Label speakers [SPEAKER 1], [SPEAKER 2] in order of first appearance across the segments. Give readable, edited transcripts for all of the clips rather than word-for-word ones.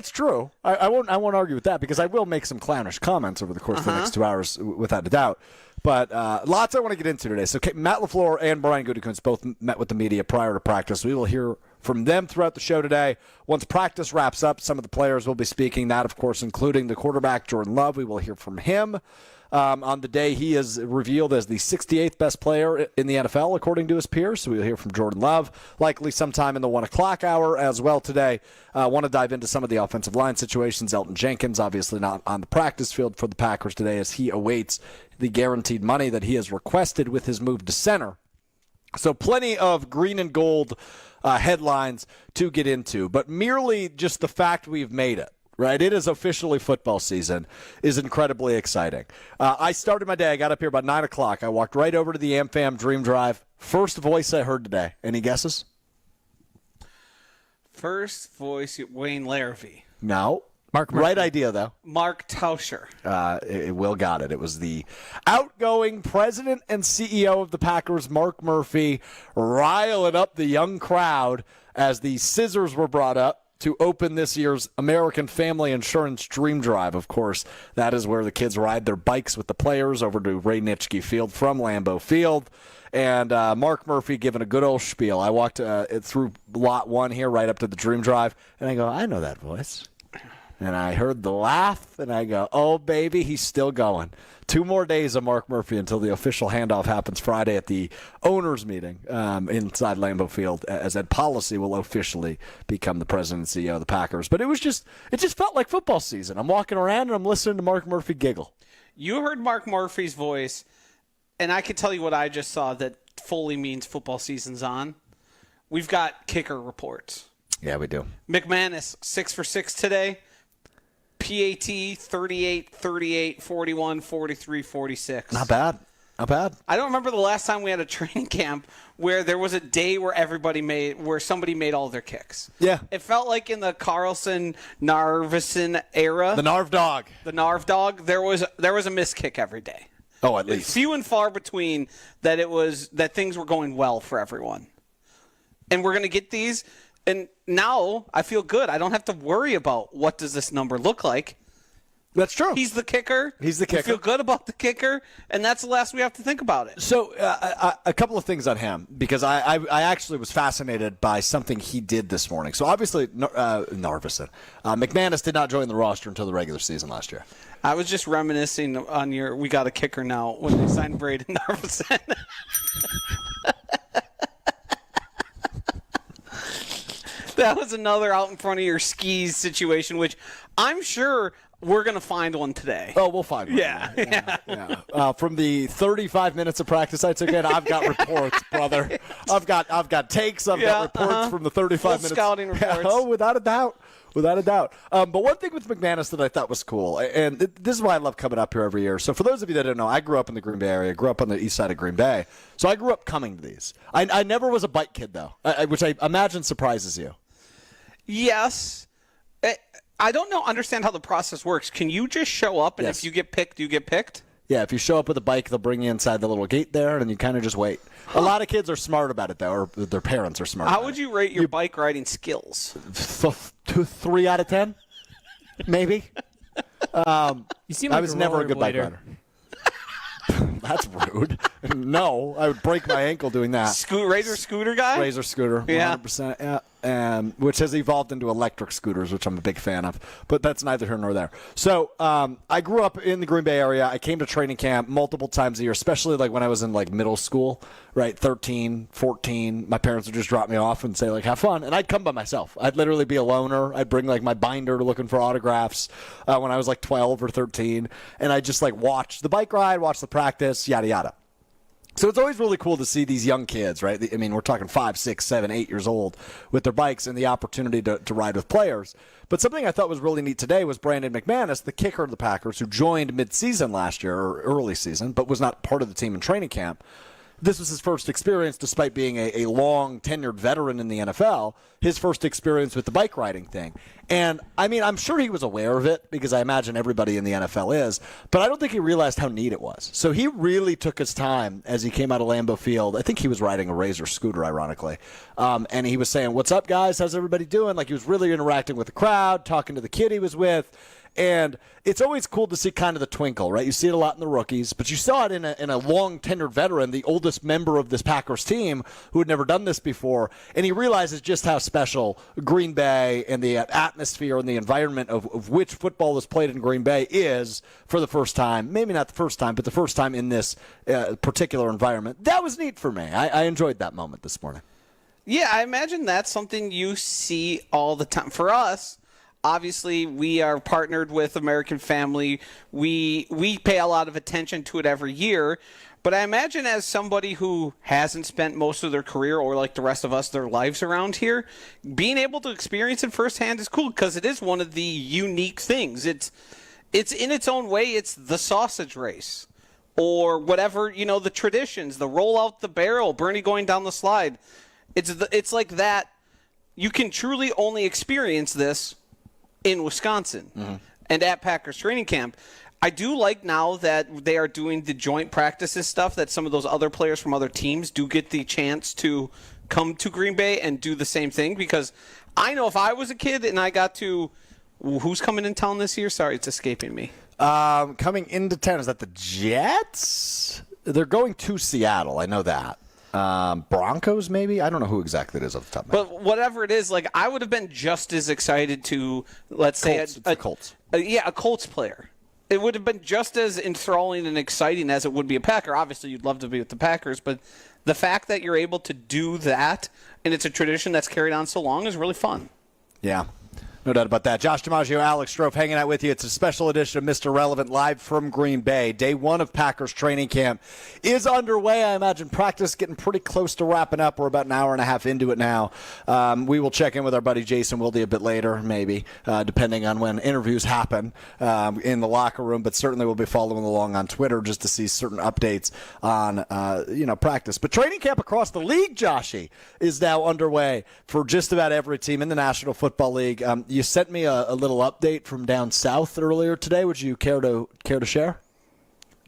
[SPEAKER 1] That's true. I won't argue with that because I will make some clownish comments over the course of the next 2 hours, without a doubt. But lots I want to get into today. So Matt LaFleur and Brian Gutekunst both met with the media prior to practice. We will hear from them throughout the show today. Once practice wraps up, some of the players will be speaking. That, of course, including the quarterback, Jordan Love. We will hear from him. On the day he is revealed as the 68th best player in the NFL, according to his peers. So we'll hear from Jordan Love, likely sometime in the 1 o'clock hour as well today. I want to dive into some of the offensive line situations. Elgton Jenkins, obviously not on the practice field for the Packers today as he awaits the guaranteed money that he has requested with his move to center. So plenty of green and gold headlines to get into, but merely just the fact we've made it. Right, it is officially football season is incredibly exciting. I started my day. I got up here about 9 o'clock. I walked right over to the AmFam Dream Drive. First voice I heard today. Any guesses?
[SPEAKER 2] First voice, Wayne Larrivee.
[SPEAKER 1] No.
[SPEAKER 3] Mark Murphy.
[SPEAKER 1] Right idea, though.
[SPEAKER 2] Mark Tauscher.
[SPEAKER 1] Will got it. It was the outgoing president and CEO of the Packers, Mark Murphy, riling up the young crowd as the scissors were brought up to open this year's American Family Insurance Dream Drive. Of course, that is where the kids ride their bikes with the players over to Ray Nitschke Field from Lambeau Field. And Mark Murphy giving a good old spiel. I walked through lot 1 here right up to the Dream Drive, and I go, I know that voice. And I heard the laugh, and I go, oh, baby, he's still going. 2 more days of Mark Murphy until the official handoff happens Friday at the owners' meeting inside Lambeau Field, as Ed Policy will officially become the president and CEO of the Packers. But it just felt like football season. I'm walking around, and I'm listening to Mark Murphy giggle.
[SPEAKER 2] You heard Mark Murphy's voice, and I can tell you what I just saw that fully means football season's on. We've got kicker reports.
[SPEAKER 1] Yeah, we do.
[SPEAKER 2] McManus, 6 for 6 today. PAT, 38, 38, 41, 43, 46.
[SPEAKER 1] Not bad.
[SPEAKER 2] I don't remember the last time we had a training camp where there was a day where somebody made all their kicks.
[SPEAKER 1] Yeah.
[SPEAKER 2] It felt like in the Carlson Narvison era.
[SPEAKER 1] The Narv Dog.
[SPEAKER 2] There was a missed kick every day.
[SPEAKER 1] Oh, at least.
[SPEAKER 2] Few and far between that things were going well for everyone. And we're going to get these. And now I feel good. I don't have to worry about what does this number look like.
[SPEAKER 1] That's true.
[SPEAKER 2] He's the kicker. We feel good about the kicker, and that's the last we have to think about it.
[SPEAKER 1] So a couple of things on him, because I actually was fascinated by something he did this morning. So obviously, Narvison. McManus did not join the roster until the regular season last year.
[SPEAKER 2] I was just reminiscing on your "we got a kicker now" when they signed Braden Narvison. That was another out in front of your skis situation, which I'm sure we're going to find one today.
[SPEAKER 1] Oh, we'll find one. Yeah. From the 35 minutes of practice I took in, I've got reports, brother. I've got takes. I've got reports from the 35
[SPEAKER 2] Full
[SPEAKER 1] minutes.
[SPEAKER 2] Scouting reports.
[SPEAKER 1] Yeah, oh, without a doubt. But one thing with McManus that I thought was cool, and this is why I love coming up here every year. So for those of you that don't know, I grew up in the Green Bay area. I grew up on the east side of Green Bay. So I grew up coming to these. I never was a bike kid, though, which I imagine surprises you.
[SPEAKER 2] Yes. I don't understand how the process works. Can you just show up, and if you get picked, you get picked?
[SPEAKER 1] Yeah, if you show up with a bike, they'll bring you inside the little gate there, and you kind of just wait. A lot of kids are smart about it, though, or their parents are smart about it.
[SPEAKER 2] How would you rate your bike riding skills?
[SPEAKER 1] 3 out of 10, maybe.
[SPEAKER 3] You seem like
[SPEAKER 1] I was never a good bike rider. That's rude. No, I would break my ankle doing that.
[SPEAKER 2] Razor scooter guy?
[SPEAKER 1] Razor scooter, 100%. Yeah. Which has evolved into electric scooters, which I'm a big fan of. But that's neither here nor there. So I grew up in the Green Bay area. I came to training camp multiple times a year, especially like when I was in like middle school, right? 13, 14. My parents would just drop me off and say, like, have fun. And I'd come by myself. I'd literally be a loner. I'd bring like my binder looking for autographs when I was like 12 or 13. And I'd just like watch the bike ride, watch the practice, yada, yada. So it's always really cool to see these young kids, right? I mean, we're talking 5, 6, 7, 8 years old with their bikes and the opportunity to ride with players. But something I thought was really neat today was Brandon McManus, the kicker of the Packers, who joined midseason last year or early season, but was not part of the team in training camp. this was his first experience, despite being a long tenured veteran in the NFL, his first experience with the bike riding thing. And I mean, I'm sure he was aware of it because I imagine everybody in the NFL is, but I don't think he realized how neat it was. So he really took his time as he came out of Lambeau Field. I think he was riding a Razor scooter, ironically. And he was saying, "What's up, guys? How's everybody doing?" Like, he was really interacting with the crowd, talking to the kid he was with. And it's always cool to see kind of the twinkle, right? You see it a lot in the rookies, but you saw it in a long-tenured veteran, the oldest member of this Packers team who had never done this before, and he realizes just how special Green Bay and the atmosphere and the environment of which football is played in Green Bay is for the first time. Maybe not the first time, but the first time in this particular environment. That was neat for me. I enjoyed that moment this morning.
[SPEAKER 2] Yeah, I imagine that's something you see all the time. For us, obviously, we are partnered with American Family. We pay a lot of attention to it every year. But I imagine as somebody who hasn't spent most of their career, or like the rest of us, their lives around here, being able to experience it firsthand is cool because it is one of the unique things. It's in its own way, it's the sausage race. Or whatever, the traditions, the roll out the barrel, Bernie going down the slide. It's like that. You can truly only experience this in Wisconsin and at Packers training camp. I do like now that they are doing the joint practices stuff, that some of those other players from other teams do get the chance to come to Green Bay and do the same thing, because I know if I was a kid and I got to – who's coming in town this year? Sorry, it's escaping me.
[SPEAKER 1] Coming into town, is that the Jets? They're going to Seattle. I know that. Broncos, maybe? I don't know who exactly it is off the top of my head.
[SPEAKER 2] But whatever it is, like, I would have been just as excited to, let's say,
[SPEAKER 1] Colts.
[SPEAKER 2] A Colts player. It would have been just as enthralling and exciting as it would be a Packer. Obviously, you'd love to be with the Packers, but the fact that you're able to do that, and it's a tradition that's carried on so long, is really fun.
[SPEAKER 1] Yeah. No doubt about that. Josh DiMaggio, Alex Strouf hanging out with you. It's a special edition of Mr. Relevant live from Green Bay. Day one of Packers training camp is underway. I imagine practice getting pretty close to wrapping up. We're about an hour and a half into it now. We will check in with our buddy Jason Wilde a bit later, maybe, depending on when interviews happen in the locker room. But certainly we'll be following along on Twitter just to see certain updates on practice. But training camp across the league, Joshy, is now underway for just about every team in the National Football League. You sent me a little update from down south earlier today. Would you care to share?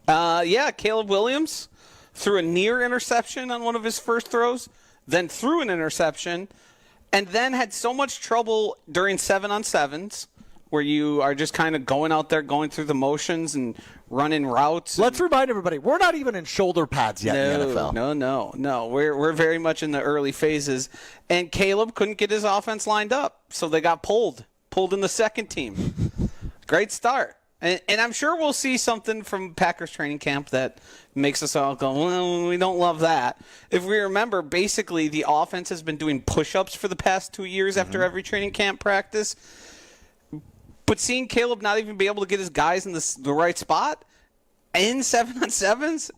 [SPEAKER 2] Yeah, Caleb Williams threw a near interception on one of his first throws, then threw an interception, and then had so much trouble during 7-on-7s where you are just kind of going out there, going through the motions and running routes.
[SPEAKER 1] Let's remind everybody, we're not even in shoulder pads yet in the NFL.
[SPEAKER 2] No. We're very much in the early phases. And Caleb couldn't get his offense lined up, so they got pulled in the second team. Great start. And I'm sure we'll see something from Packers training camp that makes us all go, well, we don't love that. If we remember, basically the offense has been doing push-ups for the past 2 years after every training camp practice. But seeing Caleb not even be able to get his guys in the right spot in 7-on-7s,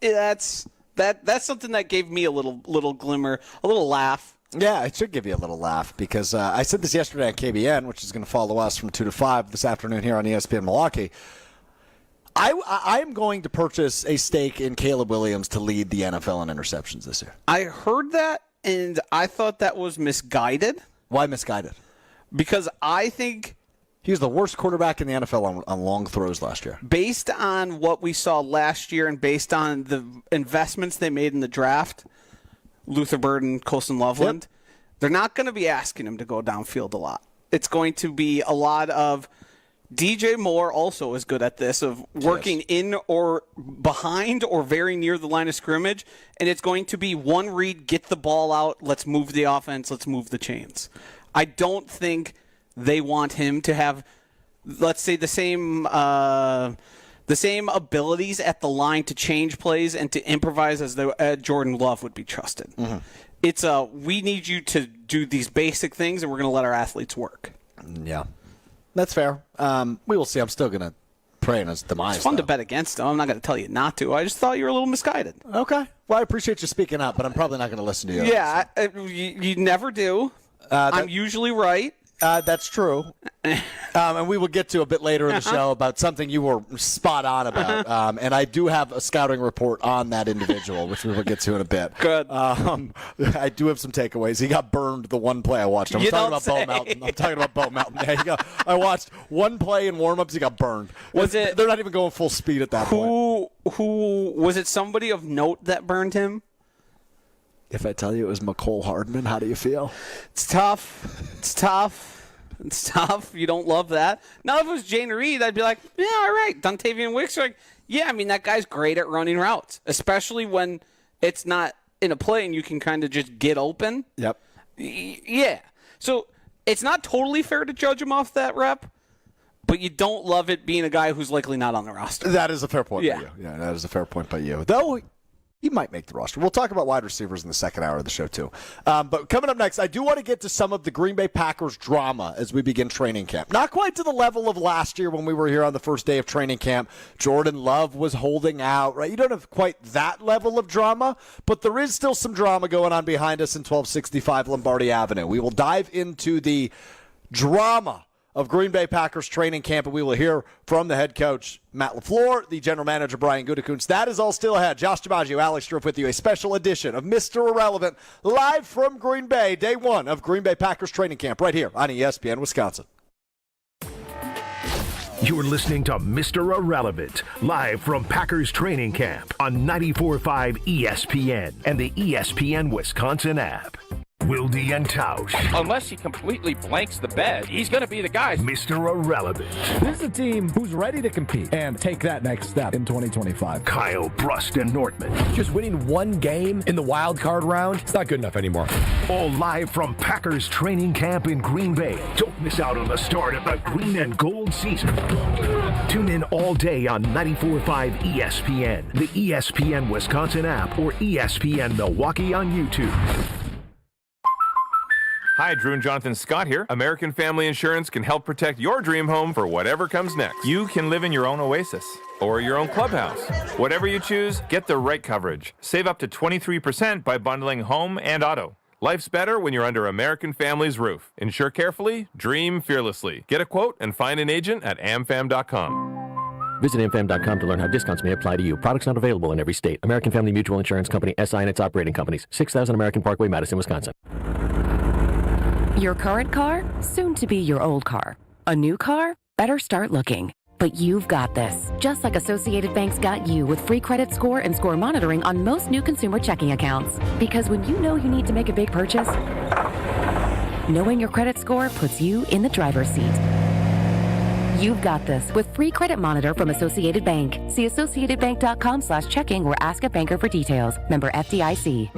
[SPEAKER 2] that's something that gave me a little glimmer, a little laugh.
[SPEAKER 1] Yeah, it should give you a little laugh because I said this yesterday on KBN, which is going to follow us from 2 to 5 this afternoon here on ESPN Milwaukee. I am going to purchase a stake in Caleb Williams to lead the NFL in interceptions this year.
[SPEAKER 2] I heard that, and I thought that was misguided.
[SPEAKER 1] Why misguided?
[SPEAKER 2] Because I think
[SPEAKER 1] he was the worst quarterback in the NFL on long throws last year.
[SPEAKER 2] Based on what we saw last year and based on the investments they made in the draft, Luther Burden, Colson Loveland, they're not going to be asking him to go downfield a lot. It's going to be a lot of DJ Moore also is good at this, of working in or behind or very near the line of scrimmage, and it's going to be one read, get the ball out, let's move the offense, let's move the chains. I don't think they want him to have, let's say, the same abilities at the line to change plays and to improvise as Jordan Love would be trusted. Mm-hmm. It's we need you to do these basic things, and we're going to let our athletes work.
[SPEAKER 1] Yeah, that's fair. We will see. I'm still going to pray in his demise.
[SPEAKER 2] It's fun to bet against him. I'm not going to tell you not to. I just thought you were a little misguided.
[SPEAKER 1] Okay. Well, I appreciate you speaking up, but I'm probably not going to listen to you.
[SPEAKER 2] Yeah, you never do. I'm usually right.
[SPEAKER 1] That's true. And we will get to a bit later in the show about something you were spot on about. And I do have a scouting report on that individual, which we will get to in a bit.
[SPEAKER 2] Good.
[SPEAKER 1] I do have some takeaways. He got burned the one play I watched. I'm talking about Bo Melton. I'm talking about Bo Melton. Yeah, I watched one play in warm-ups. He got burned. They're not even going full speed at that point.
[SPEAKER 2] Who was it? Somebody of note that burned him?
[SPEAKER 1] If I tell you it was McCole Hardman, how do you feel?
[SPEAKER 2] It's tough. You don't love that. Now, if it was Jane Reed, I'd be like, yeah, all right. Dontavian Wicks, like, yeah, I mean, that guy's great at running routes, especially when it's not in a play and you can kind of just get open.
[SPEAKER 1] Yep.
[SPEAKER 2] Yeah. So it's not totally fair to judge him off that rep, but you don't love it being a guy who's likely not on the roster.
[SPEAKER 1] That is a fair point by you. Yeah, that is a fair point by you. Though he might make the roster. We'll talk about wide receivers in the second hour of the show, too. But coming up next, I do want to get to some of the Green Bay Packers drama as we begin training camp. Not quite to the level of last year when we were here on the first day of training camp. Jordan Love was holding out, right? You don't have quite that level of drama, but there is still some drama going on behind us in 1265 Lombardi Avenue. We will dive into the drama of Green Bay Packers training camp, and we will hear from the head coach, Matt LaFleur, the general manager, Brian Gutekunst. That is all still ahead. Josh DiMaggio, Alex Strouf with you. A special edition of Mr. Irrelevant, live from Green Bay, day one of Green Bay Packers training camp, right here on ESPN Wisconsin.
[SPEAKER 4] You're listening to Mr. Irrelevant, live from Packers training camp on 94.5 ESPN and the ESPN Wisconsin app. Wilde and Tausch.
[SPEAKER 5] Unless he completely blanks the bed, he's going to be the guy.
[SPEAKER 4] Mr. Irrelevant.
[SPEAKER 3] This is a team who's ready to compete and take that next step in 2025.
[SPEAKER 4] Kyle Brust and Nortman.
[SPEAKER 6] Just winning one game in the wild card round, it's not good enough anymore.
[SPEAKER 4] All live from Packers training camp in Green Bay. Don't miss out on the start of the green and gold season. Tune in all day on 94.5 ESPN, the ESPN Wisconsin app, or ESPN Milwaukee on YouTube.
[SPEAKER 7] Hi, Drew and Jonathan Scott here. American Family Insurance can help protect your dream home for whatever comes next. You can live in your own oasis or your own clubhouse. Whatever you choose, get the right coverage. Save up to 23% by bundling home and auto. Life's better when you're under American Family's roof. Insure carefully, dream fearlessly. Get a quote and find an agent at amfam.com.
[SPEAKER 6] Visit amfam.com to learn how discounts may apply to you. Products not available in every state. American Family Mutual Insurance Company, SI and its operating companies. 6000 American Parkway, Madison, Wisconsin.
[SPEAKER 8] Your current car? Soon to be your old car. A new car? Better start looking. But you've got this. Just like Associated Bank's got you with free credit score and score monitoring on most new consumer checking accounts. Because when you know you need to make a big purchase, knowing your credit score puts you in the driver's seat. You've got this with free credit monitor from Associated Bank. See associatedbank.com/checking or ask a banker for details. Member FDIC.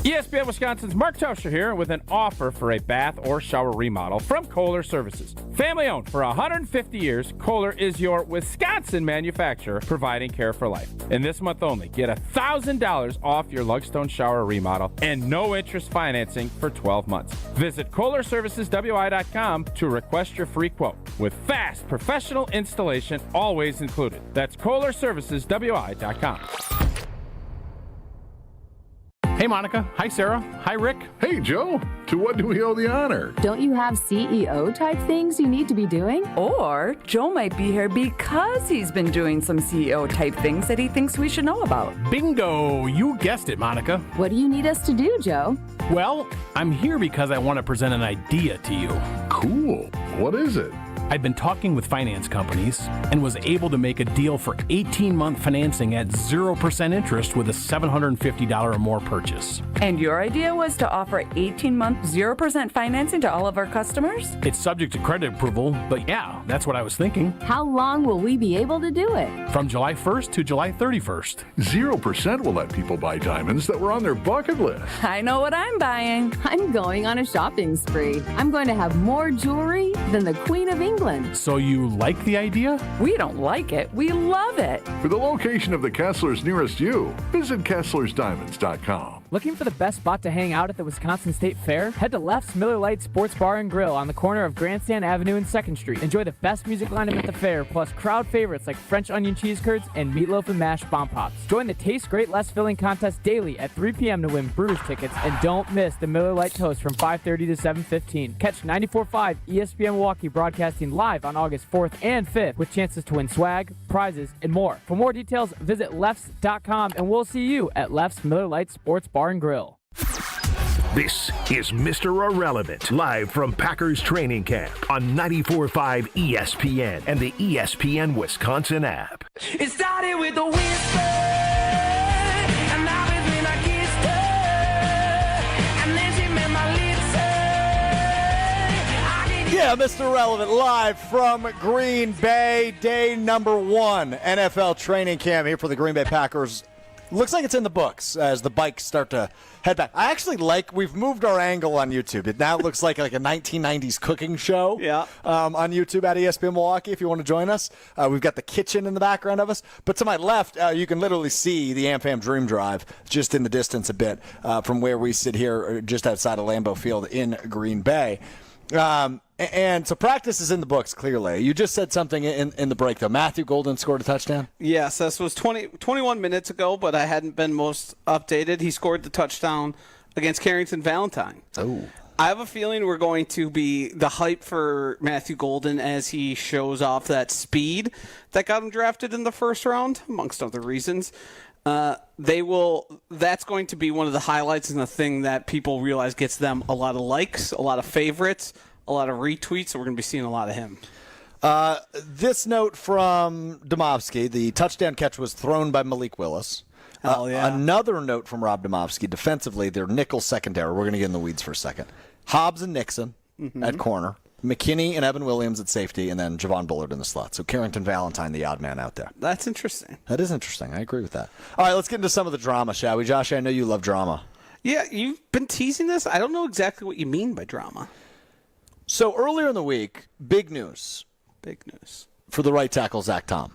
[SPEAKER 3] ESPN Wisconsin's Mark Tauscher here with an offer for a bath or shower remodel from Kohler Services. Family owned for 150 years, Kohler is your Wisconsin manufacturer providing care for life. And this month only, get $1,000 off your Lugstone shower remodel and no interest financing for 12 months. Visit KohlerServicesWI.com to request your free quote with fast professional installation always included. That's KohlerServicesWI.com.
[SPEAKER 9] Hey, Monica. Hi, Sarah. Hi, Rick.
[SPEAKER 10] Hey, Joe. To what do we owe the honor?
[SPEAKER 11] Don't you have CEO-type things you need to be doing?
[SPEAKER 12] Or Joe might be here because he's been doing some CEO-type things that he thinks we should know about.
[SPEAKER 9] Bingo. You guessed it, Monica.
[SPEAKER 11] What do you need us to do, Joe?
[SPEAKER 9] Well, I'm here because I want to present an idea to you.
[SPEAKER 10] Cool. What is it?
[SPEAKER 9] I've been talking with finance companies and was able to make a deal for 18-month financing at 0% interest with a $750 or more purchase.
[SPEAKER 12] And your idea was to offer 18-month 0% financing to all of our customers?
[SPEAKER 9] It's subject to credit approval, but yeah, that's what I was thinking.
[SPEAKER 11] How long will we be able to do it?
[SPEAKER 9] From July 1st to July 31st.
[SPEAKER 10] 0% will let people buy diamonds that were on their bucket list.
[SPEAKER 12] I know what I'm buying.
[SPEAKER 11] I'm going on a shopping spree. I'm going to have more jewelry than the Queen of England.
[SPEAKER 9] So you like the idea?
[SPEAKER 12] We don't like it. We love it.
[SPEAKER 10] For the location of the Kesslers nearest you, visit KesslersDiamonds.com.
[SPEAKER 13] Looking for the best spot to hang out at the Wisconsin State Fair? Head to Left's Miller Lite Sports Bar and Grill on the corner of Grandstand Avenue and 2nd Street. Enjoy the best music lineup at the fair, plus crowd favorites like French onion cheese curds and meatloaf and mashed bomb pops. Join the Taste Great Less Filling contest daily at 3 p.m. to win Brewers tickets, and don't miss the Miller Lite Toast from 5:30 to 7:15. Catch 94.5 ESPN Milwaukee broadcasting live on August 4th and 5th with chances to win swag, prizes, and more. For more details, visit lefts.com, and we'll see you at Left's Miller Lite Sports Bar and Grill.
[SPEAKER 4] This is Mr. Irrelevant, live from Packers training camp on 94.5 ESPN and the ESPN Wisconsin app.
[SPEAKER 14] It started with a whisper, and now it's when I kissed her, and then she met my lips.
[SPEAKER 1] Yeah, Mr. Irrelevant, live from Green Bay, day number 1, NFL training camp here for the Green Bay Packers. Looks like it's in the books as the bikes start to head back. I actually we've moved our angle on YouTube. It now looks like a 1990s cooking show on YouTube at ESPN Milwaukee if you want to join us. We've got the kitchen in the background of us. But to my left, you can literally see the AmFam Dream Drive just in the distance a bit from where we sit here just outside of Lambeau Field in Green Bay. And so practice is in the books, clearly. You just said something in the break, though. Matthew Golden scored a touchdown?
[SPEAKER 2] Yes, this was 21 minutes ago, but I hadn't been most updated. He scored the touchdown against Carrington Valentine.
[SPEAKER 1] Oh.
[SPEAKER 2] I have a feeling we're going to be the hype for Matthew Golden as he shows off that speed that got him drafted in the first round, amongst other reasons. That's going to be one of the highlights and the thing that people realize gets them a lot of likes, a lot of favorites, a lot of retweets, so we're going to be seeing a lot of him.
[SPEAKER 1] This note from Domofsky, the touchdown catch was thrown by Malik Willis. Another note from Rob Domofsky, defensively, their nickel secondary. We're going to get in the weeds for a second. Hobbs and Nixon at corner. McKinney and Evan Williams at safety, and then Javon Bullard in the slot. So Carrington Valentine, the odd man out there.
[SPEAKER 2] That's interesting.
[SPEAKER 1] That is interesting. I agree with that. All right, let's get into some of the drama, shall we? Josh, I know you love drama.
[SPEAKER 2] Yeah, you've been teasing this. I don't know exactly what you mean by drama.
[SPEAKER 1] So earlier in the week, big news.
[SPEAKER 2] Big news.
[SPEAKER 1] For the right tackle, Zach Tom.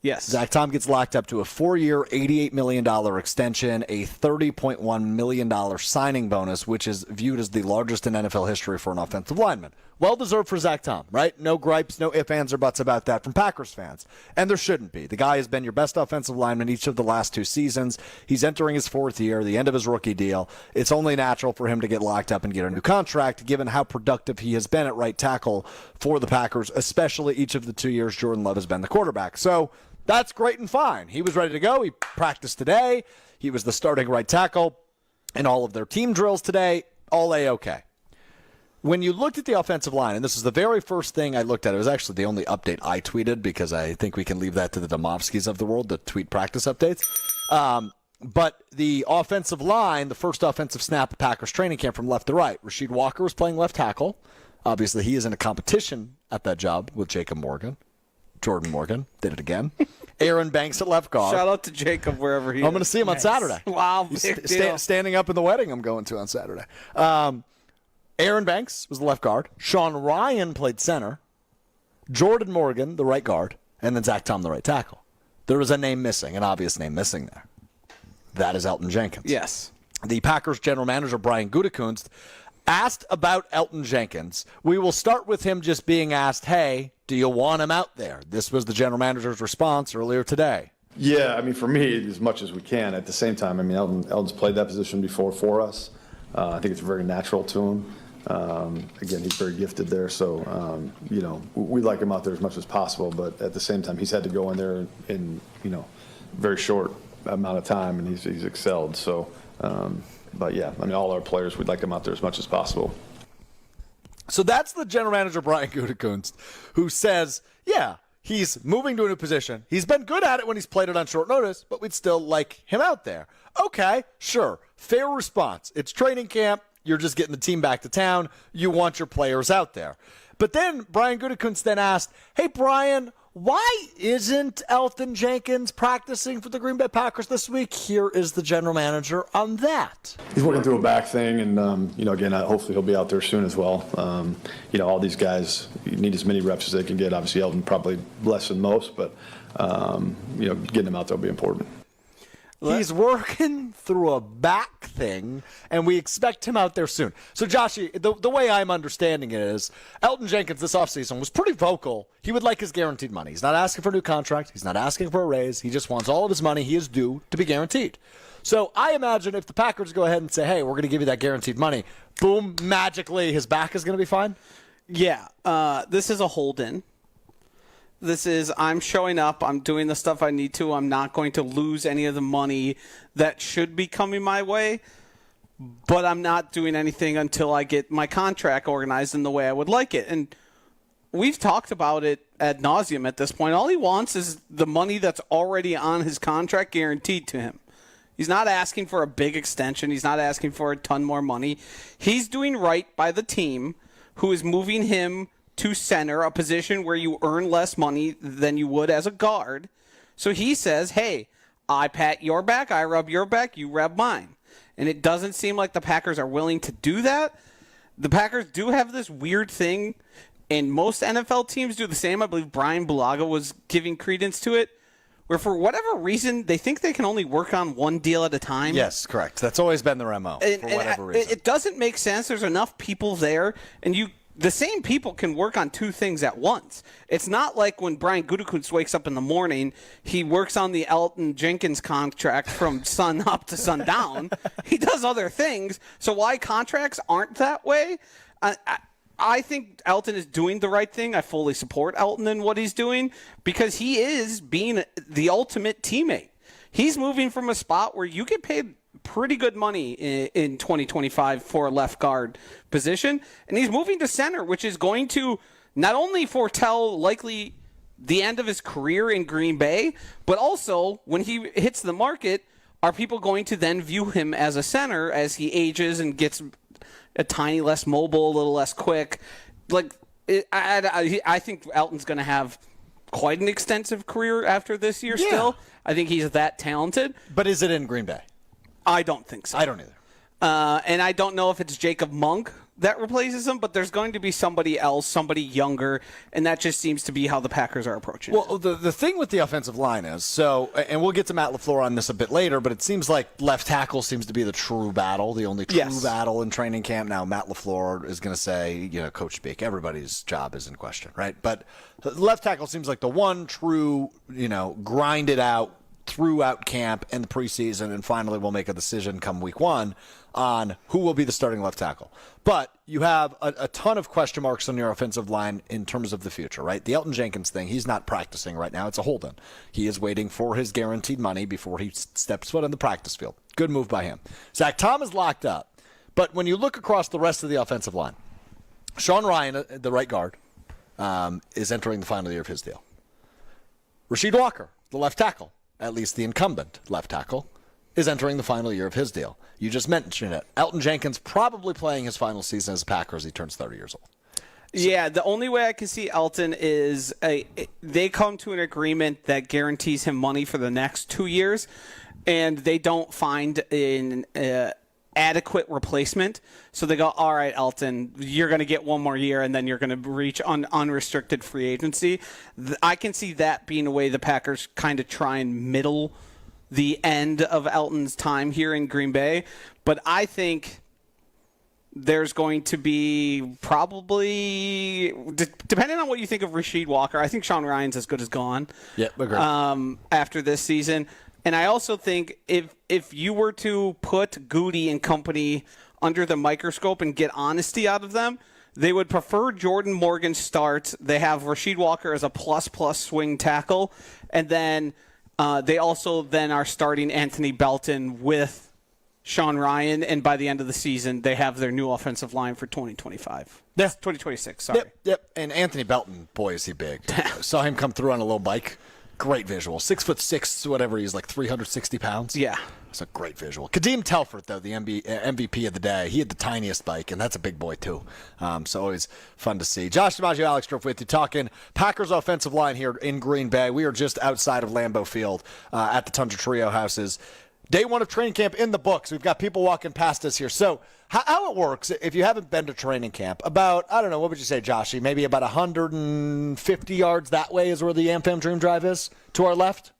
[SPEAKER 2] Yes.
[SPEAKER 1] Zach Tom gets locked up to a 4-year, $88 million extension, a $30.1 million signing bonus, which is viewed as the largest in NFL history for an offensive lineman. Well-deserved for Zach Tom, right? No gripes, no ifs, ands, or buts about that from Packers fans. And there shouldn't be. The guy has been your best offensive lineman each of the last 2 seasons. He's entering his 4th year, the end of his rookie deal. It's only natural for him to get locked up and get a new contract, given how productive he has been at right tackle for the Packers, especially each of the 2 years Jordan Love has been the quarterback. So that's great and fine. He was ready to go. He practiced today. He was the starting right tackle in all of their team drills today. All A-OK. When you looked at the offensive line, and this is the very first thing I looked at, it was actually the only update I tweeted because I think we can leave that to the Domofskys of the world to tweet practice updates. But the offensive line, the first offensive snap of Packers training camp from left to right, Rasheed Walker was playing left tackle. Obviously, he is in a competition at that job with Jacob Morgan. Jordan Morgan did it again. Aaron Banks at left guard.
[SPEAKER 2] Shout out to Jacob wherever he is.
[SPEAKER 1] I'm going to see him on Saturday.
[SPEAKER 2] Wow, big deal.
[SPEAKER 1] Standing up in the wedding I'm going to on Saturday. Aaron Banks was the left guard. Sean Ryan played center. Jordan Morgan, the right guard. And then Zach Tom, the right tackle. There was a name missing, an obvious name missing there. That is Elgton Jenkins.
[SPEAKER 2] Yes.
[SPEAKER 1] The Packers general manager, Brian Gutekunst, asked about Elgton Jenkins. We will start with him just being asked, hey, do you want him out there? This was the general manager's response earlier today.
[SPEAKER 15] Yeah, I mean, for me, as much as we can. At the same time, I mean, Elton's played that position before for us. I think it's very natural to him. Again, he's very gifted there, so, we like him out there as much as possible, but at the same time, he's had to go in there in, very short amount of time, and he's excelled. So, but yeah, I mean, all our players, we'd like him out there as much as possible.
[SPEAKER 1] So that's the general manager, Brian Gutekunst, who says, yeah, he's moving to a new position. He's been good at it when he's played it on short notice, but we'd still like him out there. Okay, sure. Fair response. It's training camp. You're just getting the team back to town. You want your players out there. But then Brian Gutekunst then asked, hey, Brian, why isn't Elgton Jenkins practicing for the Green Bay Packers this week? Here is the general manager on that.
[SPEAKER 15] He's working through a back thing, and, again, hopefully he'll be out there soon as well. All these guys need as many reps as they can get. Obviously, Elgton probably less than most, but, getting him out there will be important.
[SPEAKER 1] He's working through a back thing, and we expect him out there soon. So, Joshy, the way I'm understanding it is Elgton Jenkins this offseason was pretty vocal. He would like his guaranteed money. He's not asking for a new contract. He's not asking for a raise. He just wants all of his money he is due to be guaranteed. So I imagine if the Packers go ahead and say, hey, we're going to give you that guaranteed money, boom, magically his back is going to be fine?
[SPEAKER 2] Yeah. This is a hold-in. This is, I'm showing up, I'm doing the stuff I need to, I'm not going to lose any of the money that should be coming my way, but I'm not doing anything until I get my contract organized in the way I would like it. And we've talked about it ad nauseum at this point. All he wants is the money that's already on his contract guaranteed to him. He's not asking for a big extension. He's not asking for a ton more money. He's doing right by the team who is moving him to center, a position where you earn less money than you would as a guard. So he says, hey, I pat your back, I rub your back, you rub mine. And it doesn't seem like the Packers are willing to do that. The Packers do have this weird thing, and most NFL teams do the same. I believe Brian Bulaga was giving credence to it, where for whatever reason, they think they can only work on one deal at a time.
[SPEAKER 1] Yes, correct. That's always been their MO, for whatever reason.
[SPEAKER 2] It doesn't make sense. There's enough people there, and the same people can work on two things at once. It's not like when Brian Gutekunst wakes up in the morning, he works on the Elgton Jenkins contract from sun up to sundown. He does other things. So why contracts aren't that way? I think Elgton is doing the right thing. I fully support Elgton in what he's doing because he is being the ultimate teammate. He's moving from a spot where you get paid pretty good money in 2025 for a left guard position, and he's moving to center, which is going to not only foretell likely the end of his career in Green Bay, but also when he hits the market, are people going to then view him as a center as he ages and gets a tiny less mobile, a little less quick? I think Elton's going to have quite an extensive career after this year still. I think he's that talented.
[SPEAKER 1] But is it in Green Bay?
[SPEAKER 2] I don't think so.
[SPEAKER 1] I don't either.
[SPEAKER 2] And I don't know if it's Jacob Monk that replaces him, but there's going to be somebody else, somebody younger, and that just seems to be how the Packers are approaching it.
[SPEAKER 1] Well, the thing with the offensive line is, and we'll get to Matt LaFleur on this a bit later, but it seems like left tackle seems to be the true battle, the only true battle in training camp. Now, Matt LaFleur is going to say, coach speak, everybody's job is in question, right? But left tackle seems like the one true, grind it out throughout camp and the preseason, and finally we'll make a decision come week one on who will be the starting left tackle. But you have a ton of question marks on your offensive line in terms of the future, right? The Elgton Jenkins thing, he's not practicing right now. It's a hold-in. He is waiting for his guaranteed money before he steps foot on the practice field. Good move by him. Zach Tom is locked up. But when you look across the rest of the offensive line, Sean Ryan, the right guard, is entering the final year of his deal. Rasheed Walker, the left tackle, at least the incumbent left tackle, is entering the final year of his deal. You just mentioned it. Elgton Jenkins probably playing his final season as a Packer as he turns 30 years old.
[SPEAKER 2] Yeah, the only way I can see Elgton is they come to an agreement that guarantees him money for the next 2 years, and they don't find an adequate replacement. So they go, all right, Elgton, you're going to get one more year, and then you're going to reach unrestricted free agency. I can see that being a way the Packers kind of try and middle the end of Elton's time here in Green Bay. But I think there's going to be probably, depending on what you think of Rasheed Walker, I think Sean Ryan's as good as gone.
[SPEAKER 1] Yeah, agree.
[SPEAKER 2] After this season. And I also think if you were to put Goody and company under the microscope and get honesty out of them, they would prefer Jordan Morgan start. They have Rasheed Walker as a plus swing tackle. And then they also then are starting Anthony Belton with Sean Ryan. And by the end of the season, they have their new offensive line for 2025.
[SPEAKER 1] Yeah.
[SPEAKER 2] 2026, sorry.
[SPEAKER 1] Yep. And Anthony Belton, boy, is he big. Saw him come through on a little bike. Great visual. 6'6", whatever. He's like 360 pounds.
[SPEAKER 2] Yeah.
[SPEAKER 1] It's a great visual. Kadeem Telford, though, the MVP of the day. He had the tiniest bike, and that's a big boy, too. So always fun to see. Josh DiMaggio, Alex Strouf with you, talking Packers offensive line here in Green Bay. We are just outside of Lambeau Field at the Tundra Trio Houses. Day one of training camp in the books. We've got people walking past us here. So how it works, if you haven't been to training camp, about, I don't know, what would you say, Joshy? Maybe about 150 yards that way is where the AmFam Dream Drive is, to our left?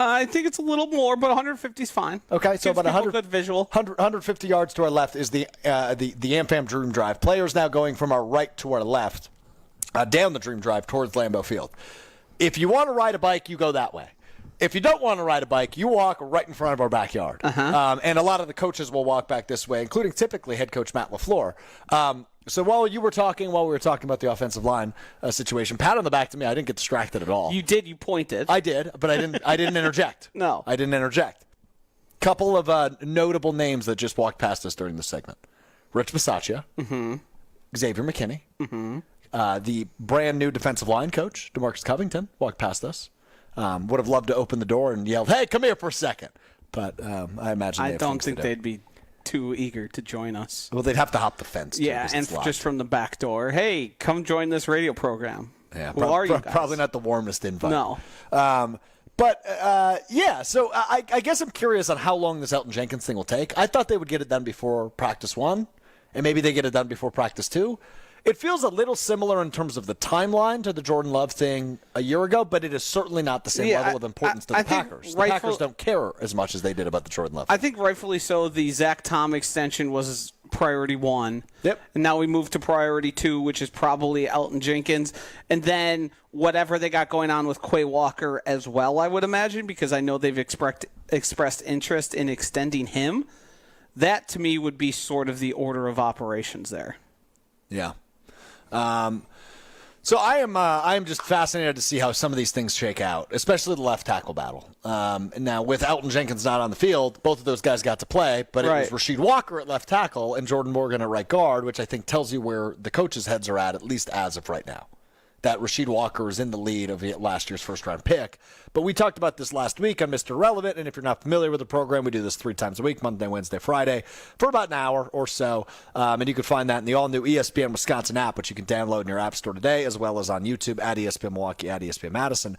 [SPEAKER 2] I think it's a little more, but 150 is fine.
[SPEAKER 1] Okay, so
[SPEAKER 2] Gives
[SPEAKER 1] about
[SPEAKER 2] people
[SPEAKER 1] 100,
[SPEAKER 2] good visual.
[SPEAKER 1] 150 yards to our left is the AmFam Dream Drive. Players now going from our right to our left, down the Dream Drive towards Lambeau Field. If you want to ride a bike, you go that way. If you don't want to ride a bike, you walk right in front of our backyard. And a lot of the coaches will walk back this way, including typically head coach Matt LaFleur. So while we were talking about the offensive line situation, pat on the back to me. I didn't get distracted at all.
[SPEAKER 2] You did. You pointed.
[SPEAKER 1] I did, but I didn't interject.
[SPEAKER 2] No.
[SPEAKER 1] I didn't interject. Couple of notable names that just walked past us during the segment. Rich Bisaccia. Xavier McKinney. The brand new defensive line coach, DeMarcus Covington, walked past us. Would have loved to open the door and yelled, "Hey, come here for a second." But I imagine
[SPEAKER 2] I don't think they'd be too eager to join us.
[SPEAKER 1] Well, they'd have to hop the fence. Too,
[SPEAKER 2] yeah, and just from the back door, "Hey, come join this radio program."
[SPEAKER 1] Yeah,
[SPEAKER 2] who are you guys?
[SPEAKER 1] Probably not the warmest invite.
[SPEAKER 2] No.
[SPEAKER 1] So I guess I'm curious on how long this Elgton Jenkins thing will take. I thought they would get it done before practice 1, and maybe they get it done before practice 2. It feels a little similar in terms of the timeline to the Jordan Love thing a year ago, but it is certainly not the same level of importance to the Packers. The Packers don't care as much as they did about the Jordan Love thing.
[SPEAKER 2] I think rightfully so. The Zach Tom extension was priority 1.
[SPEAKER 1] Yep.
[SPEAKER 2] And now we move to priority 2, which is probably Elgton Jenkins. And then whatever they got going on with Quay Walker as well, I would imagine, because I know they've expressed interest in extending him. That, to me, would be sort of the order of operations there.
[SPEAKER 1] Yeah. So I am just fascinated to see how some of these things shake out, especially the left tackle battle. Now, with Elgton Jenkins not on the field, both of those guys got to play, but it was Rasheed Walker at left tackle and Jordan Morgan at right guard, which I think tells you where the coaches' heads are at least as of right now. That Rasheed Walker is in the lead of last year's first-round pick. But we talked about this last week on Mr. Relevant, and if you're not familiar with the program, we do this 3 times a week, Monday, Wednesday, Friday, for about an hour or so. And you can find that in the all-new ESPN Wisconsin app, which you can download in your app store today, as well as on YouTube at ESPN Milwaukee, at ESPN Madison.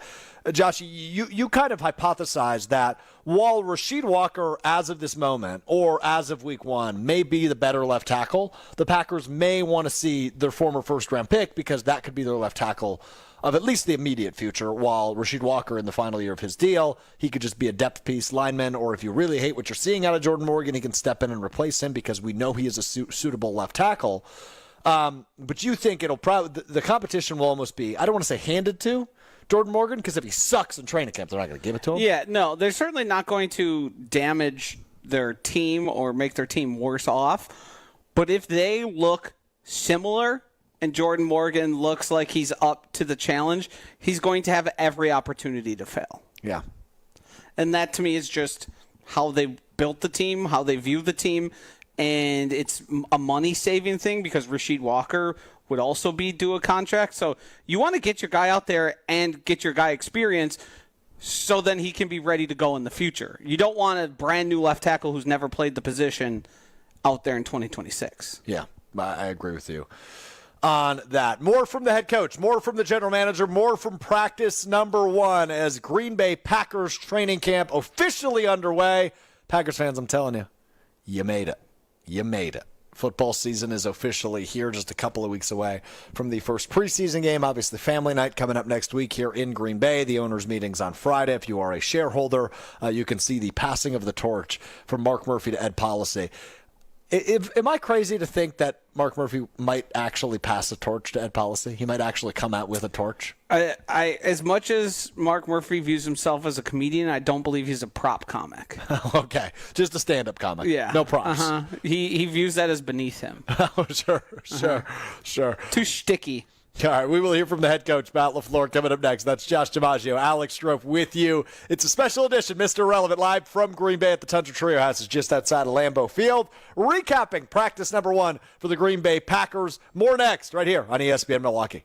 [SPEAKER 1] Josh, you kind of hypothesized that while Rasheed Walker, as of this moment, or as of week 1, may be the better left tackle, the Packers may want to see their former first-round pick because that could be their left tackle of at least the immediate future, while Rasheed Walker in the final year of his deal, he could just be a depth piece lineman, or if you really hate what you're seeing out of Jordan Morgan, he can step in and replace him because we know he is a suitable left tackle. But you think it'll probably the competition will almost be, I don't want to say handed to Jordan Morgan, because if he sucks in training camp, they're not going to give it to him.
[SPEAKER 2] Yeah, no, they're certainly not going to damage their team or make their team worse off. But if they look similar and Jordan Morgan looks like he's up to the challenge, he's going to have every opportunity to fail.
[SPEAKER 1] Yeah.
[SPEAKER 2] And that, to me, is just how they built the team, how they view the team, and it's a money-saving thing because Rasheed Walker would also be due a contract. So you want to get your guy out there and get your guy experience so then he can be ready to go in the future. You don't want a brand-new left tackle who's never played the position out there in 2026.
[SPEAKER 1] Yeah, I agree with you on that. More from the head coach, more from the general manager, more from practice number 1 as Green Bay Packers training camp officially underway. Packers fans, I'm telling you, you made it. You made it. Football season is officially here, just a couple of weeks away from the first preseason game. Obviously, family night coming up next week here in Green Bay. The owners' meeting's on Friday. If you are a shareholder, you can see the passing of the torch from Mark Murphy to Ed Policy. Am I crazy to think that Mark Murphy might actually pass a torch to Ed Policy? He might actually come out with a torch?
[SPEAKER 2] I as much as Mark Murphy views himself as a comedian, I don't believe he's a prop comic.
[SPEAKER 1] Okay, just a stand-up comic.
[SPEAKER 2] Yeah.
[SPEAKER 1] No props.
[SPEAKER 2] He views that as beneath him.
[SPEAKER 1] Oh, sure.
[SPEAKER 2] Too shticky.
[SPEAKER 1] All right, we will hear from the head coach, Matt LaFleur, coming up next. That's Josh DiMaggio, Alex Strouf with you. It's a special edition, Mr. Relevant, live from Green Bay at the Tundra Trio House. It's just outside of Lambeau Field. Recapping practice number 1 for the Green Bay Packers. More next, right here on ESPN Milwaukee.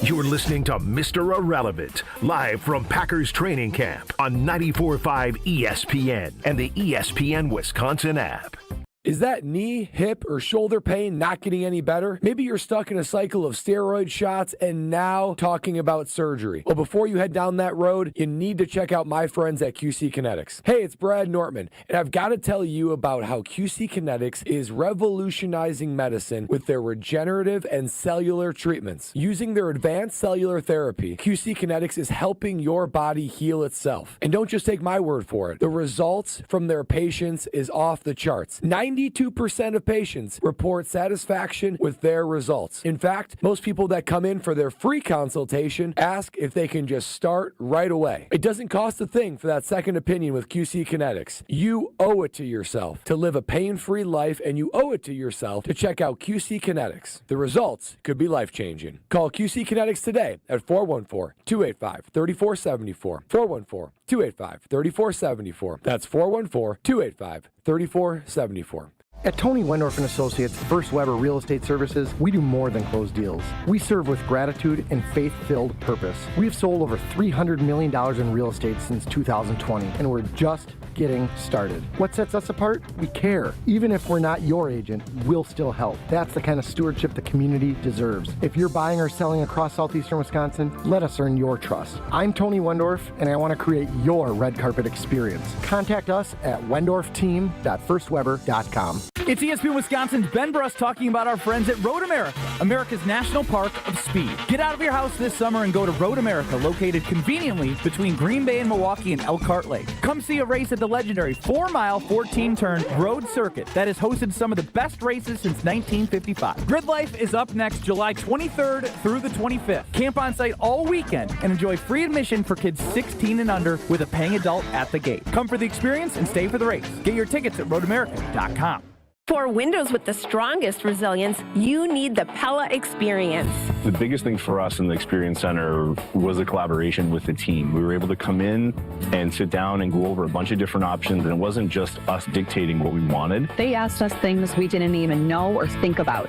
[SPEAKER 4] You're listening to Mr. Irrelevant, live from Packers training camp on 94.5 ESPN and the ESPN Wisconsin app.
[SPEAKER 16] Is that knee, hip, or shoulder pain not getting any better? Maybe you're stuck in a cycle of steroid shots and now talking about surgery. Well, before you head down that road, you need to check out my friends at QC Kinetics. Hey, it's Brad Nortman, and I've got to tell you about how QC Kinetics is revolutionizing medicine with their regenerative and cellular treatments. Using their advanced cellular therapy, QC Kinetics is helping your body heal itself. And don't just take my word for it. The results from their patients is off the charts. 92% of patients report satisfaction with their results. In fact, most people that come in for their free consultation ask if they can just start right away. It doesn't cost a thing for that second opinion with QC Kinetics. You owe it to yourself to live a pain-free life, and you owe it to yourself to check out QC Kinetics. The results could be life-changing. Call QC Kinetics today at 414-285-3474. 414-285-3474. That's 414-285-3474.
[SPEAKER 17] At Tony Wendorf & Associates, First Weber Real Estate Services, we do more than close deals. We serve with gratitude and faith-filled purpose. We have sold over $300 million in real estate since 2020, and we're just getting started. What sets us apart? We care. Even if we're not your agent, we'll still help. That's the kind of stewardship the community deserves. If you're buying or selling across southeastern Wisconsin, let us earn your trust. I'm Tony Wendorf, and I want to create your red carpet experience. Contact us at wendorfteam.firstweber.com.
[SPEAKER 13] It's ESPN Wisconsin's Ben Bruss talking about our friends at Road America, America's National Park of Speed. Get out of your house this summer and go to Road America, located conveniently between Green Bay and Milwaukee and Elkhart Lake. Come see a race at the legendary 4-mile, 14-turn road circuit that has hosted some of the best races since 1955. Grid Life is up next July 23rd through the 25th. Camp on site all weekend and enjoy free admission for kids 16 and under with a paying adult at the gate. Come for the experience and stay for the race. Get your tickets at roadamerica.com.
[SPEAKER 18] For windows with the strongest resilience, you need the Pella Experience.
[SPEAKER 19] The biggest thing for us in the Experience Center was the collaboration with the team. We were able to come in and sit down and go over a bunch of different options, and it wasn't just us dictating what we wanted.
[SPEAKER 20] They asked us things we didn't even know or think about,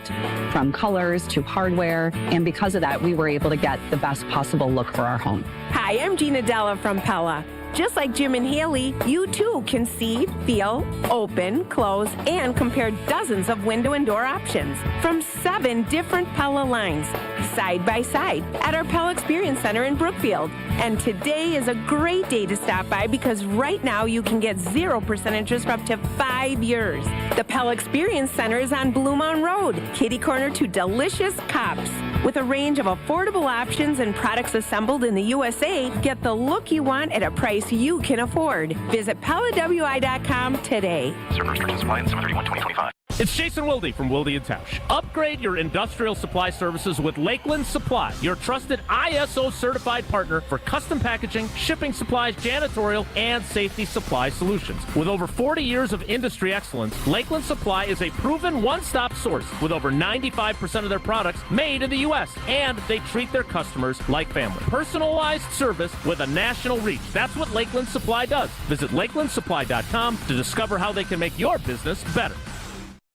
[SPEAKER 20] from colors to hardware, and because of that, we were able to get the best possible look for our home.
[SPEAKER 18] Hi, I'm Gina Della from Pella. Just like Jim and Haley, you too can see, feel, open, close, and compare dozens of window and door options from 7 different Pella lines, side by side, at our Pella Experience Center in Brookfield. And today is a great day to stop by because right now you can get 0% interest for up to 5 years. The Pella Experience Center is on Blue Mountain Road, kitty corner to delicious Cops. With a range of affordable options and products assembled in the USA, get the look you want at a price you can afford. Visit PellaWI.com today.
[SPEAKER 5] Server restrictions apply in 7/31/2025.
[SPEAKER 3] It's Jason Wilde from Wilde & Tausch. Upgrade your industrial supply services with Lakeland Supply, your trusted ISO certified partner for custom packaging, shipping supplies, janitorial, and safety supply solutions. With over 40 years of industry excellence, Lakeland Supply is a proven one-stop source with over 95% of their products made in the U.S., and they treat their customers like family. Personalized service with a national reach. That's what Lakeland Supply does. Visit LakelandSupply.com to discover how they can make your business better.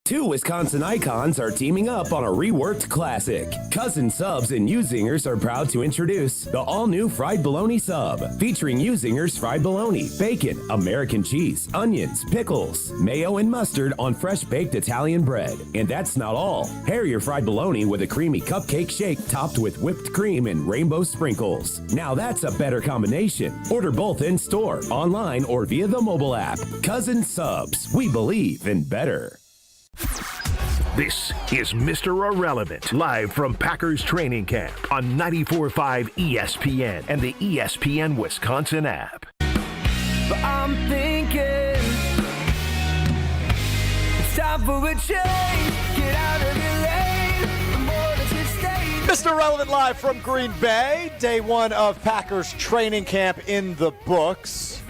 [SPEAKER 21] 2 Wisconsin icons are teaming up on a reworked classic. Cousin Subs and U-Zingers are proud to introduce the all-new Fried Bologna Sub, featuring U-Zingers fried bologna, bacon, American cheese, onions, pickles, mayo, and mustard on fresh-baked Italian bread. And that's not all. Pair your fried bologna with a creamy cupcake shake topped with whipped cream and rainbow sprinkles. Now that's a better combination. Order both in-store, online, or via the mobile app. Cousin Subs. We believe in better.
[SPEAKER 4] This is Mr. Irrelevant, live from Packers training camp on 94.5 ESPN and the ESPN Wisconsin app.
[SPEAKER 14] But I'm thinking it's time for a change. Get out of your lane. The more that you stay.
[SPEAKER 1] Mr. Irrelevant live from Green Bay. Day 1 of Packers training camp in the books.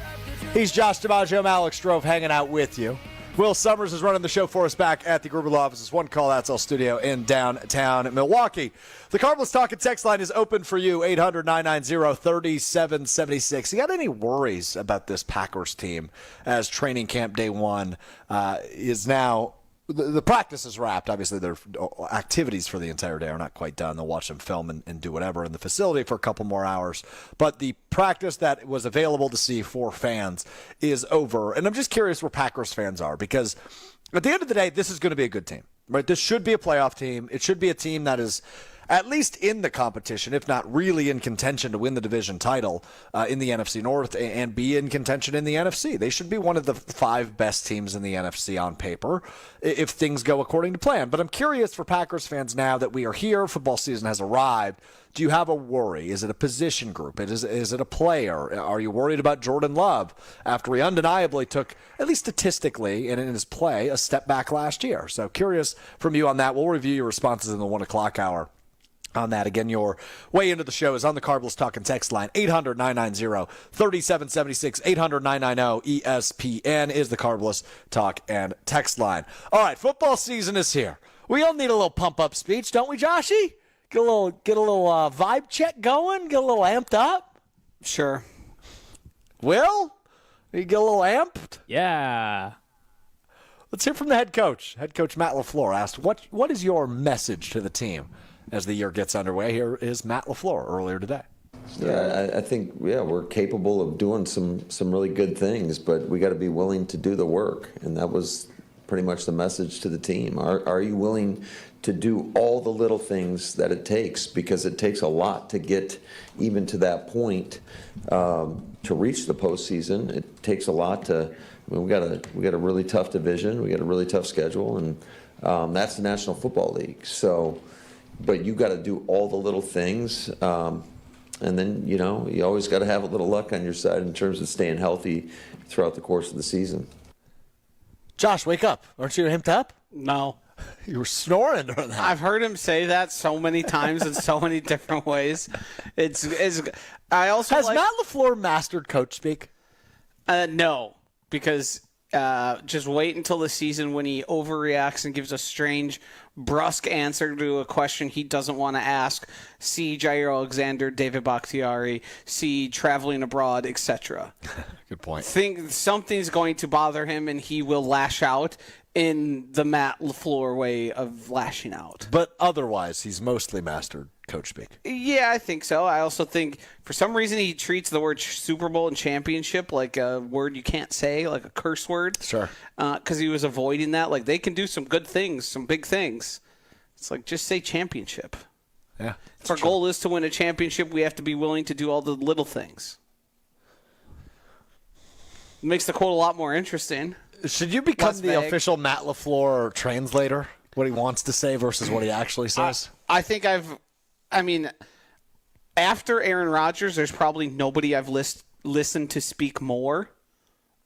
[SPEAKER 1] He's Josh DiMaggio. I'm Alex Strouf hanging out with you. Will Summers is running the show for us back at the Gruber Law Offices. One call outsell studio in downtown Milwaukee. The Cardinals Talking text line is open for you, 800-990-3776. You got any worries about this Packers team as training camp day 1 is now? The practice is wrapped. Obviously, their activities for the entire day are not quite done. They'll watch them film and do whatever in the facility for a couple more hours. But the practice that was available to see for fans is over. And I'm just curious where Packers fans are because At the end of the day, this is going to be a good team, right? This should be a playoff team. It should be a team that is at least in the competition, if not really in contention to win the division title in the NFC North and be in contention in the NFC. They should be one of the 5 best teams in the NFC on paper if things go according to plan. But I'm curious for Packers fans now that we are here, football season has arrived. Do you have a worry? Is it a position group? Is it a player? Are you worried about Jordan Love after he undeniably took, at least statistically and in his play, a step back last year? So curious from you on that. We'll review your responses in the 1 o'clock hour. On that. Again, your way into the show is on the Carbless Talk and Text line. 800-990-3776. 800-990-ESPN is the Carbless Talk and Text line. All right, football season is here. We all need a little pump-up speech, don't we, Joshy? Get a little vibe check going? Get a little amped up?
[SPEAKER 2] Sure.
[SPEAKER 1] Will? You get a little amped?
[SPEAKER 13] Yeah.
[SPEAKER 1] Let's hear from the head coach. Head coach Matt LaFleur asked, what is your message to the team as the year gets underway? Here is Matt LaFleur earlier today.
[SPEAKER 7] Yeah, I think we're capable of doing some really good things, but we got to be willing to do the work, and that was pretty much the message to the team. Are you willing to do all the little things that it takes? Because it takes a lot to get even to that point to reach the postseason. It takes a lot to. I mean, we got a really tough division. We got a really tough schedule, and that's the National Football League. So. But you got to do all the little things, and then you always got to have a little luck on your side in terms of staying healthy throughout the course of the season.
[SPEAKER 1] Josh, wake up! Aren't you amped up?
[SPEAKER 2] No,
[SPEAKER 1] you were snoring during that.
[SPEAKER 2] I've heard him say that so many times in so many different ways. I also
[SPEAKER 1] has Matt LaFleur mastered coach speak?
[SPEAKER 2] No, because. Just wait until the season when he overreacts and gives a strange, brusque answer to a question he doesn't want to ask. See Jair Alexander, David Bakhtiari, see traveling abroad, etc.
[SPEAKER 1] Good point.
[SPEAKER 2] Think something's going to bother him and he will lash out in the Matt LaFleur way of lashing out.
[SPEAKER 1] But otherwise, he's mostly mastered coach speak.
[SPEAKER 2] Yeah, I think so. I also think for some reason he treats the word Super Bowl and championship like a word you can't say, like a curse word.
[SPEAKER 1] Sure.
[SPEAKER 2] Because he was avoiding that. Like, they can do some good things, some big things. It's like, just say championship.
[SPEAKER 1] Yeah.
[SPEAKER 2] If our goal is to win a championship, we have to be willing to do all the little things. It makes the quote a lot more interesting.
[SPEAKER 1] Should you become the official Matt LaFleur translator? What he wants to say versus what he actually says?
[SPEAKER 2] I think after Aaron Rodgers, there's probably nobody I've listened to speak more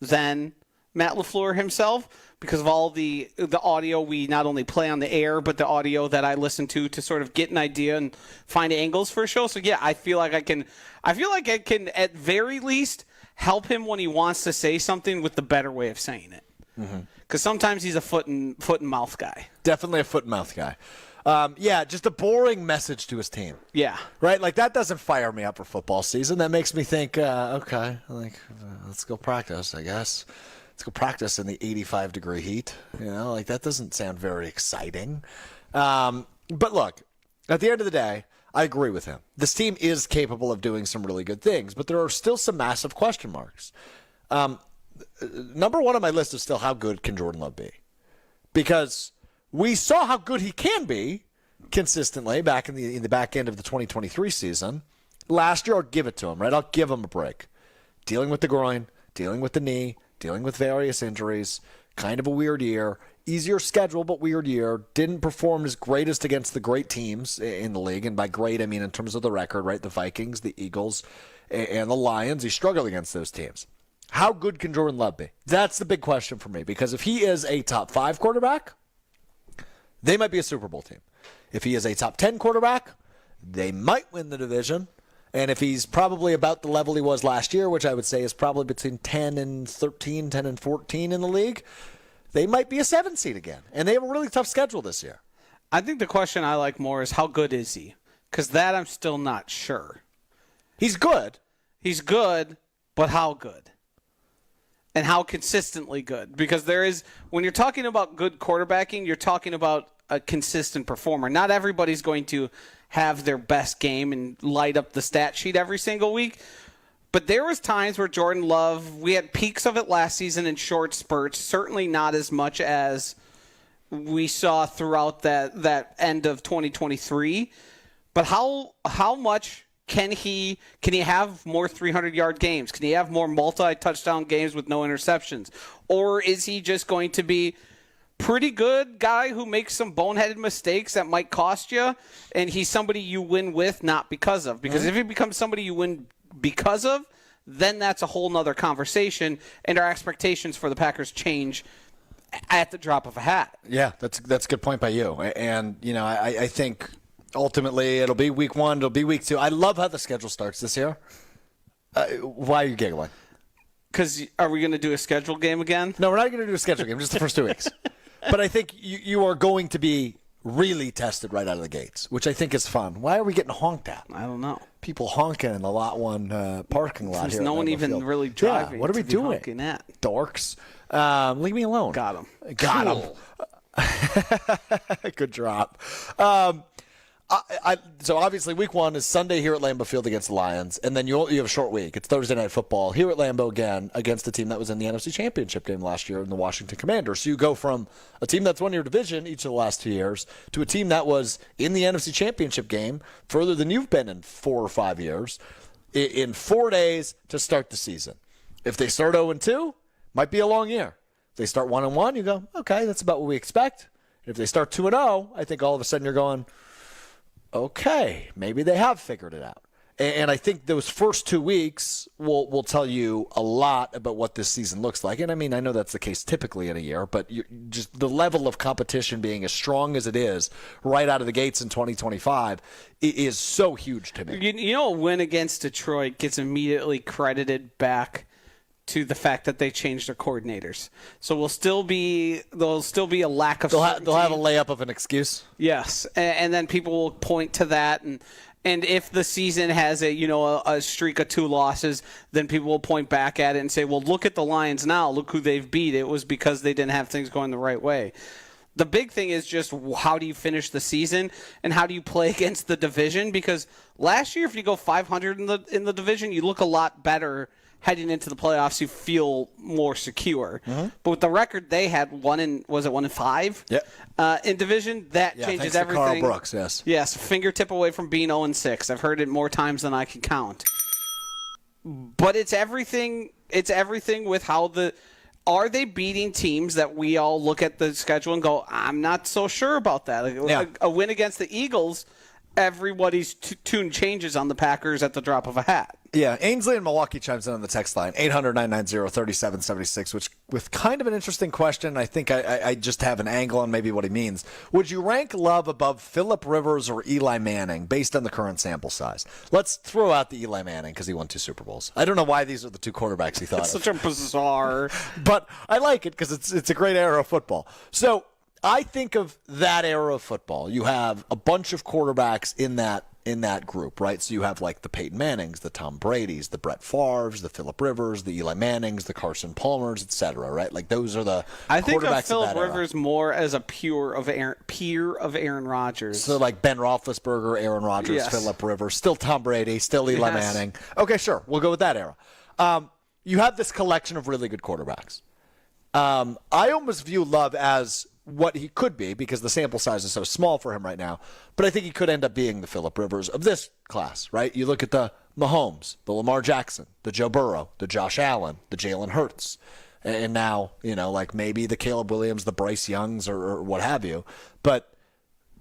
[SPEAKER 2] than Matt LaFleur himself because of all the audio we not only play on the air, but the audio that I listen to sort of get an idea and find angles for a show. So yeah, I feel like I can at very least help him when he wants to say something with the better way of saying it. Because sometimes he's a foot and mouth guy.
[SPEAKER 1] Definitely a foot and mouth guy. Just a boring message to his team.
[SPEAKER 2] Yeah.
[SPEAKER 1] Right? Like, that doesn't fire me up for football season. That makes me think, okay, let's go practice, I guess. Let's go practice in the 85-degree heat. That doesn't sound very exciting. But look, at the end of the day, I agree with him. This team is capable of doing some really good things, but there are still some massive question marks. Number one on my list is still how good can Jordan Love be? Because we saw how good he can be consistently back in the back end of the 2023 season. Last year, I'll give it to him, right? I'll give him a break. Dealing with the groin, dealing with the knee, dealing with various injuries, kind of a weird year. Easier schedule, but weird year. Didn't perform his greatest against the great teams in the league. And by great, I mean in terms of the record, right? The Vikings, the Eagles, and the Lions. He struggled against those teams. How good can Jordan Love be? That's the big question for me. Because if he is a top 5 quarterback, they might be a Super Bowl team. If he is a top 10 quarterback, they might win the division. And if he's probably about the level he was last year, which I would say is probably between 10 and 13, 10 and 14 in the league, they might be a 7 seed again. And they have a really tough schedule this year.
[SPEAKER 2] I think the question I like more is how good is he? Because that I'm still not sure.
[SPEAKER 1] He's good.
[SPEAKER 2] He's good, but how good? And how consistently good? Because when you're talking about good quarterbacking, you're talking about a consistent performer. Not everybody's going to have their best game and light up the stat sheet every single week. But there was times where Jordan Love, we had peaks of it last season in short spurts, certainly not as much as we saw throughout that end of 2023. But how much can he have more 300-yard games? Can he have more multi-touchdown games with no interceptions? Or is he just going to be pretty good guy who makes some boneheaded mistakes that might cost you, and he's somebody you win with, not because of? Because if he becomes somebody you win because of, then that's a whole nother conversation, and our expectations for the Packers change at the drop of a hat.
[SPEAKER 1] Yeah, that's a good point by you. And, I think ultimately it'll be week 1, it'll be week 2. I love how the schedule starts this year. Why are you giggling?
[SPEAKER 2] Because are we going to do a schedule game again?
[SPEAKER 1] No, we're not going to do a schedule game, just the first 2 weeks. But I think you are going to be really tested right out of the gates, which I think is fun. Why are we getting honked at?
[SPEAKER 2] I don't know.
[SPEAKER 1] People honking in the Lot 1 parking lot.
[SPEAKER 2] There's
[SPEAKER 1] here.
[SPEAKER 2] No one even
[SPEAKER 1] field.
[SPEAKER 2] really driving.
[SPEAKER 1] Yeah, what are we doing?
[SPEAKER 2] Honking at?
[SPEAKER 1] Dorks. Leave me alone.
[SPEAKER 2] Got him.
[SPEAKER 1] Got him. Good drop. So obviously week 1 is Sunday here at Lambeau Field against the Lions, and then you have a short week. It's Thursday Night Football here at Lambeau again against a team that was in the NFC Championship game last year in the Washington Commanders. So you go from a team that's won your division each of the last 2 years to a team that was in the NFC Championship game further than you've been in 4 or 5 years in 4 days to start the season. If they start 0-2, might be a long year. If they start 1-1, you go, okay, that's about what we expect. If they start 2-0, I think all of a sudden you're going, okay, maybe they have figured it out. And I think those first 2 weeks will tell you a lot about what this season looks like. And I mean, I know that's the case typically in a year, but just the level of competition being as strong as it is right out of the gates in 2025 is so huge to me.
[SPEAKER 2] You know, a win against Detroit gets immediately credited back to the fact that they changed their coordinators. So there'll still be a lack of certainty.
[SPEAKER 1] They'll have a layup of an excuse.
[SPEAKER 2] Yes, and then people will point to that, and if the season has a streak of 2 losses, then people will point back at it and say, well, look at the Lions now. Look who they've beat. It was because they didn't have things going the right way. The big thing is just how do you finish the season and how do you play against the division? Because last year, if you go 500 in the division, you look a lot better heading into the playoffs. You feel more secure. Mm-hmm. But with the record they had, 1-5?
[SPEAKER 1] Yeah.
[SPEAKER 2] In division, that changes everything.
[SPEAKER 1] Carl Brooks, yes.
[SPEAKER 2] Yes, fingertip away from being 0-6. I've heard it more times than I can count. But it's everything. It's everything with how are they beating teams that we all look at the schedule and go, I'm not so sure about that. A win against the Eagles, everybody's tune changes on the Packers at the drop of a hat.
[SPEAKER 1] Yeah, Ainsley in Milwaukee chimes in on the text line, 800-990-3776, which with kind of an interesting question. I think I just have an angle on maybe what he means. Would you rank Love above Phillip Rivers or Eli Manning based on the current sample size? Let's throw out the Eli Manning because he won 2 Super Bowls. I don't know why these are the 2 quarterbacks he thought
[SPEAKER 2] It's
[SPEAKER 1] of.
[SPEAKER 2] such a bizarre.
[SPEAKER 1] But I like it because it's a great era of football. So I think of that era of football. You have a bunch of quarterbacks in that group, right? So you have like the Peyton Mannings, the Tom Bradys, the Brett Favres, the Phillip Rivers, the Eli Mannings, the Carson Palmers, etc. Right? Like those are the
[SPEAKER 2] I think
[SPEAKER 1] quarterbacks
[SPEAKER 2] of Phillip
[SPEAKER 1] of that
[SPEAKER 2] Rivers
[SPEAKER 1] era.
[SPEAKER 2] more as a peer of Aaron Rodgers.
[SPEAKER 1] So like Ben Roethlisberger, Aaron Rodgers,
[SPEAKER 2] Yes.
[SPEAKER 1] Phillip Rivers, still Tom Brady, still Eli
[SPEAKER 2] Yes.
[SPEAKER 1] Manning. Okay, sure, we'll go with that era. You have this collection of really good quarterbacks. I almost view Love as what he could be because the sample size is so small for him right now. But I think he could end up being the Phillip Rivers of this class, right? You look at the Mahomes, the Lamar Jackson, the Joe Burrow, the Josh Allen, the Jalen Hurts, and now, like maybe the Caleb Williams, the Bryce Youngs, or what have you. But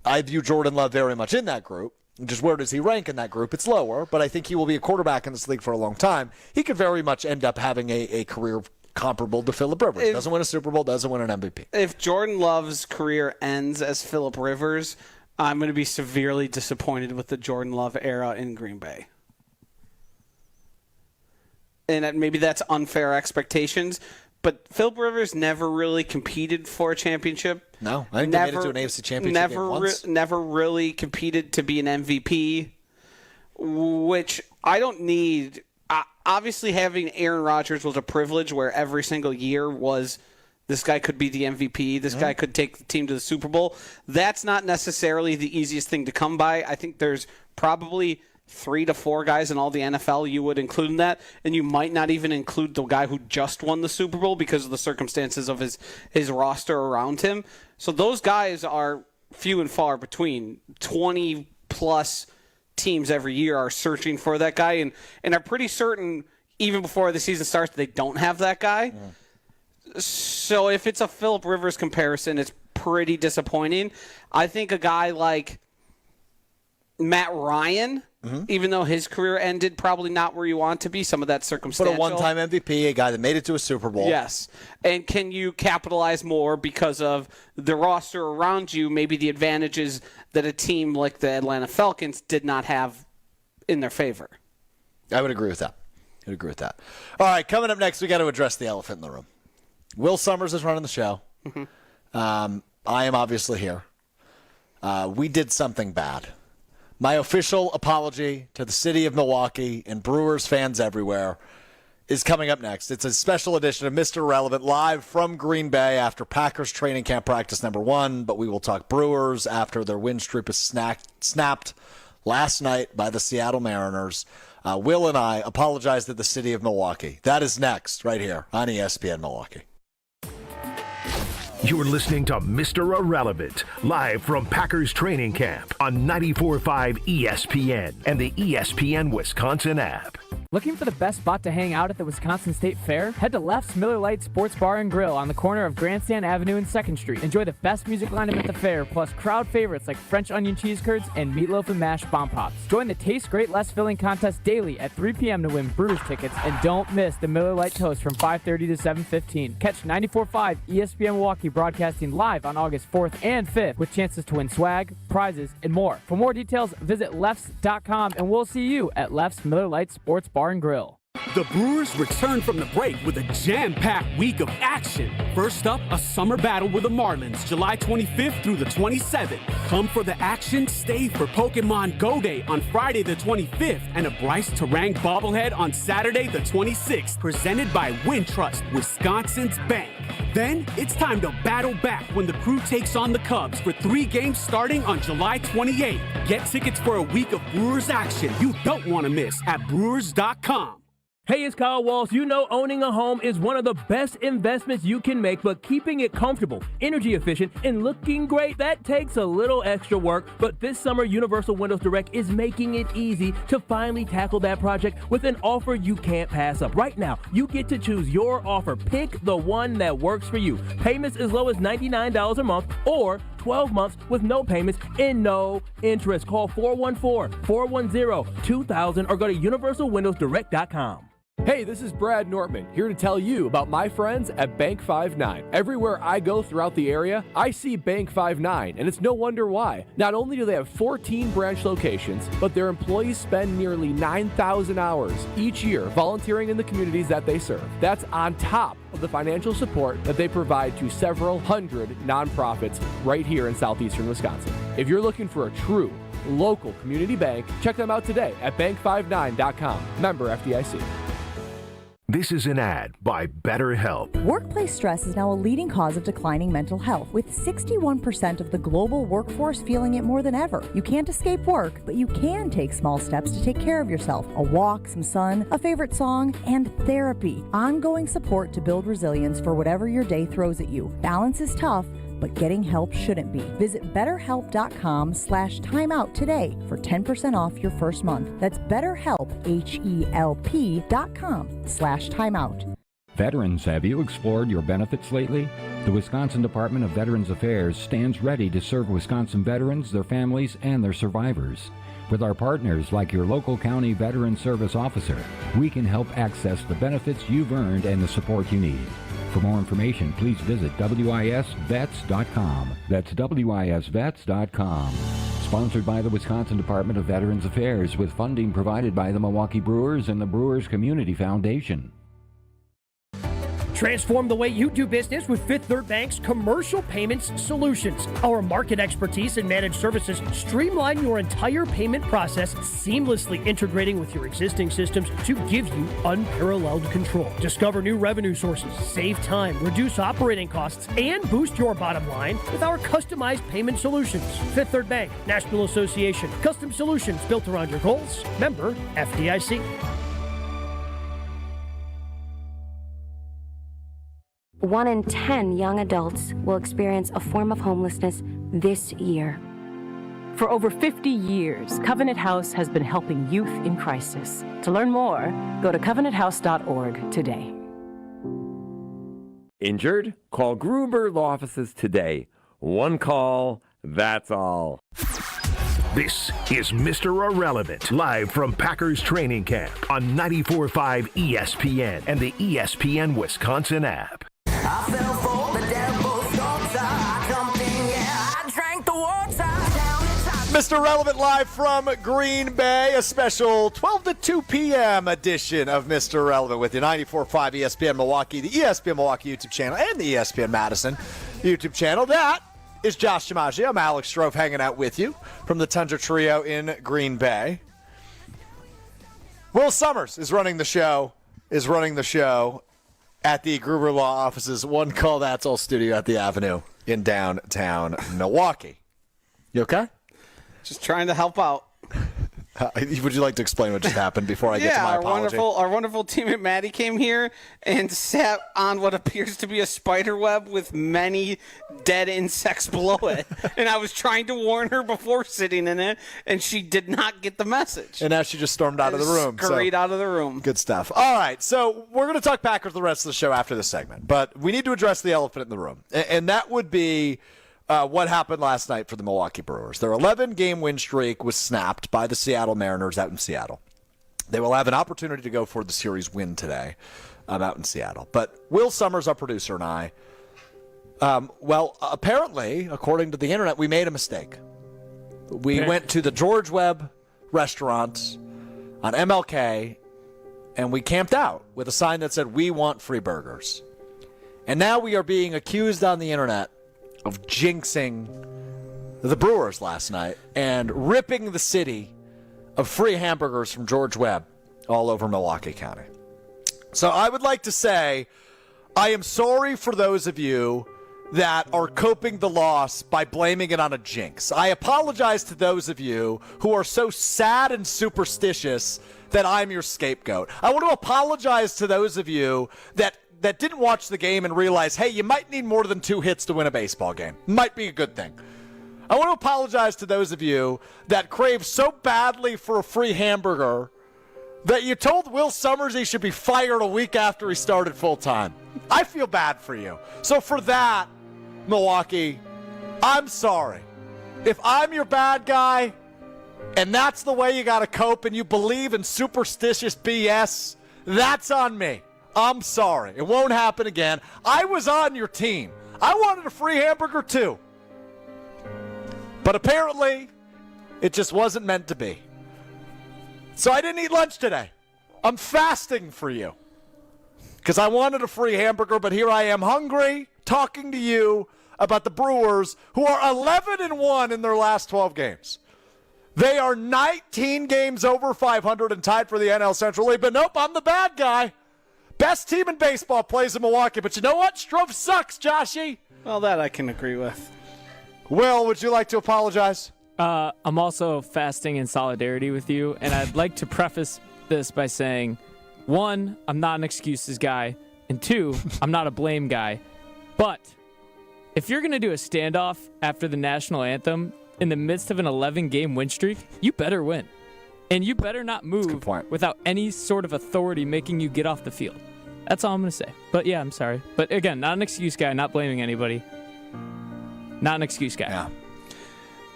[SPEAKER 1] I view Jordan Love very much in that group. Just where does he rank in that group? It's lower, but I think he will be a quarterback in this league for a long time. He could very much end up having a career comparable to Phillip Rivers. Doesn't win a Super Bowl, doesn't win an MVP.
[SPEAKER 2] If Jordan Love's career ends as Phillip Rivers, I'm going to be severely disappointed with the Jordan Love era in Green Bay. And maybe that's unfair expectations, but Phillip Rivers never really competed for a championship.
[SPEAKER 1] No, I think they made it to an AFC championship game once.
[SPEAKER 2] Never really competed to be an MVP, which I don't need. Obviously, having Aaron Rodgers was a privilege where every single year was this guy could be the MVP, this guy could take the team to the Super Bowl. That's not necessarily the easiest thing to come by. I think there's probably 3 to 4 guys in all the NFL you would include in that, and you might not even include the guy who just won the Super Bowl because of the circumstances of his roster around him. So those guys are few and far between. 20-plus teams every year are searching for that guy and are pretty certain, even before the season starts, they don't have that guy. So if it's a Phillip Rivers comparison, it's pretty disappointing. I think a guy like Matt Ryan, even though his career ended probably not where you want to be, some of that circumstantial.
[SPEAKER 1] But a one-time MVP, a guy that made it to a Super Bowl.
[SPEAKER 2] Yes. And can you capitalize more because of the roster around you, maybe the advantages that a team like the Atlanta Falcons did not have in their favor?
[SPEAKER 1] I would agree with that. All right, coming up next, we got to address the elephant in the room. Will Summers is running the show. I am obviously here. We did something bad. My official apology to the city of Milwaukee and Brewers fans everywhere is coming up next. It's a special edition of Mr. Irrelevant live from Green Bay after Packers training camp practice number 1, but we will talk Brewers after their win streak was snapped last night by the Seattle Mariners. Will and I apologize to the city of Milwaukee. That is next right here on ESPN Milwaukee.
[SPEAKER 4] You're listening to Mr. Irrelevant, live from Packers training camp on 94.5 ESPN and the ESPN Wisconsin app.
[SPEAKER 13] Looking for the best spot to hang out at the Wisconsin State Fair? Head to Left's Miller Lite Sports Bar and Grill on the corner of Grandstand Avenue and 2nd Street. Enjoy the best music lineup at the fair, plus crowd favorites like French onion cheese curds and meatloaf and mashed bomb pops. Join the Taste Great Less Filling contest daily at 3 p.m. to win Brewers tickets, and don't miss the Miller Lite Toast from 5:30 to 7:15. Catch 94.5 ESPN Milwaukee broadcasting live on August 4th and 5th with chances to win swag, prizes, and more. For more details, visit lefts.com, and we'll see you at Left's Miller Lite Sports Bar and Grill.
[SPEAKER 6] The Brewers return from the break with a jam-packed week of action. First up, a summer battle with the Marlins, July 25th through the 27th. Come for the action, stay for Pokemon Go Day on Friday the 25th, and a Bryce Terang bobblehead on Saturday the 26th, presented by Wintrust, Wisconsin's bank. Then, it's time to battle back when the crew takes on the Cubs for 3 games starting on July 28th. Get tickets for a week of Brewers action you don't want to miss at Brewers.com.
[SPEAKER 22] Hey, it's Kyle Walsh. You know owning a home is one of the best investments you can make, but keeping it comfortable, energy efficient, and looking great, that takes a little extra work. But this summer, Universal Windows Direct is making it easy to finally tackle that project with an offer you can't pass up. Right now, you get to choose your offer. Pick the one that works for you. Payments as low as $99 a month or 12 months with no payments and no interest. Call 414-410-2000 or go to universalwindowsdirect.com.
[SPEAKER 16] Hey, this is Brad Nortman, here to tell you about my friends at Bank 5-9. Everywhere I go throughout the area, I see Bank 5-9, and it's no wonder why. Not only do they have 14 branch locations, but their employees spend nearly 9,000 hours each year volunteering in the communities that they serve. That's on top of the financial support that they provide to several hundred nonprofits right here in southeastern Wisconsin. If you're looking for a true local community bank, check them out today at bank59.com. Member FDIC.
[SPEAKER 4] This is an ad by BetterHelp.
[SPEAKER 23] Workplace stress is now a leading cause of declining mental health, with 61% of the global workforce feeling it more than ever. You can't escape work, but you can take small steps to take care of yourself. A walk, some sun, a favorite song, and therapy. Ongoing support to build resilience for whatever your day throws at you. Balance is tough, but getting help shouldn't be. Visit BetterHelp.com/timeout today for 10% off your first month. That's BetterHelp, HELP.com/timeout.
[SPEAKER 24] Veterans, have you explored your benefits lately? The Wisconsin Department of Veterans Affairs stands ready to serve Wisconsin veterans, their families, and their survivors. With our partners like your local county veteran service officer, we can help access the benefits you've earned and the support you need. For more information, please visit WISVets.com. That's WISVets.com. Sponsored by the Wisconsin Department of Veterans Affairs with funding provided by the Milwaukee Brewers and the Brewers Community Foundation.
[SPEAKER 8] Transform the way you do business with Fifth Third Bank's Commercial Payments Solutions. Our market expertise and managed services streamline your entire payment process, seamlessly integrating with your existing systems to give you unparalleled control. Discover new revenue sources, save time, reduce operating costs, and boost your bottom line with our customized payment solutions. Fifth Third Bank, National Association. Custom solutions built around your goals. Member FDIC.
[SPEAKER 9] 1 in 10 young adults will experience a form of homelessness this year.
[SPEAKER 11] For over 50 years, Covenant House has been helping youth in crisis. To learn more, go to covenanthouse.org today.
[SPEAKER 12] Injured? Call Gruber Law Offices today. One call, that's all.
[SPEAKER 4] This is Mr. Irrelevant, live from Packers training camp on 94.5 ESPN and the ESPN Wisconsin app.
[SPEAKER 14] I fell for the devil's daughter. I jumped in, yeah, I drank the water.
[SPEAKER 1] Mr. Relevant live from Green Bay, a special 12 to 2 p.m. edition of Mr. Relevant with you. 94.5 ESPN Milwaukee, the ESPN Milwaukee YouTube channel, and the ESPN Madison YouTube channel. That is Josh DiMaggio. I'm Alex Strouf hanging out with you from the Tundra Trio in Green Bay. Will Summers is running the show at the Gruber Law Offices. One call, that's all studio at the Avenue in downtown Milwaukee. You okay?
[SPEAKER 2] Just trying to help out.
[SPEAKER 1] Would you like to explain what just happened before I get to my apology?
[SPEAKER 2] Our wonderful teammate Maddie came here and sat on what appears to be a spider web with many dead insects below it. And I was trying to warn her before sitting in it, and she did not get the message.
[SPEAKER 1] And now she just stormed out of the room.
[SPEAKER 2] Scurried out of the room.
[SPEAKER 1] Good stuff. All right, so we're going to talk Packers the rest of the show after this segment. But we need to address the elephant in the room, and that would be what happened last night for the Milwaukee Brewers. Their 11-game win streak was snapped by the Seattle Mariners out in Seattle. They will have an opportunity to go for the series win today out in Seattle. But Will Summers, our producer, and I, apparently, according to the internet, we made a mistake. We went to the George Webb restaurant on MLK, and we camped out with a sign that said, "We want free burgers." And now we are being accused on the internet of jinxing the Brewers last night and ripping the city of free hamburgers from George Webb all over Milwaukee County. So I would like to say I am sorry for those of you that are coping the loss by blaming it on a jinx. I apologize to those of you who are so sad and superstitious that I'm your scapegoat. I want to apologize to those of you that didn't watch the game and realize, hey, you might need more than 2 hits to win a baseball game. Might be a good thing. I want to apologize to those of you that crave so badly for a free hamburger that you told Will Summers he should be fired a week after he started full-time. I feel bad for you. So for that, Milwaukee, I'm sorry. If I'm your bad guy and that's the way you got to cope and you believe in superstitious BS, that's on me. I'm sorry. It won't happen again. I was on your team. I wanted a free hamburger too. But apparently, it just wasn't meant to be. So I didn't eat lunch today. I'm fasting for you. Because I wanted a free hamburger, but here I am hungry, talking to you about the Brewers, who are 11-1 in their last 12 games. They are 19 games over 500 and tied for the NL Central League. But nope, I'm the bad guy. Best team in baseball plays in Milwaukee. But you know what? Strouf sucks, Joshy.
[SPEAKER 2] Well, that I can agree with.
[SPEAKER 1] Will, would you like to apologize?
[SPEAKER 13] I'm also fasting in solidarity with you, and I'd like to preface this by saying, 1, I'm not an excuses guy, and 2, I'm not a blame guy. But if you're going to do a standoff after the national anthem in the midst of an 11-game win streak, you better win. And you better not move without any sort of authority making you get off the field. That's all I'm going to say. But yeah, I'm sorry. But again, not an excuse guy, not blaming anybody. Not an excuse guy.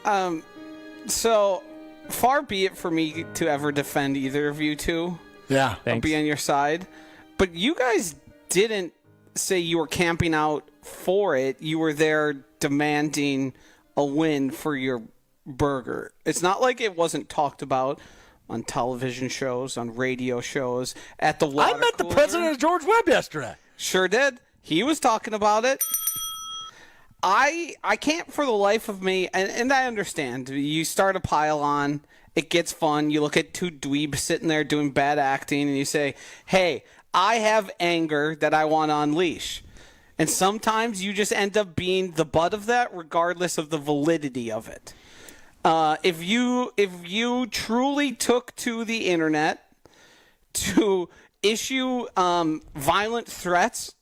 [SPEAKER 2] Yeah. So far be it for me to ever defend either of you two.
[SPEAKER 1] Yeah.
[SPEAKER 2] I'll be on your side. But you guys didn't say you were camping out for it. You were there demanding a win for your burger. It's not like it wasn't talked about on television shows, on radio shows, at the water
[SPEAKER 1] I met the
[SPEAKER 2] cooler.
[SPEAKER 1] president of George Webb yesterday.
[SPEAKER 2] Sure did. He was talking about it. I can't for the life of me, and I understand. You start a pile on, it gets fun. You look at two dweebs sitting there doing bad acting, and you say, hey, I have anger that I want to unleash. And sometimes you just end up being the butt of that regardless of the validity of it. If you truly took to the internet to issue violent threats...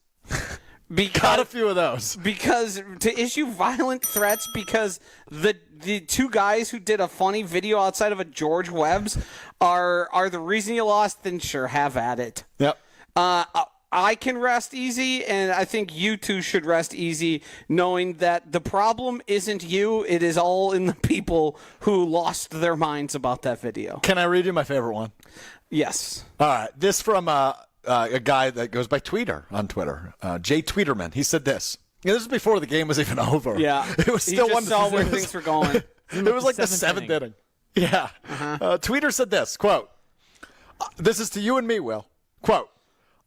[SPEAKER 1] Got a few of those.
[SPEAKER 2] Because to issue violent threats because the two guys who did a funny video outside of a George Webb's are the reason you lost, then sure, have at it.
[SPEAKER 1] Yep.
[SPEAKER 2] I can rest easy, and I think you two should rest easy knowing that the problem isn't you. It is all in the people who lost their minds about that video.
[SPEAKER 1] Can I read you my favorite one?
[SPEAKER 2] Yes.
[SPEAKER 1] All right. This from a guy that goes by Tweeter on Twitter, Jay Tweeterman. He said this. This is before the game was even over.
[SPEAKER 2] Yeah.
[SPEAKER 1] It was still
[SPEAKER 2] he just saw where things were going.
[SPEAKER 1] It was like the seventh inning. Yeah. Tweeter said this, quote, this is to you and me, Will. Quote,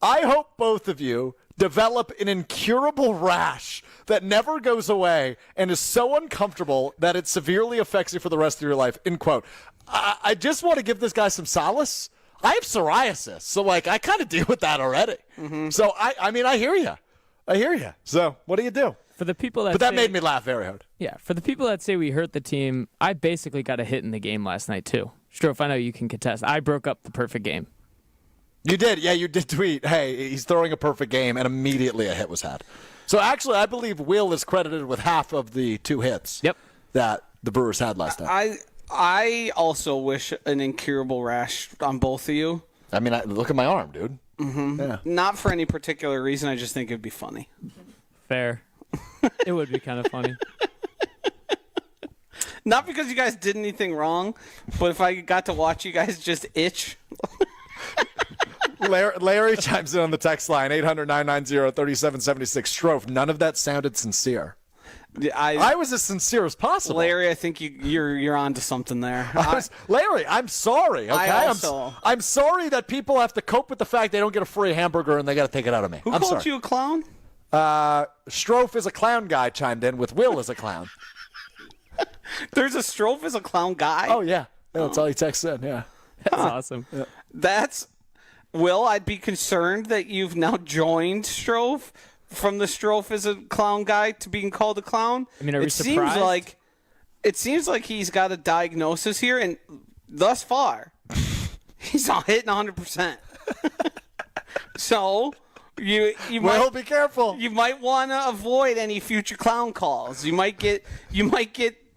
[SPEAKER 1] I hope both of you develop an incurable rash that never goes away and is so uncomfortable that it severely affects you for the rest of your life, end quote. I just want to give this guy some solace. I have psoriasis, so, I kind of deal with that already. Mm-hmm. So, I mean, I hear you. So, what do you do?
[SPEAKER 13] For the people that
[SPEAKER 1] But that made me laugh very hard.
[SPEAKER 13] Yeah, for the people that say we hurt the team, I basically got a hit in the game last night, too. Strouf, I know you can contest. I broke up the perfect game.
[SPEAKER 1] You did. Yeah, you did tweet, hey, he's throwing a perfect game, and immediately a hit was had. So, actually, I believe Will is credited with half of the 2 hits that the Brewers had last night.
[SPEAKER 2] I also wish an incurable rash on both of you.
[SPEAKER 1] I mean, look at my arm, dude.
[SPEAKER 2] Mm-hmm.
[SPEAKER 1] Yeah.
[SPEAKER 2] Not for any particular reason. I just think it'd be funny.
[SPEAKER 13] Fair. It would be kind of funny.
[SPEAKER 2] Not because you guys did anything wrong, but if I got to watch you guys just itch.
[SPEAKER 1] Larry chimes in on the text line, 800-990-3776. Strouf, none of that sounded sincere. I was as sincere as possible.
[SPEAKER 2] Larry, I think you're onto something there.
[SPEAKER 1] Larry, I'm sorry. Okay, I'm sorry that people have to cope with the fact they don't get a free hamburger and they got to take it out of me.
[SPEAKER 2] Who called you a clown?
[SPEAKER 1] Strouf is a clown guy chimed in with Will as a clown.
[SPEAKER 2] There's a Strouf as a clown guy?
[SPEAKER 1] Oh, yeah. That's all he texted in, yeah.
[SPEAKER 13] That's awesome.
[SPEAKER 1] Yeah.
[SPEAKER 2] Will, I'd be concerned that you've now joined Strouf from the Strouf as a clown guy to being called a clown.
[SPEAKER 13] I mean, are we surprised?
[SPEAKER 2] It seems like he's got a diagnosis here, and thus far, he's not hitting 100%. So... You might
[SPEAKER 1] be careful.
[SPEAKER 2] You might want to avoid any future clown calls. You might get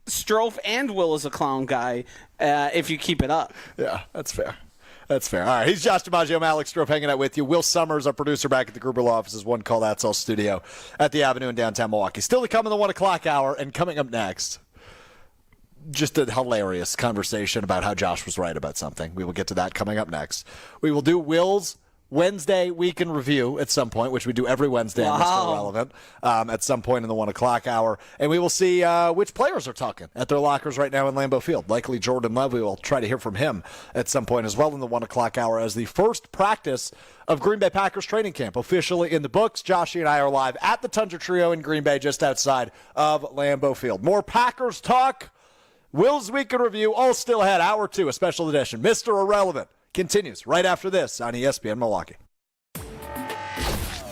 [SPEAKER 2] Strouf and Will as a clown guy if you keep it up.
[SPEAKER 1] Yeah, that's fair. That's fair. All right, he's Josh DiMaggio. I'm Alex Strouf hanging out with you. Will Summers, our producer, back at the Gruber Law Office's One Call That's All studio at the Avenue in downtown Milwaukee. Still to come in the 1 o'clock hour, and coming up next, just a hilarious conversation about how Josh was right about something. We will get to that coming up next. We will do Will's Wednesday week in review at some point, which we do every Wednesday on Mr. Irrelevant at some point in the 1 o'clock hour. And we will see which players are talking at their lockers right now in Lambeau Field. Likely Jordan Love. We will try to hear from him at some point as well in the 1 o'clock hour as the first practice of Green Bay Packers training camp officially in the books. Joshy and I are live at the Tundra Trio in Green Bay just outside of Lambeau Field. More Packers talk. Will's week in review, all still ahead. Hour 2, a special edition. Mr. Irrelevant continues right after this on ESPN Milwaukee.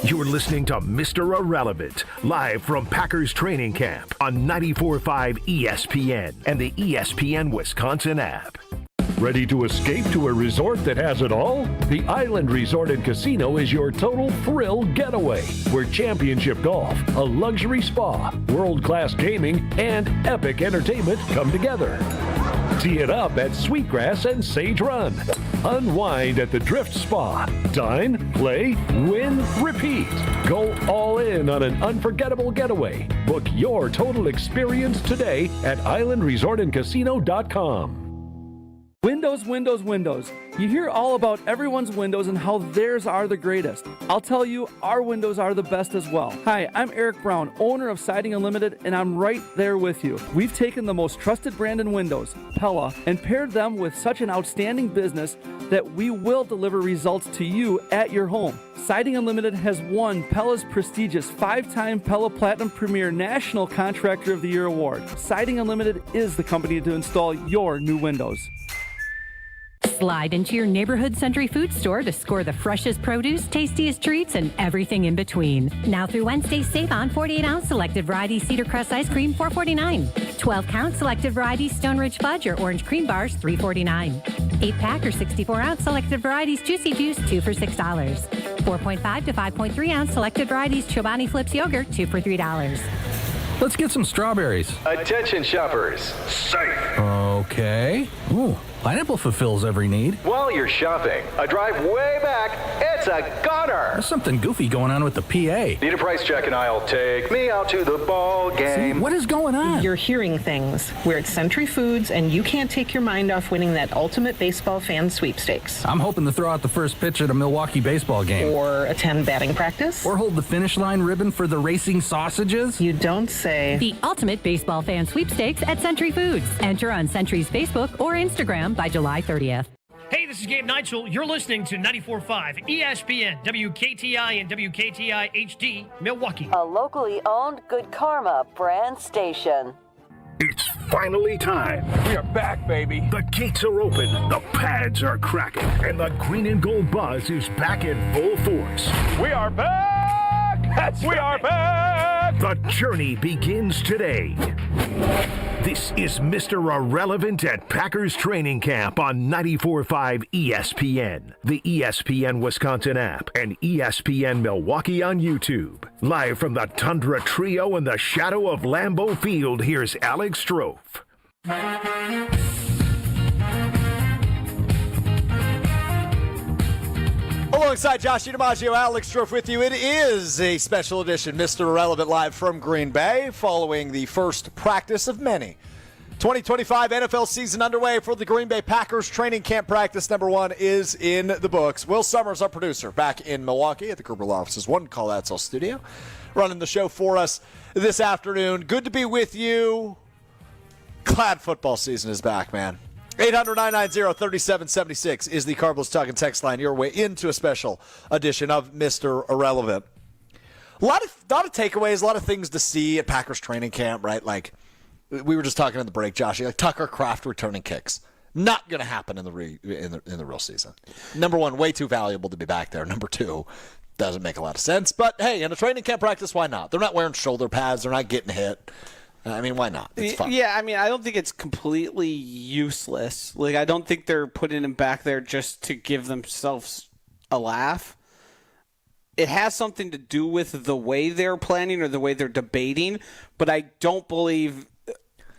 [SPEAKER 4] You're listening to Mr. Irrelevant, live from Packers training camp on 94.5 ESPN and the ESPN Wisconsin app. Ready to escape to a resort that has it all? The Island Resort and Casino is your total thrill getaway, where championship golf, a luxury spa, world-class gaming, and epic entertainment come together. Tee it up at Sweetgrass and Sage Run. Unwind at the Drift Spa. Dine, play, win, repeat. Go all in on an unforgettable getaway. Book your total experience today at islandresortandcasino.com.
[SPEAKER 10] Windows, windows, windows. You hear all about everyone's windows and how theirs are the greatest. I'll tell you, our windows are the best as well. Hi, I'm Eric Brown, owner of Siding Unlimited, and I'm right there with you. We've taken the most trusted brand in windows, Pella, and paired them with such an outstanding business that we will deliver results to you at your home. Siding Unlimited has won Pella's prestigious 5-time Pella Platinum Premier National Contractor of the Year award. Siding Unlimited is the company to install your new windows.
[SPEAKER 15] Slide into your neighborhood Century Food Store to score the freshest produce, tastiest treats, and everything in between. Now through Wednesday, save on 48-ounce selected variety Cedar Crust ice cream, $4.49. 12-count selected variety Stone Ridge Fudge or Orange Cream Bars, $3.49. 8-pack or 64-ounce selected varieties Juicy Juice, 2 for $6. 4.5 to 5.3-ounce selected varieties Chobani Flips Yogurt, 2 for $3.
[SPEAKER 17] Let's get some strawberries.
[SPEAKER 19] Attention shoppers. Safe.
[SPEAKER 17] Okay. Ooh, pineapple fulfills every need.
[SPEAKER 19] While you're shopping, a drive way back, it's a gunner.
[SPEAKER 17] There's something goofy going on with the PA.
[SPEAKER 19] Need a price check and I'll take me out to the ball game.
[SPEAKER 17] See, what is going on?
[SPEAKER 25] You're hearing things. We're at Century Foods, and you can't take your mind off winning that ultimate baseball fan sweepstakes.
[SPEAKER 17] I'm hoping to throw out the first pitch at a Milwaukee baseball game.
[SPEAKER 25] Or attend batting practice.
[SPEAKER 17] Or hold the finish line ribbon for the racing sausages.
[SPEAKER 25] You don't say.
[SPEAKER 15] The ultimate baseball fan sweepstakes at Century Foods. Enter on Century's Facebook or Instagram by July 30th.
[SPEAKER 8] Hey, this is Gabe Neitzel. You're listening to 94.5 ESPN, WKTI and WKTI HD, Milwaukee.
[SPEAKER 26] A locally owned Good Karma brand station.
[SPEAKER 4] It's finally time.
[SPEAKER 17] We are back, baby.
[SPEAKER 4] The gates are open, the pads are cracking, and the green and gold buzz is back in full force.
[SPEAKER 17] We are back! We are back!
[SPEAKER 4] The journey begins today. This is Mr. Irrelevant at Packers Training Camp on 94.5 ESPN, the ESPN Wisconsin app, and ESPN Milwaukee on YouTube. Live from the Tundra Trio in the shadow of Lambeau Field, here's Alex Strouf.
[SPEAKER 1] Alongside JOSHY DiMaggio, Alex Strouf with you. It is a special edition, Mr. Irrelevant, live from Green Bay, following the first practice of many. 2025 NFL season underway for the Green Bay Packers. Training camp practice number 1 is in the books. Will Summers, our producer, back in Milwaukee at the Gerber Law Office's One Call Outsell studio, running the show for us this afternoon. Good to be with you. Glad football season is back, man. 800-990-3776 is the Cardinals Talking text line your way into a special edition of Mr. Irrelevant. A lot of takeaways, a lot of things to see at Packers training camp, right? Like, we were just talking in the break, Josh, like Tucker Kraft returning kicks. Not going to happen in the real season. Number 1, way too valuable to be back there. Number 2, doesn't make a lot of sense. But, hey, in a training camp practice, why not? They're not wearing shoulder pads. They're not getting hit. I mean, why not? It's fun.
[SPEAKER 2] Yeah, I mean, I don't think it's completely useless. Like, I don't think they're putting him back there just to give themselves a laugh. It has something to do with the way they're planning or the way they're debating, but I don't believe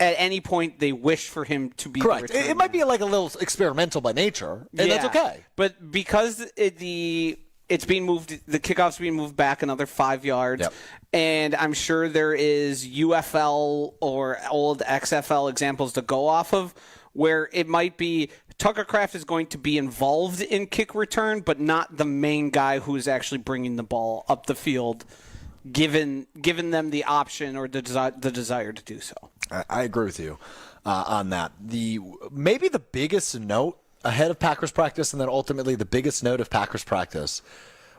[SPEAKER 2] at any point they wish for him to be
[SPEAKER 1] correct. It might be like a little experimental by nature, and that's okay.
[SPEAKER 2] But because it's being moved, the kickoff's being moved back another 5 yards.
[SPEAKER 1] Yep.
[SPEAKER 2] And I'm sure there is UFL or old XFL examples to go off of where it might be Tucker Kraft is going to be involved in kick return, but not the main guy who is actually bringing the ball up the field, given them the option or the desire to do so.
[SPEAKER 1] I agree with you on that. Maybe the biggest note ahead of Packers practice, and then ultimately the biggest note of Packers practice,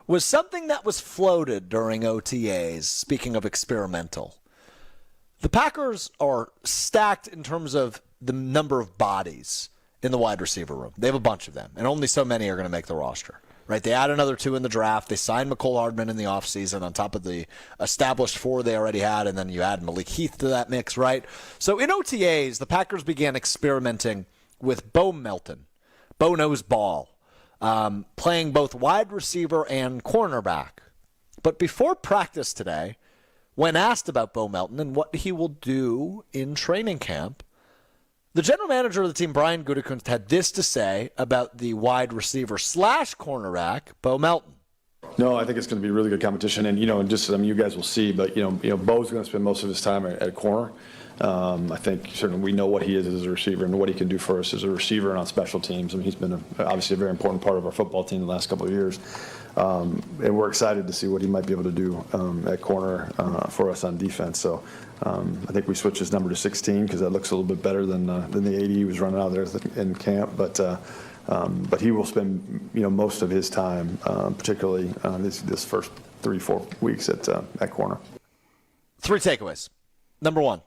[SPEAKER 1] was something that was floated during OTAs, speaking of experimental. The Packers are stacked in terms of the number of bodies in the wide receiver room. They have a bunch of them, and only so many are going to make the roster. Right? They add another 2 in the draft. They signed McCole Hardman in the offseason on top of the established 4 they already had, and then you add Malik Heath to that mix, right? So in OTAs, the Packers began experimenting with Bo Melton, Bo knows ball, playing both wide receiver and cornerback. But before practice today, when asked about Bo Melton and what he will do in training camp, the general manager of the team, Brian Gutekunst, had this to say about the wide receiver / cornerback, Bo Melton.
[SPEAKER 27] No, I think it's going to be really good competition, and you guys will see. But Bo's going to spend most of his time at corner.
[SPEAKER 3] I think certainly we know what he is as a receiver and what he can do for us as a receiver and on special teams. I mean, he's been obviously a very important part of our football team the last couple of years. And we're excited to see what he might be able to do at corner for us on defense. So I think we switched his number to 16 because that looks a little bit better than the 80 he was running out there in camp. But he will spend most of his time, particularly this first 3-4 weeks at corner.
[SPEAKER 1] 3 takeaways. Number 1.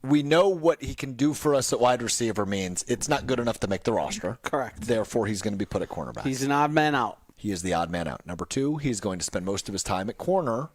[SPEAKER 1] We know what he can do for us at wide receiver means it's not good enough to make the roster.
[SPEAKER 2] Correct.
[SPEAKER 1] Therefore, he's going to be put at cornerback.
[SPEAKER 2] He's an odd man out.
[SPEAKER 1] He is the odd man out. Number 2, he's going to spend most of his time at corner,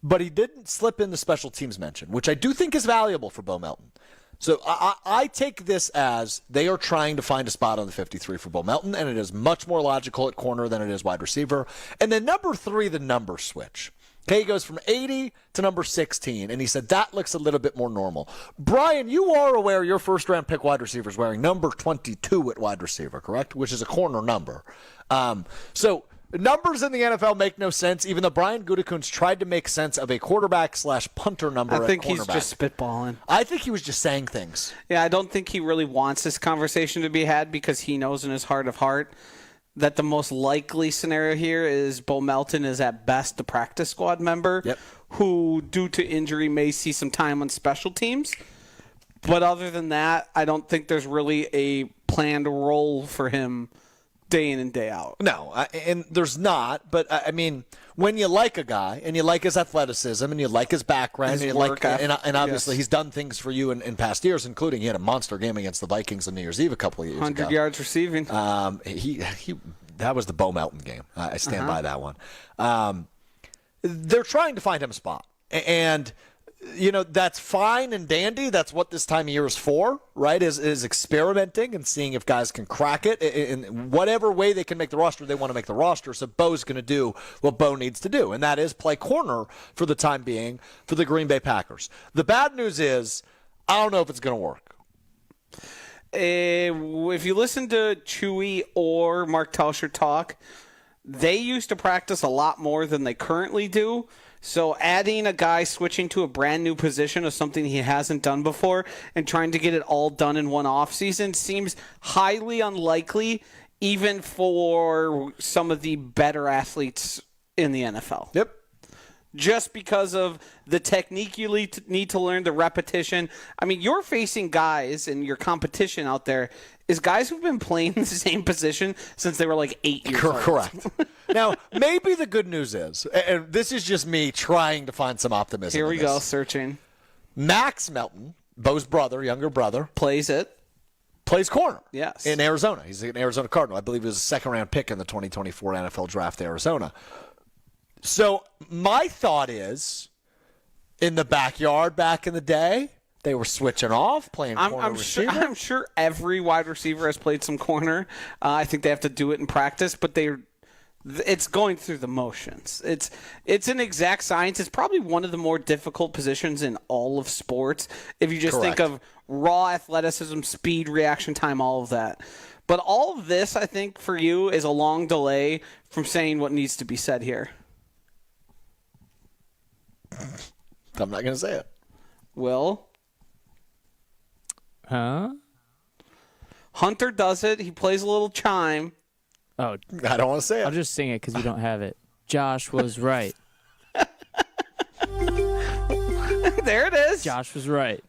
[SPEAKER 1] but he didn't slip in the special teams mention, which I do think is valuable for Bo Melton. So I take this as they are trying to find a spot on the 53 for Bo Melton, and it is much more logical at corner than it is wide receiver. And then number 3, the number switch. Okay, he goes from 80 to number 16, and he said that looks a little bit more normal. Brian, you are aware your first-round pick wide receiver is wearing number 22 at wide receiver, correct? Which is a corner number. So numbers in the NFL make no sense, even though Brian Gutekunst tried to make sense of a quarterback/punter number at cornerback.
[SPEAKER 2] I think he's just spitballing.
[SPEAKER 1] I think he was just saying things.
[SPEAKER 2] Yeah, I don't think he really wants this conversation to be had because he knows in his heart of heart that the most likely scenario here is Bo Melton is at best a practice squad member who, due to injury, may see some time on special teams. But other than that, I don't think there's really a planned role for him day in and day out.
[SPEAKER 1] No, and there's not. But, I mean, when you like a guy and you like his athleticism and you like his background
[SPEAKER 2] His
[SPEAKER 1] and,
[SPEAKER 2] work ethic,
[SPEAKER 1] and obviously
[SPEAKER 2] yes.
[SPEAKER 1] he's done things for you in past years, including he had a monster game against the Vikings on New Year's Eve a couple of years
[SPEAKER 2] 100
[SPEAKER 1] ago.
[SPEAKER 2] yards receiving.
[SPEAKER 1] He that was the Bo Melton game. I stand by that one. They're trying to find him a spot. And that's fine and dandy. That's what this time of year is for, right? Is experimenting and seeing if guys can crack it. In whatever way they can make the roster, they want to make the roster. So Bo's going to do what Bo needs to do, and that is play corner for the time being for the Green Bay Packers. The bad news is I don't know if it's going to work.
[SPEAKER 2] If you listen to Chewy or Mark Tauscher talk, they used to practice a lot more than they currently do. So adding a guy switching to a brand new position of something he hasn't done before and trying to get it all done in one offseason seems highly unlikely, even for some of the better athletes in the NFL.
[SPEAKER 1] Yep.
[SPEAKER 2] Just because of the technique you need to learn, the repetition. I mean, you're facing guys, and your competition out there is guys who've been playing the same position since they were like 8 years old.
[SPEAKER 1] Correct. Now, maybe the good news is, and this is just me trying to find some optimism.
[SPEAKER 2] Here we go, searching.
[SPEAKER 1] Max Melton, Bo's younger brother,
[SPEAKER 2] plays
[SPEAKER 1] corner.
[SPEAKER 2] Yes.
[SPEAKER 1] In Arizona. He's an Arizona Cardinal. I believe he was a second-round pick in the 2024 NFL Draft to Arizona. So my thought is, in the backyard back in the day, they were switching off, playing corner receiver.
[SPEAKER 2] I'm sure every wide receiver has played some corner. I think they have to do it in practice, but it's going through the motions. It's an exact science. It's probably one of the more difficult positions in all of sports. If you just think of raw athleticism, speed, reaction time, all of that. But all of this, I think, for you is a long delay from saying what needs to be said here.
[SPEAKER 1] I'm not going to say it.
[SPEAKER 2] Will?
[SPEAKER 13] Huh?
[SPEAKER 2] Hunter does it. He plays a little chime.
[SPEAKER 13] Oh,
[SPEAKER 1] I don't want to say it.
[SPEAKER 13] I'll just sing it because we don't have it. Josh was right.
[SPEAKER 2] There it is.
[SPEAKER 13] Josh was right.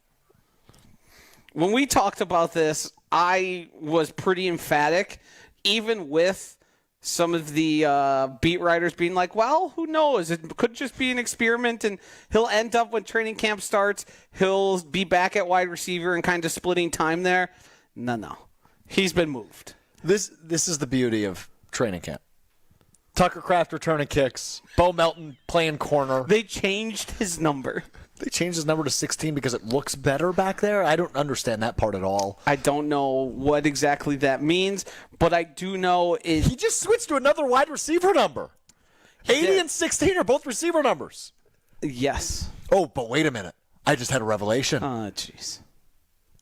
[SPEAKER 2] When we talked about this, I was pretty emphatic, even with some of the beat writers being like, well, who knows? It could just be an experiment, and he'll end up when training camp starts, he'll be back at wide receiver and kind of splitting time there. No. He's been moved.
[SPEAKER 1] This is the beauty of training camp. Tucker Kraft returning kicks. Bo Melton playing corner.
[SPEAKER 2] They changed his number.
[SPEAKER 1] They changed his number to 16 because it looks better back there? I don't understand that part at all.
[SPEAKER 2] I don't know what exactly that means, but I do know
[SPEAKER 1] he just switched to another wide receiver number. 80 and 16 are both receiver numbers.
[SPEAKER 2] Yes.
[SPEAKER 1] Oh, but wait a minute. I just had a revelation.
[SPEAKER 2] Oh, jeez.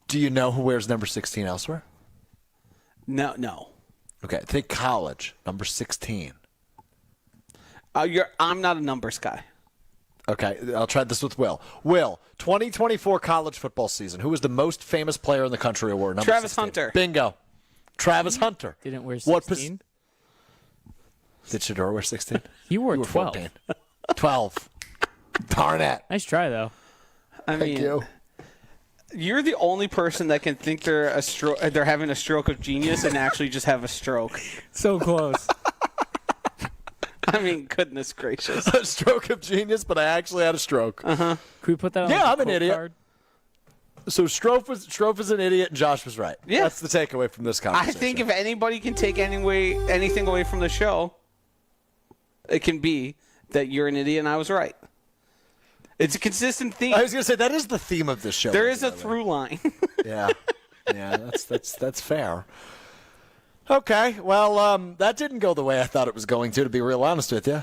[SPEAKER 1] Do you know who wears number 16 elsewhere?
[SPEAKER 2] No.
[SPEAKER 1] Okay, think college, number 16.
[SPEAKER 2] I'm not a numbers guy.
[SPEAKER 1] Okay, I'll try this with Will. Will, 2024 college football season. Who was the most famous player in the country award? Number
[SPEAKER 2] Travis
[SPEAKER 1] 16.
[SPEAKER 2] Hunter.
[SPEAKER 1] Bingo. Travis Hunter.
[SPEAKER 13] Didn't wear 16.
[SPEAKER 1] Did Shador wear 16?
[SPEAKER 13] You wore
[SPEAKER 1] 12.
[SPEAKER 13] 14.
[SPEAKER 1] 12. Darn it.
[SPEAKER 13] Nice try, though.
[SPEAKER 2] I
[SPEAKER 1] Thank
[SPEAKER 2] mean,
[SPEAKER 1] you.
[SPEAKER 2] You're the only person that can think they're having a stroke of genius and actually just have a stroke.
[SPEAKER 13] So close.
[SPEAKER 2] I mean, goodness gracious.
[SPEAKER 1] A stroke of genius, but I actually had a stroke.
[SPEAKER 2] Uh-huh.
[SPEAKER 13] Can we put that on
[SPEAKER 1] Yeah,
[SPEAKER 13] the
[SPEAKER 1] I'm an
[SPEAKER 13] quote
[SPEAKER 1] idiot.
[SPEAKER 13] card?
[SPEAKER 1] So Strouf is an idiot, and Josh was right.
[SPEAKER 2] Yeah.
[SPEAKER 1] That's the takeaway from this
[SPEAKER 2] I
[SPEAKER 1] conversation.
[SPEAKER 2] think if anybody can take anything away from the show, it can be that you're an idiot and I was right. It's a consistent theme.
[SPEAKER 1] I was going to say, that is the theme of this show.
[SPEAKER 2] There is a through line.
[SPEAKER 1] Yeah. Yeah, that's fair. Okay, well, that didn't go the way I thought it was going to be real honest with you.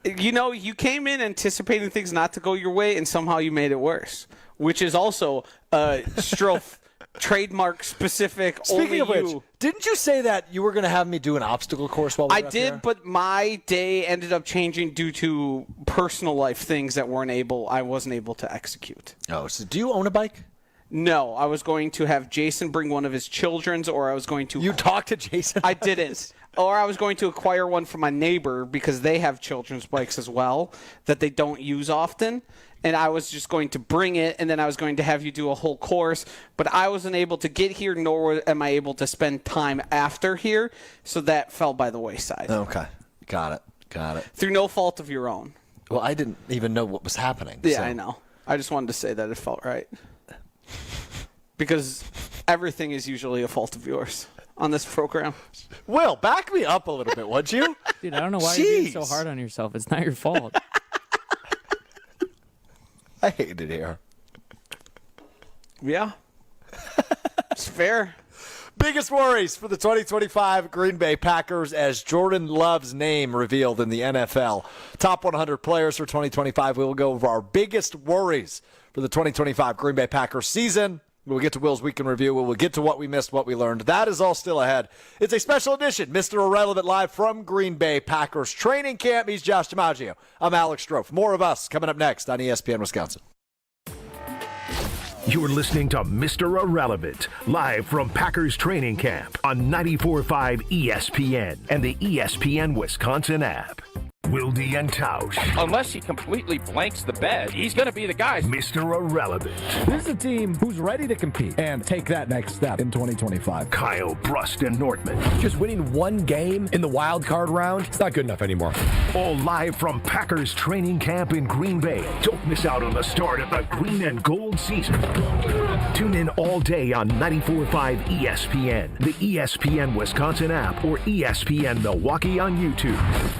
[SPEAKER 2] You know, you came in anticipating things not to go your way, and somehow you made it worse, which is also Strouf trademark specific.
[SPEAKER 1] Speaking
[SPEAKER 2] only
[SPEAKER 1] of which,
[SPEAKER 2] you.
[SPEAKER 1] didn't you say that you were going to have me do an obstacle course while we were
[SPEAKER 2] I
[SPEAKER 1] up
[SPEAKER 2] did,
[SPEAKER 1] here?
[SPEAKER 2] but my day ended up changing due to personal life things that I wasn't able to execute.
[SPEAKER 1] Oh, so do you own a bike?
[SPEAKER 2] No, I was going to have Jason bring one of his children's, or I was going to...
[SPEAKER 1] You talked to Jason?
[SPEAKER 2] I didn't. Or I was going to acquire one from my neighbor because they have children's bikes as well that they don't use often. And I was just going to bring it, and then I was going to have you do a whole course. But I wasn't able to get here, nor am I able to spend time after here. So that fell by the wayside.
[SPEAKER 1] Okay. Got it.
[SPEAKER 2] Through no fault of your own.
[SPEAKER 1] Well, I didn't even know what was happening.
[SPEAKER 2] Yeah,
[SPEAKER 1] so.
[SPEAKER 2] I know. I just wanted to say that it felt right. Because everything is usually a fault of yours on this program.
[SPEAKER 1] Will, back me up a little bit, would you?
[SPEAKER 13] Dude, I don't know why you're being so hard on yourself. It's not your fault.
[SPEAKER 1] I hate it here.
[SPEAKER 2] Yeah. It's fair.
[SPEAKER 1] Biggest worries for the 2025 Green Bay Packers as Jordan Love's name revealed in the NFL. Top 100 players for 2025. We will go over our biggest worries for the 2025 Green Bay Packers season. We'll get to Will's Weekend Review. We'll get to what we missed, what we learned. That is all still ahead. It's a special edition, Mr. Irrelevant, live from Green Bay Packers training camp. He's Josh DiMaggio. I'm Alex Strouf. More of us coming up next on ESPN Wisconsin.
[SPEAKER 4] You're listening to Mr. Irrelevant, live from Packers training camp on 94.5 ESPN and the ESPN Wisconsin app. Wilde and Tausch.
[SPEAKER 5] Unless he completely blanks the bed, he's going to be the guy.
[SPEAKER 4] Mr. Irrelevant.
[SPEAKER 6] This is a team who's ready to compete and take that next step in 2025.
[SPEAKER 4] Kyle Brust and Nortman.
[SPEAKER 16] Just winning one game in the wild card round, it's not good enough anymore.
[SPEAKER 4] All live from Packers training camp in Green Bay. Don't miss out on the start of the green and gold season. Tune in all day on 94.5 ESPN, the ESPN Wisconsin app, or ESPN Milwaukee on YouTube.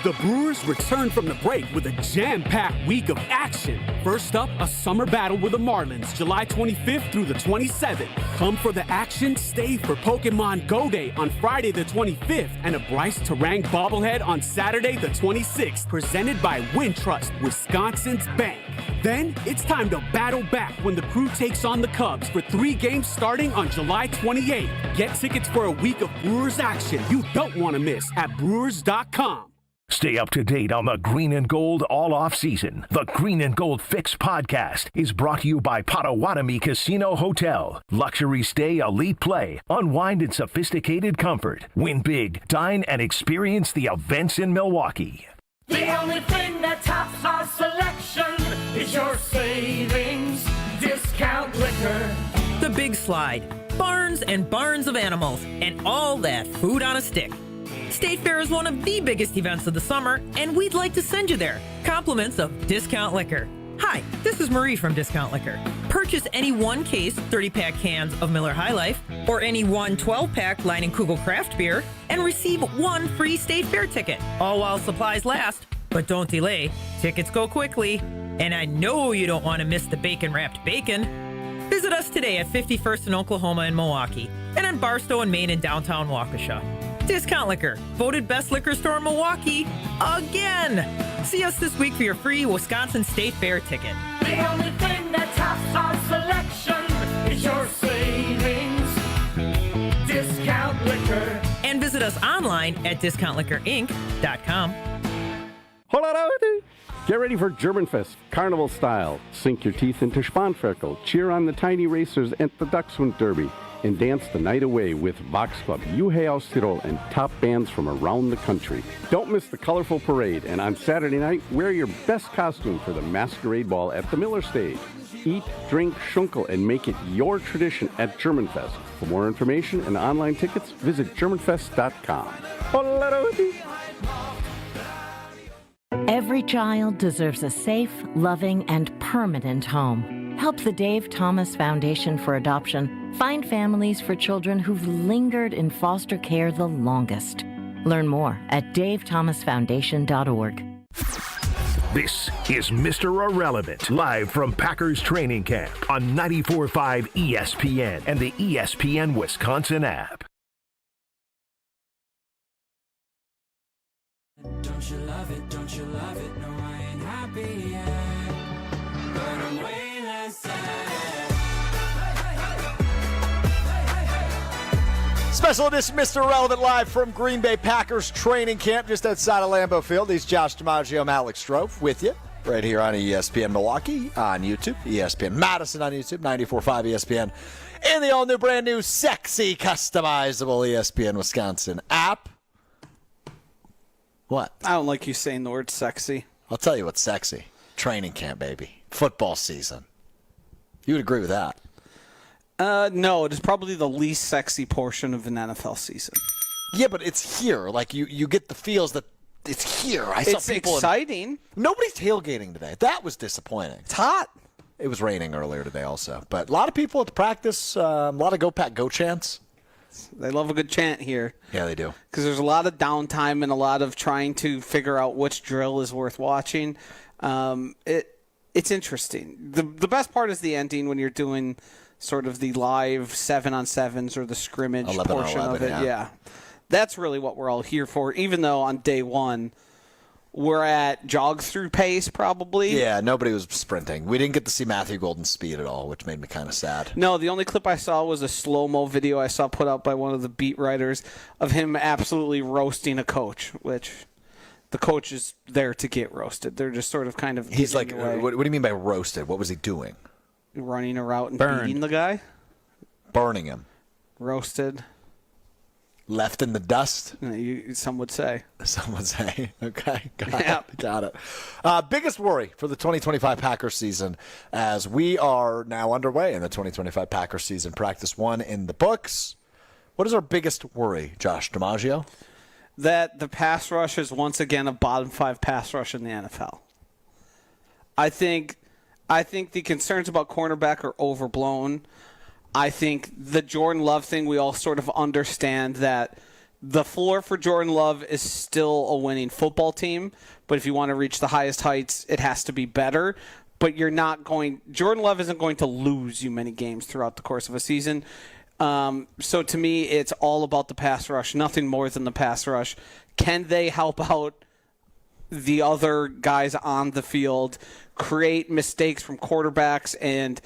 [SPEAKER 7] The Brewers return from the break with a jam-packed week of action. First up, a summer battle with the Marlins, July 25th through the 27th. Come for the action, stay for Pokemon Go Day on Friday the 25th, and a Bryce Terang bobblehead on Saturday the 26th, presented by Wintrust, Wisconsin's bank. Then, it's time to battle back when the Crew takes on the Cubs for 3 games starting on July 28th. Get tickets for a week of Brewers action you don't want to miss at Brewers.com.
[SPEAKER 4] Stay up to date on the green and gold all off season. The Green and Gold Fix podcast is brought to you by Potawatomi Casino Hotel. Luxury stay, elite play, unwind in sophisticated comfort. Win big, dine, and experience the events in Milwaukee.
[SPEAKER 14] The only thing that tops our selection is your savings discount liquor.
[SPEAKER 18] The Big Slide, barns and barns of animals, and all that food on a stick. State Fair is one of the biggest events of the summer, and we'd like to send you there. Compliments of Discount Liquor. Hi, this is Marie from Discount Liquor. Purchase any 1 case 30-pack cans of Miller High Life or any 1 12-pack Leinenkugel craft beer and receive 1 free State Fair ticket, all while supplies last. But don't delay. Tickets go quickly. And I know you don't want to miss the bacon-wrapped bacon. Visit us today at 51st in Oklahoma and Milwaukee, and on Barstow and Main in downtown Waukesha. Discount Liquor, voted best liquor store in Milwaukee, again! See us this week for your free Wisconsin State Fair ticket.
[SPEAKER 14] The only thing that tops our selection is your savings discount liquor.
[SPEAKER 18] And visit us online at discountliquorinc.com.
[SPEAKER 9] Get ready for Germanfest, carnival style. Sink your teeth into Spanferkel, cheer on the tiny racers at the Dachshund Derby, and dance the night away with Vox Club, Juhe aus Tirol, and top bands from around the country. Don't miss the colorful parade, and on Saturday night, wear your best costume for the masquerade ball at the Miller Stage. Eat, drink, schunkel, and make it your tradition at Germanfest. For more information and online tickets, visit germanfest.com.
[SPEAKER 20] Every child deserves a safe, loving, and permanent home. Help the Dave Thomas Foundation for Adoption find families for children who've lingered in foster care the longest. Learn more at davethomasfoundation.org.
[SPEAKER 4] This is Mr. Irrelevant, live from Packers training camp on 94.5 ESPN and the ESPN Wisconsin app.
[SPEAKER 14] Don't you love it? Don't you love it? No, I ain't happy yet, but I'm way less sad.
[SPEAKER 1] Special edition Mr. Irrelevant live from Green Bay Packers training camp just outside of Lambeau Field. He's Josh DiMaggio, I'm Alex Strouf with you right here on ESPN Milwaukee on YouTube, ESPN Madison on YouTube, 94.5 ESPN, and the all-new brand new sexy customizable ESPN Wisconsin app. What?
[SPEAKER 2] I don't like you saying the word sexy.
[SPEAKER 1] I'll tell you what's sexy. Training camp, baby. Football season. You would agree with that?
[SPEAKER 2] No, it is probably the least sexy portion of an NFL season.
[SPEAKER 1] Yeah, but it's here. Like, you get the feels that it's here.
[SPEAKER 2] It's exciting.
[SPEAKER 1] Nobody's tailgating today. That was disappointing.
[SPEAKER 2] It's hot.
[SPEAKER 1] It was raining earlier today also. But a lot of people at the practice, a lot of Go Pack Go chants.
[SPEAKER 2] They love a good chant here.
[SPEAKER 1] Yeah, they do.
[SPEAKER 2] Because there's a lot of downtime and a lot of trying to figure out which drill is worth watching. It's interesting. The best part is the ending when you're doing sort of the live 7-on-7s or the scrimmage
[SPEAKER 1] 11
[SPEAKER 2] portion
[SPEAKER 1] 11,
[SPEAKER 2] of it.
[SPEAKER 1] yeah.
[SPEAKER 2] That's really what we're all here for, even though on day one we're at jog-through pace probably.
[SPEAKER 1] Yeah, nobody was sprinting. We didn't get to see Matthew Golden's speed at all, which made me kind of sad.
[SPEAKER 2] No, the only clip I saw was a slow-mo video I saw put out by one of the beat writers of him absolutely roasting a coach, which the coach is there to get roasted. They're just sort of kind of...
[SPEAKER 1] He's like, what do you mean by roasted? What was he doing?
[SPEAKER 2] Running a route and beating the guy.
[SPEAKER 1] Burning him.
[SPEAKER 2] Roasted.
[SPEAKER 1] Left in the dust?
[SPEAKER 2] Some would say.
[SPEAKER 1] Some would say. Okay. Got it. Biggest worry for the 2025 Packers season as we are now underway in the 2025 Packers season. Practice 1 in the books. What is our biggest worry, Josh DiMaggio?
[SPEAKER 2] That the pass rush is once again a bottom 5 pass rush in the NFL. I think the concerns about cornerback are overblown. I think the Jordan Love thing, we all sort of understand that the floor for Jordan Love is still a winning football team, but if you want to reach the highest heights, it has to be better. But Jordan Love isn't going to lose you many games throughout the course of a season. So to me, it's all about the pass rush, nothing more than the pass rush. Can they help out the other guys on the field, create mistakes from quarterbacks and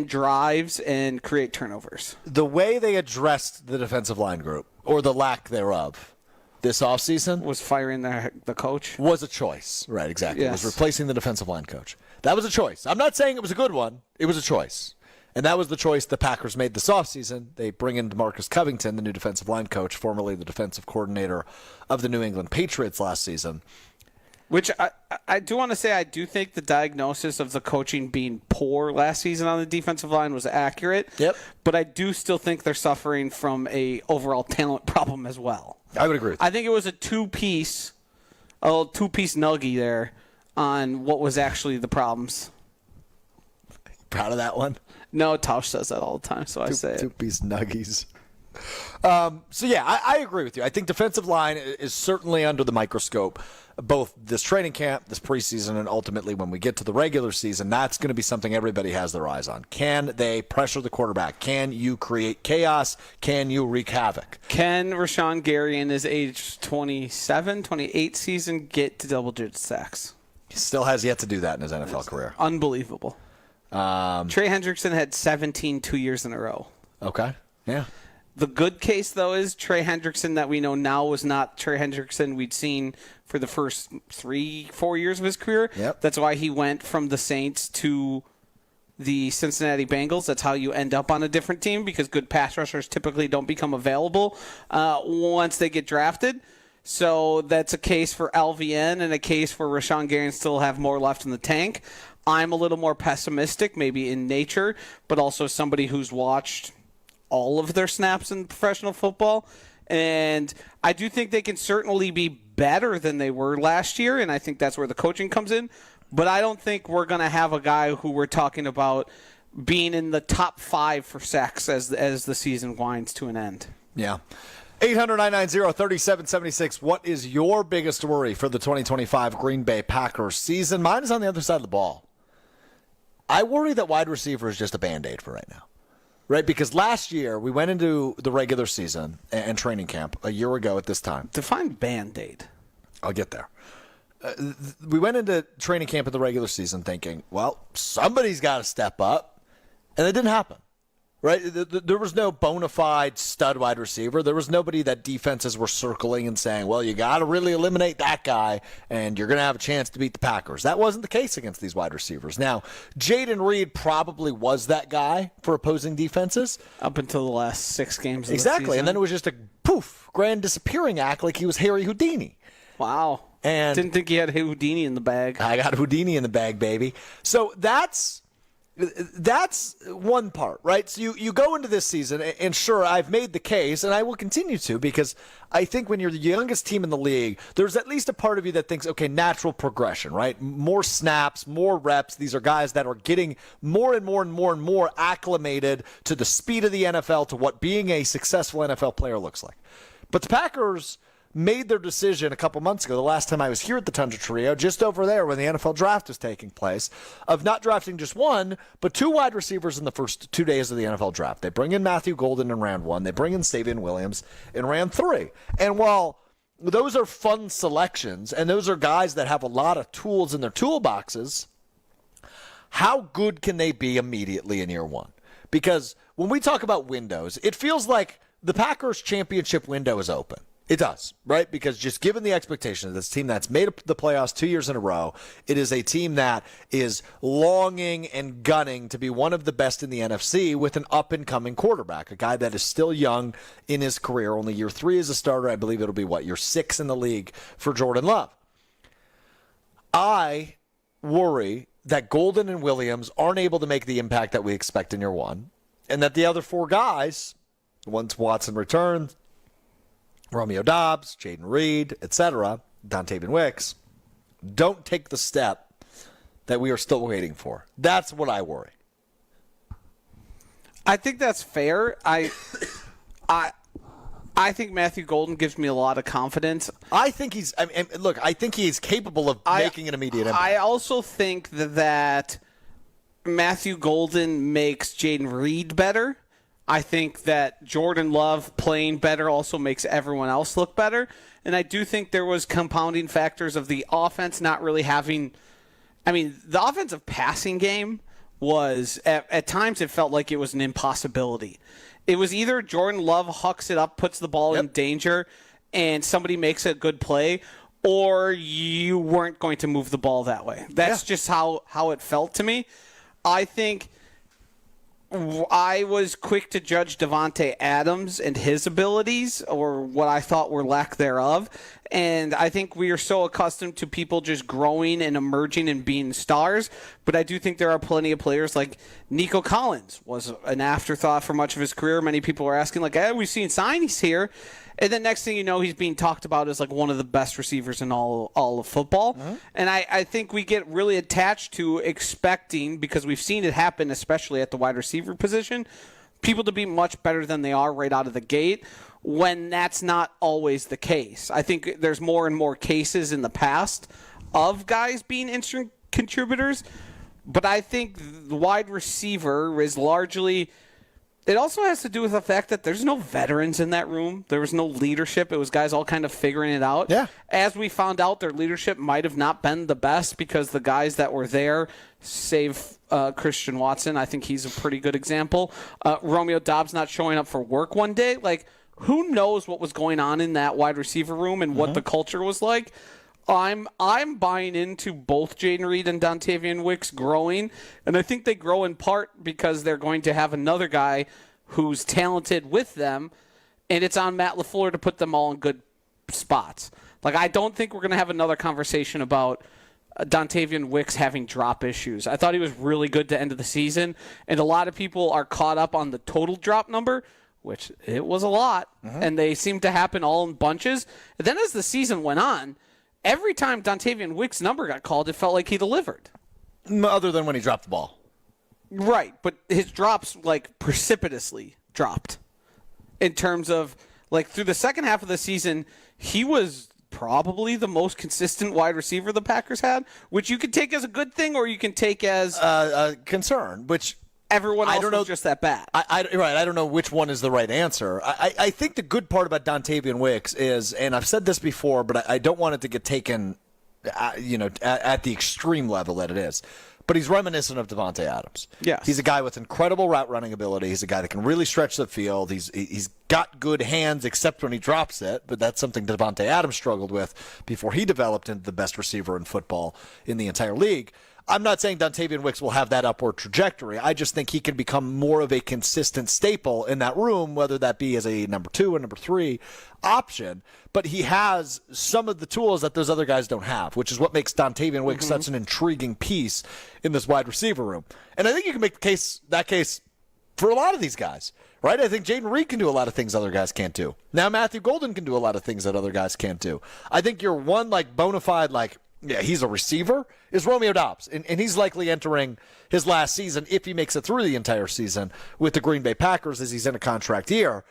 [SPEAKER 2] drives and create turnovers?
[SPEAKER 1] The way they addressed the defensive line group, or the lack thereof, this offseason
[SPEAKER 2] was firing the coach.
[SPEAKER 1] Was a choice. Right, exactly.
[SPEAKER 2] Yes.
[SPEAKER 1] It was replacing the defensive line coach. That was a choice. I'm not saying it was a good one. It was a choice. And that was the choice the Packers made this offseason. They bring in DeMarcus Covington, the new defensive line coach, formerly the defensive coordinator of the New England Patriots last season.
[SPEAKER 2] Which I do want to say, I do think the diagnosis of the coaching being poor last season on the defensive line was accurate.
[SPEAKER 1] Yep.
[SPEAKER 2] But I do still think they're suffering from a overall talent problem as well.
[SPEAKER 1] I would agree with you.
[SPEAKER 2] I think it was a two-piece nuggie there on what was actually the problems.
[SPEAKER 1] Proud of that one?
[SPEAKER 2] No, Tausch says that all the time, so I say it.
[SPEAKER 1] Two-piece nuggies. I agree with you. I think defensive line is certainly under the microscope, both this training camp, this preseason, and ultimately when we get to the regular season. That's going to be something everybody has their eyes on. Can they pressure the quarterback? Can you create chaos? Can you wreak havoc?
[SPEAKER 2] Can Rashawn Gary in his age 27, 28 season get to double-digit sacks?
[SPEAKER 1] He still has yet to do that in his NFL career.
[SPEAKER 2] Unbelievable. Trey Hendrickson had 17 2 years in a row.
[SPEAKER 1] Okay. Yeah.
[SPEAKER 2] The good case, though, is Trey Hendrickson that we know now was not Trey Hendrickson we'd seen for the first 3-4 years of his career.
[SPEAKER 1] Yep.
[SPEAKER 2] That's why he went from the Saints to the Cincinnati Bengals. That's how you end up on a different team, because good pass rushers typically don't become available once they get drafted. So that's a case for LVN and a case for Rashawn Gary and still have more left in the tank. I'm a little more pessimistic, maybe in nature, but also somebody who's watched all of their snaps in professional football. And I do think they can certainly be better than they were last year, and I think that's where the coaching comes in. But I don't think we're going to have a guy who we're talking about being in the top 5 for sacks as the season winds to an end.
[SPEAKER 1] Yeah. 800-990-3776. What is your biggest worry for the 2025 Green Bay Packers season? Mine is on the other side of the ball. I worry that wide receiver is just a Band-Aid for right now. Right? Because last year we went into the regular season and training camp a year ago at this time.
[SPEAKER 2] Define Band-Aid.
[SPEAKER 1] I'll get there. We went into training camp in the regular season thinking, well, somebody's got to step up. And it didn't happen. Right? There was no bona fide stud wide receiver. There was nobody that defenses were circling and saying, well, you got to really eliminate that guy and you're going to have a chance to beat the Packers. That wasn't the case against these wide receivers. Now, Jaden Reed probably was that guy for opposing defenses.
[SPEAKER 2] Up until the last 6 games of
[SPEAKER 1] Exactly.
[SPEAKER 2] the season.
[SPEAKER 1] And then it was just a poof, grand disappearing act like he was Harry Houdini.
[SPEAKER 2] Wow.
[SPEAKER 1] And
[SPEAKER 2] didn't think he had Houdini in the bag.
[SPEAKER 1] I got Houdini in the bag, baby. So that's one part, right? So you go into this season, and sure, I've made the case, and I will continue to, because I think when you're the youngest team in the league, there's at least a part of you that thinks, okay, natural progression, right? More snaps, more reps. These are guys that are getting more and more and more and more acclimated to the speed of the NFL, to what being a successful NFL player looks like. But the Packers made their decision a couple months ago, the last time I was here at the Tundra Trio, just over there when the NFL draft was taking place, of not drafting just one, but 2 wide receivers in the first 2 days of the NFL draft. They bring in Matthew Golden in round 1. They bring in Savion Williams in round 3. And while those are fun selections, and those are guys that have a lot of tools in their toolboxes, how good can they be immediately in year 1? Because when we talk about windows, it feels like the Packers' championship window is open. It does, right? Because just given the expectation of this team that's made the playoffs 2 years in a row, it is a team that is longing and gunning to be one of the best in the NFC with an up-and-coming quarterback, a guy that is still young in his career, only year 3 as a starter. I believe it'll be, year 6 in the league for Jordan Love. I worry that Golden and Williams aren't able to make the impact that we expect in year 1, and that the other 4 guys, once Watson returns, Romeo Doubs, Jaden Reed, etc., Dontavian Wicks, don't take the step that we are still waiting for. That's what I worry.
[SPEAKER 2] I think that's fair. I think Matthew Golden gives me a lot of confidence.
[SPEAKER 1] I think he's capable of making an immediate impact.
[SPEAKER 2] I also think that Matthew Golden makes Jaden Reed better. I think that Jordan Love playing better also makes everyone else look better. And I do think there was compounding factors of the offense not really having – the offensive passing game was – at times it felt like it was an impossibility. It was either Jordan Love hucks it up, puts the ball in danger, and somebody makes a good play, or you weren't going to move the ball that way. That's just how it felt to me. I think – I was quick to judge Devontae Adams and his abilities, or what I thought were lack thereof. And I think we are so accustomed to people just growing and emerging and being stars. But I do think there are plenty of players like Nico Collins was an afterthought for much of his career. Many people were asking, we've seen signings here. And then next thing you know, he's being talked about as one of the best receivers in all of football. Mm-hmm. And I think we get really attached to expecting, because we've seen it happen, especially at the wide receiver position, people to be much better than they are right out of the gate, when that's not always the case. I think there's more and more cases in the past of guys being instant contributors. But I think the wide receiver is largely It also has to do with the fact that there's no veterans in that room. There was no leadership. It was guys all kind of figuring it out.
[SPEAKER 1] Yeah.
[SPEAKER 2] As we found out, their leadership might have not been the best because the guys that were there, save Christian Watson, I think he's a pretty good example. Romeo Doubs not showing up for work one day. Like, who knows what was going on in that wide receiver room and what the culture was like. I'm buying into both Jaden Reed and Dontavian Wicks growing, and I think they grow in part because they're going to have another guy who's talented with them, and it's on Matt LaFleur to put them all in good spots. Like, I don't think we're going to have another conversation about Dontavian Wicks having drop issues. I thought he was really good to end of the season, and a lot of people are caught up on the total drop number, which it was a lot, and they seem to happen all in bunches. And then as the season went on, every time Dontavian Wicks' number got called, it felt like he delivered.
[SPEAKER 1] Other than when he dropped the ball.
[SPEAKER 2] Right, but his drops, like, precipitously dropped. In terms of, like, through the second half of the season, he was probably the most consistent wide receiver the Packers had, which you could take as a good thing or you can take as
[SPEAKER 1] a concern, which
[SPEAKER 2] everyone else was just that bad.
[SPEAKER 1] I don't know which one is the right answer. I think the good part about Dontavian Wicks is, and I've said this before, but I don't want it to get taken, at the extreme level that it is. But he's reminiscent of Devontae Adams.
[SPEAKER 2] Yes.
[SPEAKER 1] He's a guy with incredible route running ability. He's a guy that can really stretch the field. He's got good hands, except when he drops it. But that's something Devontae Adams struggled with before he developed into the best receiver in football in the entire league. I'm not saying Dontavian Wicks will have that upward trajectory. I just think he can become more of a consistent staple in that room, whether that be as a number 2 or number 3 option. But he has some of the tools that those other guys don't have, which is what makes Dontavian Wicks such an intriguing piece in this wide receiver room. And I think you can make that case for a lot of these guys, right? I think Jaden Reed can do a lot of things other guys can't do. Now Matthew Golden can do a lot of things that other guys can't do. I think you're one bona fide, he's a receiver, is Romeo Doubs. And he's likely entering his last season, if he makes it through the entire season, with the Green Bay Packers as he's in a contract year.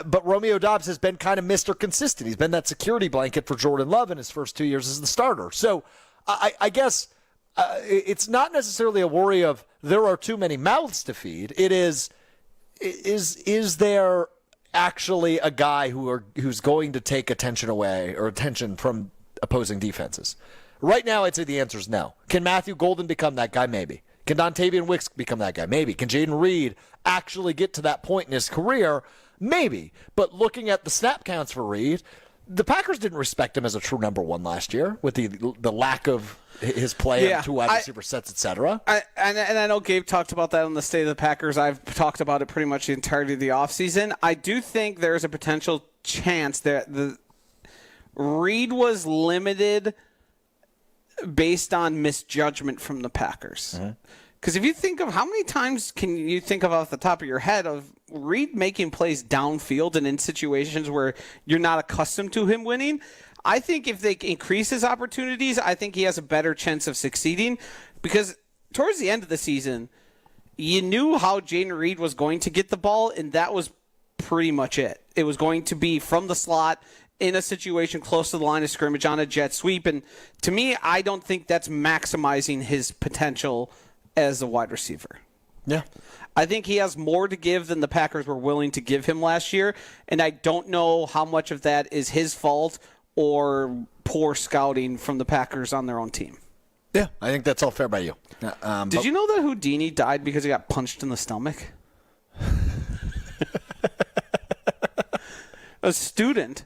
[SPEAKER 1] But Romeo Doubs has been kind of Mr. Consistent. He's been that security blanket for Jordan Love in his first 2 years as the starter. So I guess it's not necessarily a worry of there are too many mouths to feed. It is there actually a guy who's going to take attention from opposing defenses? Right now, I'd say the answer is no. Can Matthew Golden become that guy? Maybe. Can Dontavian Wicks become that guy? Maybe. Can Jaden Reed actually get to that point in his career? Maybe. But looking at the snap counts for Reed, the Packers didn't respect him as a true number 1 last year with the lack of his play on 2 wide receiver sets, etc.
[SPEAKER 2] And I know Gabe talked about that on the State of the Packers. I've talked about it pretty much the entirety of the offseason. I do think there's a potential chance that the Reed was limited based on misjudgment from the Packers. Because if you think of how many times can you think of off the top of your head of Reed making plays downfield and in situations where you're not accustomed to him winning, I think if they increase his opportunities, I think he has a better chance of succeeding. Because towards the end of the season, you knew how Jaden Reed was going to get the ball, and that was pretty much it. It was going to be from the slot in a situation close to the line of scrimmage on a jet sweep. And to me, I don't think that's maximizing his potential as a wide receiver.
[SPEAKER 1] Yeah.
[SPEAKER 2] I think he has more to give than the Packers were willing to give him last year, and I don't know how much of that is his fault or poor scouting from the Packers on their own team.
[SPEAKER 1] Yeah, I think that's all fair by you.
[SPEAKER 2] Did you know that Houdini died because he got punched in the stomach? A student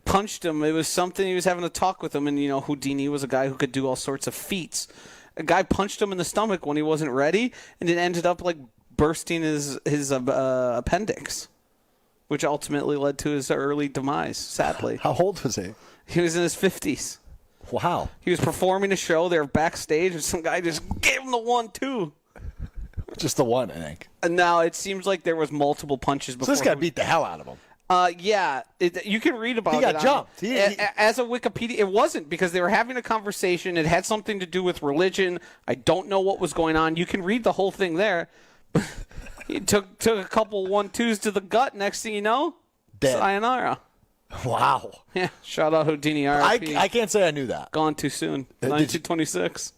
[SPEAKER 2] punched him. It was something, he was having a talk with him, and Houdini was a guy who could do all sorts of feats. A guy punched him in the stomach when he wasn't ready, and it ended up bursting his appendix, which ultimately led to his early demise, sadly.
[SPEAKER 1] How old was he?
[SPEAKER 2] He was in his 50s.
[SPEAKER 1] Wow.
[SPEAKER 2] He was performing a show. They were backstage, and some guy just gave him the 1-2.
[SPEAKER 1] Just the one, I think.
[SPEAKER 2] And now it seems like there was multiple punches before.
[SPEAKER 1] So this guy beat the hell out of him.
[SPEAKER 2] Yeah, you can read about it.
[SPEAKER 1] He got jumped.
[SPEAKER 2] As a Wikipedia, it wasn't because they were having a conversation. It had something to do with religion. I don't know what was going on. You can read the whole thing there. He took a couple 1-2s to the gut. Next thing you know,
[SPEAKER 1] dead.
[SPEAKER 2] Sayonara.
[SPEAKER 1] Wow.
[SPEAKER 2] Yeah. Shout out Houdini. RIP.
[SPEAKER 1] I can't say I knew that.
[SPEAKER 2] Gone too soon. 1926.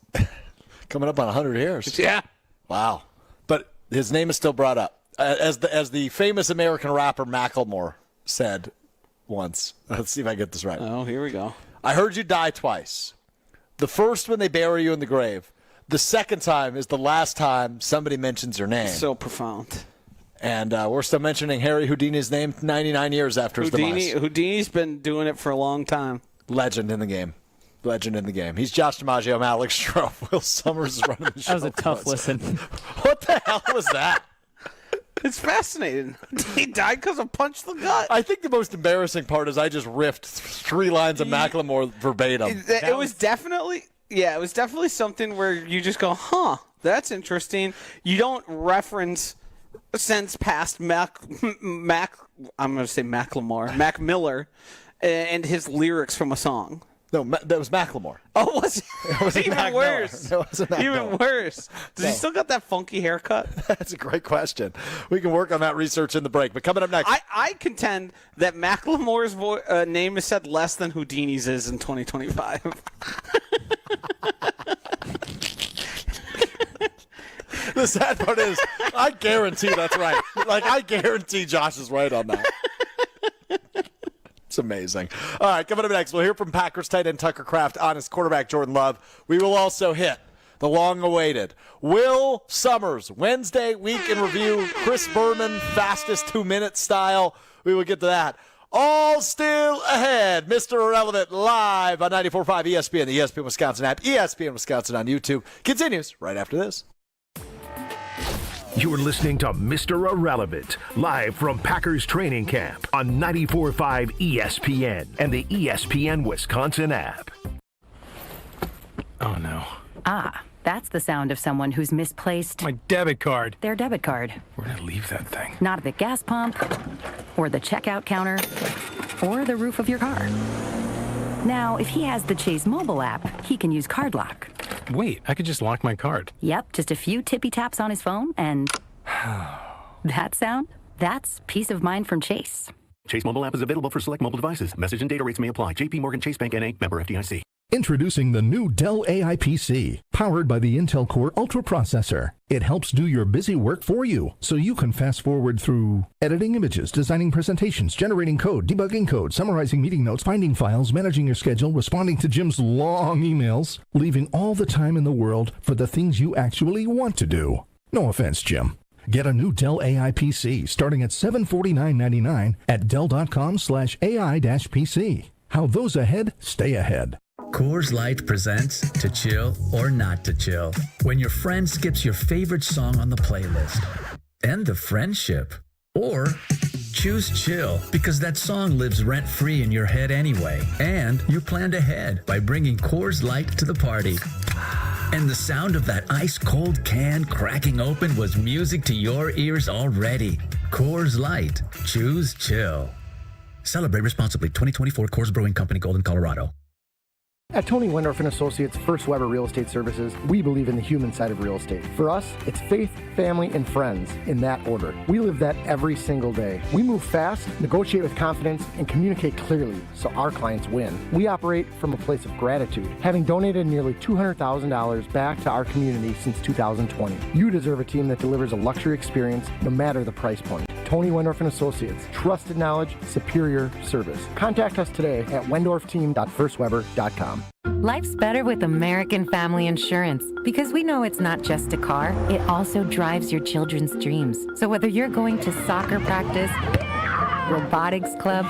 [SPEAKER 1] Coming up on 100 years.
[SPEAKER 2] Yeah.
[SPEAKER 1] Wow. But his name is still brought up. as the famous American rapper Macklemore said once. Let's see if I get this right.
[SPEAKER 2] Oh, here we go.
[SPEAKER 1] I heard you die twice. The first when they bury you in the grave. The second time is the last time somebody mentions your name.
[SPEAKER 2] So profound.
[SPEAKER 1] And we're still mentioning Harry Houdini's name 99 years after his demise.
[SPEAKER 2] Houdini's been doing it for a long time.
[SPEAKER 1] Legend in the game. He's Josh DiMaggio. I'm Alex Strouf. Will Summers is running the show.
[SPEAKER 13] That was a tough listen.
[SPEAKER 1] What the hell was that?
[SPEAKER 2] It's fascinating. He died because of punch the gut.
[SPEAKER 1] I think the most embarrassing part is I just riffed 3 lines of Macklemore verbatim.
[SPEAKER 2] It was definitely something where you just go, huh, that's interesting. You don't reference since past Mac I'm going to say Macklemore, Mac Miller, and his lyrics from a song.
[SPEAKER 1] No, that was Macklemore.
[SPEAKER 2] Oh, was it?
[SPEAKER 1] It wasn't
[SPEAKER 2] Even
[SPEAKER 1] Mac
[SPEAKER 2] worse.
[SPEAKER 1] Miller. It wasn't Mac
[SPEAKER 2] Even
[SPEAKER 1] Miller.
[SPEAKER 2] worse. Does he still got that funky haircut?
[SPEAKER 1] That's a great question. We can work on that research in the break. But coming up next.
[SPEAKER 2] I contend that Macklemore's name is said less than Houdini's is in 2025.
[SPEAKER 1] The sad part is, I guarantee that's right. I guarantee Josh is right on that. It's amazing. All right, coming up next, we'll hear from Packers tight end Tucker Kraft on his quarterback Jordan Love. We will also hit the long-awaited Will Summers Wednesday week in review. Chris Berman, fastest 2-minute style. We will get to that. All still ahead. Mr. Irrelevant live on 94.5 ESPN, the ESPN Wisconsin app, ESPN Wisconsin on YouTube. Continues right after this.
[SPEAKER 4] You're listening to Mr. Irrelevant, live from Packers training camp on 94.5 ESPN and the ESPN Wisconsin app.
[SPEAKER 11] Oh, no.
[SPEAKER 12] Ah, that's the sound of someone who's misplaced
[SPEAKER 11] My debit card.
[SPEAKER 12] their debit card.
[SPEAKER 11] Where did I leave that thing?
[SPEAKER 12] Not at the gas pump, or the checkout counter, or the roof of your car. Now, if he has the Chase mobile app, he can use Card Lock.
[SPEAKER 11] Wait, I could just lock my card.
[SPEAKER 12] Yep, just a few tippy taps on his phone, and that sound? That's peace of mind from Chase.
[SPEAKER 21] Chase mobile app is available for select mobile devices. Message and data rates may apply. JP Morgan Chase Bank N.A. member FDIC.
[SPEAKER 22] Introducing the new Dell AI PC, powered by the Intel Core Ultra processor. It helps do your busy work for you, so you can fast forward through editing images, designing presentations, generating code, debugging code, summarizing meeting notes, finding files, managing your schedule, responding to Jim's long emails, leaving all the time in the world for the things you actually want to do. No offense, Jim. Get a new Dell AI PC starting at $749.99 at Dell.com/AI-PC. How those ahead stay ahead.
[SPEAKER 23] Coors Light presents To Chill or Not to Chill. When your friend skips your favorite song on the playlist. End the friendship. Or choose chill because that song lives rent-free in your head anyway. And you planned ahead by bringing Coors Light to the party. And the sound of that ice-cold can cracking open was music to your ears already. Coors Light. Choose chill. Celebrate responsibly. 2024 Coors Brewing Company, Golden, Colorado.
[SPEAKER 24] At Tony Wendorf & Associates First Weber Real Estate Services, we believe in the human side of real estate. For us, it's faith, family, and friends in that order. We live that every single day. We move fast, negotiate with confidence, and communicate clearly so our clients win. We operate from a place of gratitude, having donated nearly $200,000 back to our community since 2020. You deserve a team that delivers a luxury experience no matter the price point. Tony Wendorf & Associates. Trusted knowledge, superior service. Contact us today at wendorfteam.firstweber.com.
[SPEAKER 27] Life's better with American Family Insurance because we know it's not just a car, it also drives your children's dreams. So whether you're going to soccer practice, robotics club,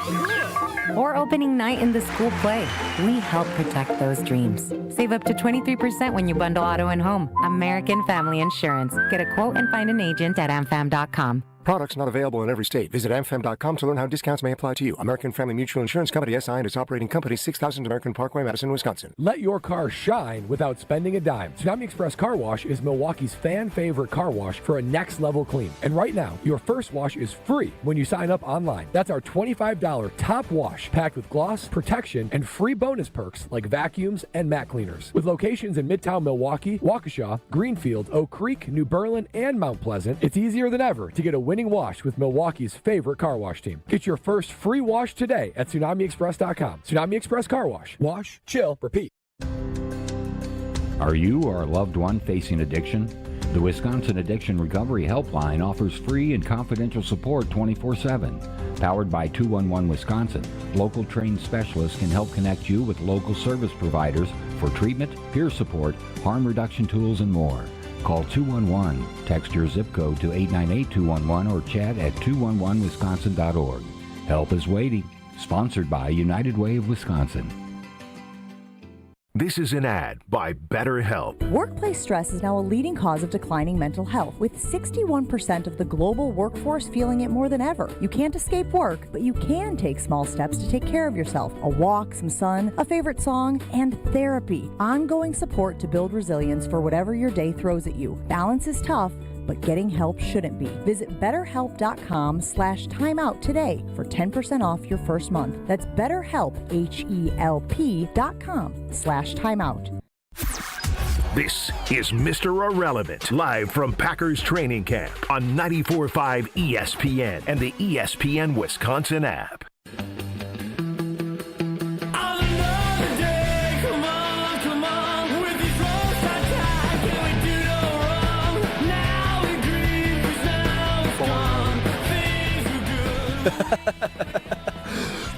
[SPEAKER 27] or opening night in the school play, we help protect those dreams. Save up to 23% when you bundle auto and home. American Family Insurance. Get a quote and find an agent at amfam.com.
[SPEAKER 28] Products not available in every state. Visit amfam.com to learn how discounts may apply to you. American Family Mutual Insurance Company, SI, and its operating company, 6000 American Parkway, Madison, Wisconsin.
[SPEAKER 16] Let your car shine without spending a dime. Tsunami Express Car Wash is Milwaukee's fan-favorite car wash for a next-level clean. And right now, your first wash is free when you sign up online. That's our $25 top wash, packed with gloss, protection, and free bonus perks like vacuums and mat cleaners. With locations in Midtown Milwaukee, Waukesha, Greenfield, Oak Creek, New Berlin, and Mount Pleasant, it's easier than ever to get a winning wash with Milwaukee's favorite car wash team. Get your first free wash today at TsunamiExpress.com. Tsunami Express Car Wash. Wash, chill, repeat.
[SPEAKER 29] Are you or a loved one facing addiction?
[SPEAKER 3] The Wisconsin Addiction Recovery Helpline offers free and confidential support 24/7. Powered by 211 Wisconsin, local trained specialists can help connect you with local service providers for treatment, peer support, harm reduction tools, and more. Call 211, text your zip code to 898-211 or chat at 211wisconsin.org. Help is waiting. Sponsored by United Way of Wisconsin.
[SPEAKER 4] This is an ad by BetterHelp.
[SPEAKER 8] Workplace stress is now a leading cause of declining mental health, with 61% of the global workforce feeling it more than ever. You can't escape work, but you can take small steps to take care of yourself. A walk, some sun, a favorite song, and therapy. Ongoing support to build resilience for whatever your day throws at you. Balance is tough, but getting help shouldn't be. Visit BetterHelp.com/timeout today for 10% off your first month. That's BetterHelp, HELP.com/timeout.
[SPEAKER 4] This is Mr. Irrelevant, live from Packers training camp on 94.5 ESPN and the ESPN Wisconsin app.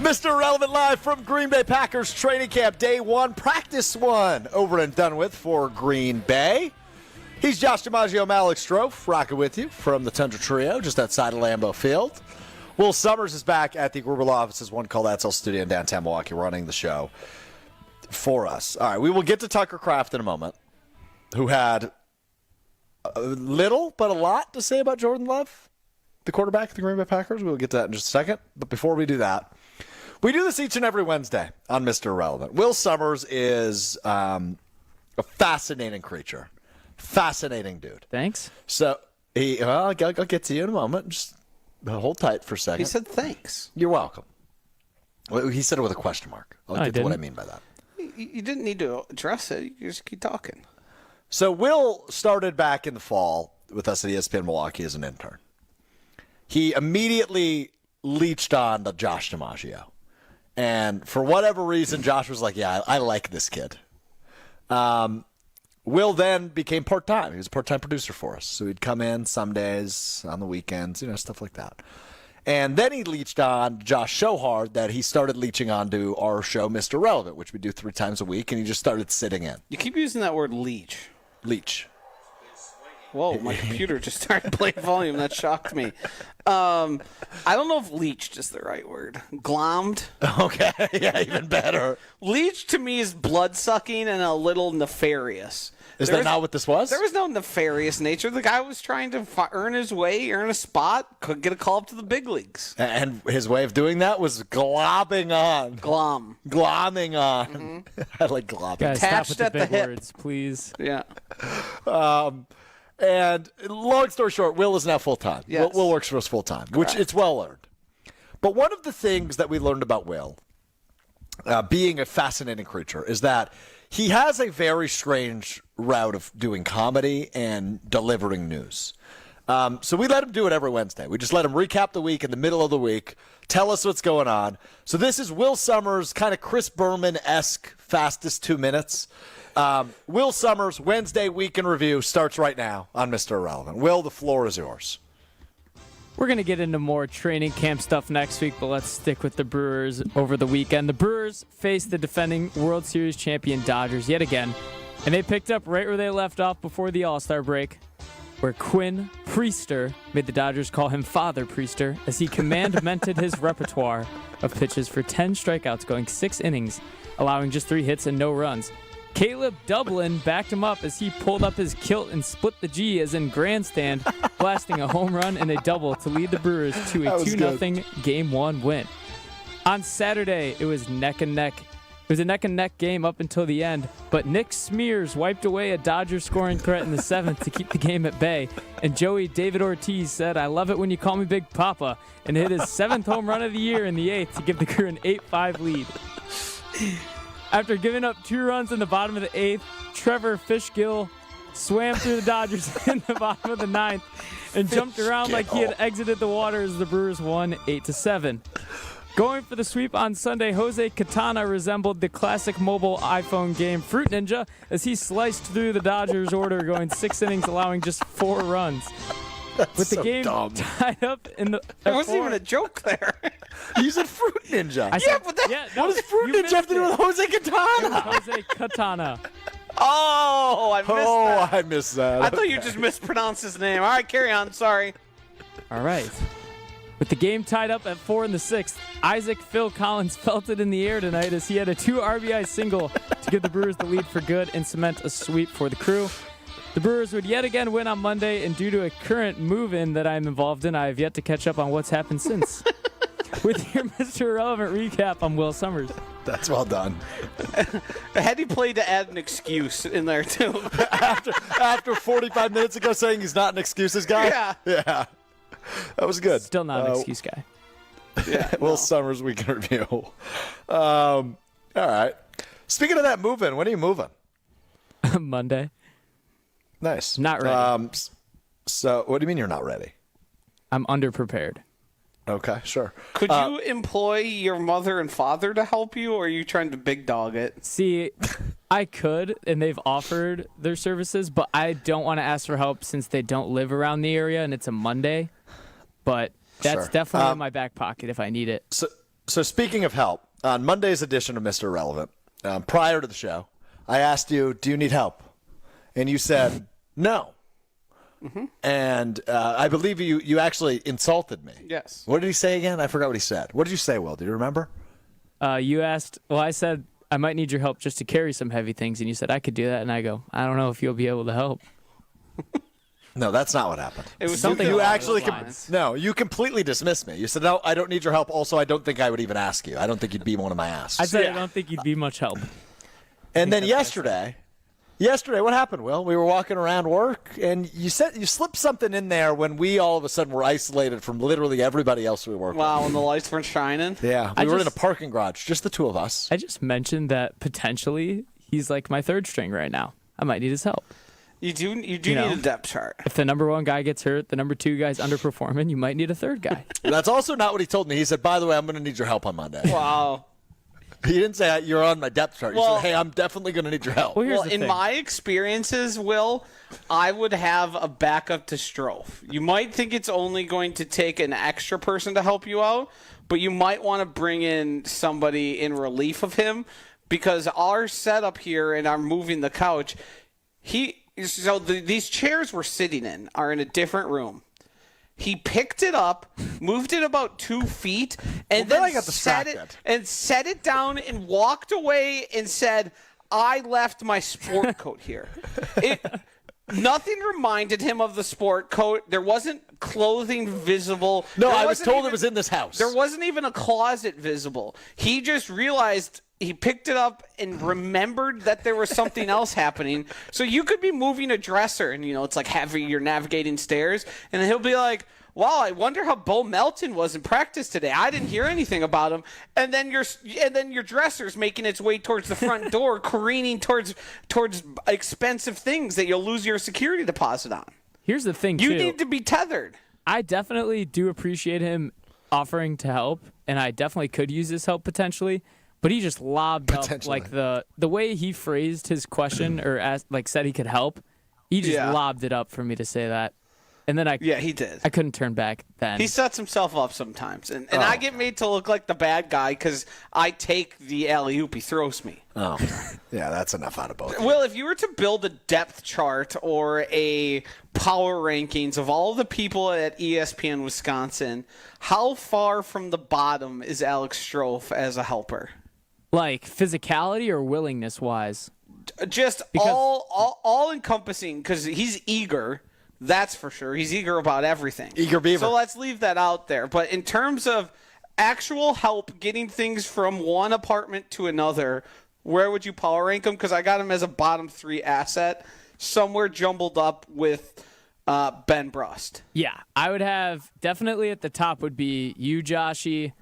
[SPEAKER 1] Mr. Irrelevant live from Green Bay Packers training camp, day one, practice one, over and done with for Green Bay. He's Josh DiMaggio, Alex Strouf, rocking with you from the Tundra Trio, just outside of Lambeau Field. Will Summers is back at the Gruber Law Office's One Call That's All studio in downtown Milwaukee, running the show for us. All right, we will get to Tucker Kraft in a moment, who had a little but a lot to say about Jordan Love, the quarterback of the Green Bay Packers. We'll get to that in just a second. But before we do that, we do this each and every Wednesday on Mr. Irrelevant. Will Summers is a fascinating creature. Fascinating dude.
[SPEAKER 13] Thanks.
[SPEAKER 1] So, I'll get to you in a moment. Just hold tight for a second.
[SPEAKER 2] He said thanks.
[SPEAKER 1] You're welcome. Well, he said it with a question mark. I'll get to what I mean by that.
[SPEAKER 2] You didn't need to address it. You just keep talking.
[SPEAKER 1] So, Will started back in the fall with us at ESPN Milwaukee as an intern. He immediately leached on to Josh DiMaggio. And for whatever reason, Josh was like, yeah, I like this kid. Will then became part-time. He was a part-time producer for us. So he'd come in some days, on the weekends, stuff like that. And then he leached on Josh so hard that he started leeching onto our show, Mr. Relevant, which we do 3 times a week, and he just started sitting in.
[SPEAKER 2] You keep using that word leech.
[SPEAKER 1] Leech.
[SPEAKER 2] Whoa, my computer just started playing volume. That shocked me. I don't know if leeched is the right word. Glommed?
[SPEAKER 1] Okay, yeah, even better.
[SPEAKER 2] Leech to me is blood-sucking and a little nefarious.
[SPEAKER 1] Is that not what this was?
[SPEAKER 2] There was no nefarious nature. The guy was trying to earn his way, earn a spot, could get a call up to the big leagues.
[SPEAKER 1] And his way of doing that was globbing on. Glomming on. Mm-hmm. I like globbing.
[SPEAKER 13] Guys,
[SPEAKER 2] attached
[SPEAKER 13] stop with the
[SPEAKER 2] at
[SPEAKER 13] big
[SPEAKER 2] the hip.
[SPEAKER 13] words, please.
[SPEAKER 2] Yeah.
[SPEAKER 1] And long story short, Will is now full-time.
[SPEAKER 2] Yes.
[SPEAKER 1] Will works for us full-time, which it's well earned. But one of the things that we learned about Will, being a fascinating creature, is that he has a very strange route of doing comedy and delivering news. So we let him do it every Wednesday. We just let him recap the week in the middle of the week, tell us what's going on. So this is Will Summers, kind of Chris Berman-esque fastest 2 minutes. Will Summers, Wednesday Week in Review, starts right now on Mr. Irrelevant. Will, the floor is yours.
[SPEAKER 13] We're going to get into more training camp stuff next week, but let's stick with the Brewers over the weekend. The Brewers faced the defending World Series champion Dodgers yet again, and they picked up right where they left off before the All-Star break, where Quinn Priester made the Dodgers call him Father Priester as he command-mented his repertoire of pitches for 10 strikeouts, going 6 innings, allowing just 3 hits and no runs. Caleb Dublin backed him up as he pulled up his kilt and split the G as in grandstand, blasting a home run and a double to lead the Brewers to a 2-0 Game 1 win. On Saturday, it was neck and neck. It was a neck-and-neck game up until the end, but Nick Smears wiped away a Dodgers scoring threat in the 7th to keep the game at bay, and Joey David Ortiz said, "I love it when you call me Big Papa," and hit his 7th home run of the year in the 8th to give the Crew an 8-5 lead. After giving up 2 runs in the bottom of the 8th, Trevor Fishgill swam through the Dodgers in the bottom of the 9th and jumped around like he had exited the water as the Brewers won 8-7. Going for the sweep on Sunday, Jose Katana resembled the classic mobile iPhone game Fruit Ninja as he sliced through the Dodgers' order, going 6 innings, allowing just 4 runs. With the game tied up in the...
[SPEAKER 2] There wasn't even a joke there.
[SPEAKER 1] You said Fruit Ninja.
[SPEAKER 2] What
[SPEAKER 1] does Fruit Ninja have to do with Jose Katana?
[SPEAKER 13] Jose Katana.
[SPEAKER 2] Oh, I missed that.
[SPEAKER 1] I missed that.
[SPEAKER 2] I thought you just mispronounced his name. All right, carry on. Sorry.
[SPEAKER 13] All right. With the game tied up at 4 in the 6th, Isaac Phil Collins felt it in the air tonight as he had a 2 RBI single to give the Brewers the lead for good and cement a sweep for the Crew. The Brewers would yet again win on Monday, and due to a current move-in that I'm involved in, I have yet to catch up on what's happened since. With your Mr. Irrelevant recap, I'm Will Summers.
[SPEAKER 1] That's well done.
[SPEAKER 2] Had he played to add an excuse in there, too?
[SPEAKER 1] after 45 minutes ago saying he's not an excuses guy? Yeah. That was good.
[SPEAKER 13] Still not an excuse guy.
[SPEAKER 2] Yeah,
[SPEAKER 1] Will Summers Weekend Review. All right. Speaking of that moving, when are you moving?
[SPEAKER 13] Monday.
[SPEAKER 1] Nice.
[SPEAKER 13] Not ready.
[SPEAKER 1] So what do you mean you're not ready?
[SPEAKER 13] I'm underprepared.
[SPEAKER 1] Okay, sure.
[SPEAKER 2] Could you employ your mother and father to help you, or are you trying to big dog it?
[SPEAKER 13] See, I could, and they've offered their services, but I don't want to ask for help since they don't live around the area, and it's a Monday. But that's definitely in my back pocket if I need it.
[SPEAKER 1] So speaking of help, on Monday's edition of Mr. Irrelevant, prior to the show, I asked you, do you need help? And you said, no.
[SPEAKER 2] Mm-hmm.
[SPEAKER 1] And I believe you actually insulted me.
[SPEAKER 2] Yes.
[SPEAKER 1] What did he say again? I forgot what he said. What did you say, Will? Do you remember?
[SPEAKER 13] You asked, I said, I might need your help just to carry some heavy things. And you said, I could do that. And I go, I don't know if you'll be able to help.
[SPEAKER 1] No, that's not what happened.
[SPEAKER 2] It was
[SPEAKER 13] something
[SPEAKER 1] you
[SPEAKER 13] along
[SPEAKER 1] actually
[SPEAKER 13] those lines.
[SPEAKER 1] no, you completely dismissed me. You said, no, I don't need your help. Also, I don't think I would even ask you. I don't think you'd be one of my asks.
[SPEAKER 13] I said, I don't think you'd be much help.
[SPEAKER 1] And then yesterday, what happened, Will? We were walking around work, and you slipped something in there when we all of a sudden were isolated from literally everybody else we worked with.
[SPEAKER 2] Wow, when the lights weren't shining?
[SPEAKER 1] Yeah, we were in a parking garage, just the two of us.
[SPEAKER 13] I just mentioned that potentially he's like my third string right now. I might need his help.
[SPEAKER 2] You do need a depth chart.
[SPEAKER 13] If the number 1 guy gets hurt, the number 2 guy's underperforming, you might need a third guy.
[SPEAKER 1] That's also not what he told me. He said, by the way, I'm going to need your help on Monday.
[SPEAKER 2] Wow.
[SPEAKER 1] He didn't say you're on my depth chart. He said, hey, I'm definitely going to need your help.
[SPEAKER 2] Well, in my experiences, Will, I would have a backup to Strouf. You might think it's only going to take an extra person to help you out, but you might want to bring in somebody in relief of him because our setup here and our moving the couch, these chairs we're sitting in are in a different room. He picked it up, moved it about 2 feet, and then
[SPEAKER 1] I got
[SPEAKER 2] set it down and walked away and said, I left my sport coat here. Nothing reminded him of the sport coat. There wasn't clothing visible.
[SPEAKER 1] No, I was told it was in this house.
[SPEAKER 2] There wasn't even a closet visible. He just realized he picked it up and remembered that there was something else happening. So you could be moving a dresser and, it's like heavy, you're navigating stairs, and he'll be like, wow, I wonder how Bo Melton was in practice today. I didn't hear anything about him. And then your dresser's making its way towards the front door, careening towards expensive things that you'll lose your security deposit on.
[SPEAKER 13] Here's the thing,
[SPEAKER 2] You need to be tethered.
[SPEAKER 13] I definitely do appreciate him offering to help, and I definitely could use his help potentially. But he just lobbed up like the way he phrased his question or said he could help. He just lobbed it up for me to say that. And then
[SPEAKER 2] he did.
[SPEAKER 13] I couldn't turn back then.
[SPEAKER 2] He sets himself up sometimes. And I get made to look like the bad guy because I take the alley-oop he throws me.
[SPEAKER 1] Oh, yeah, that's enough out of both.
[SPEAKER 2] Well, if you were to build a depth chart or a power rankings of all the people at ESPN Wisconsin, how far from the bottom is Alex Strouf as a helper?
[SPEAKER 13] Like physicality or willingness-wise?
[SPEAKER 2] Just all encompassing because he's eager. That's for sure. He's eager about everything.
[SPEAKER 1] Eager beaver.
[SPEAKER 2] So let's leave that out there. But in terms of actual help getting things from one apartment to another, where would you power rank him? Because I got him as a bottom 3 asset, somewhere jumbled up with Ben Brust.
[SPEAKER 13] Yeah, I would have definitely at the top would be you, Joshy,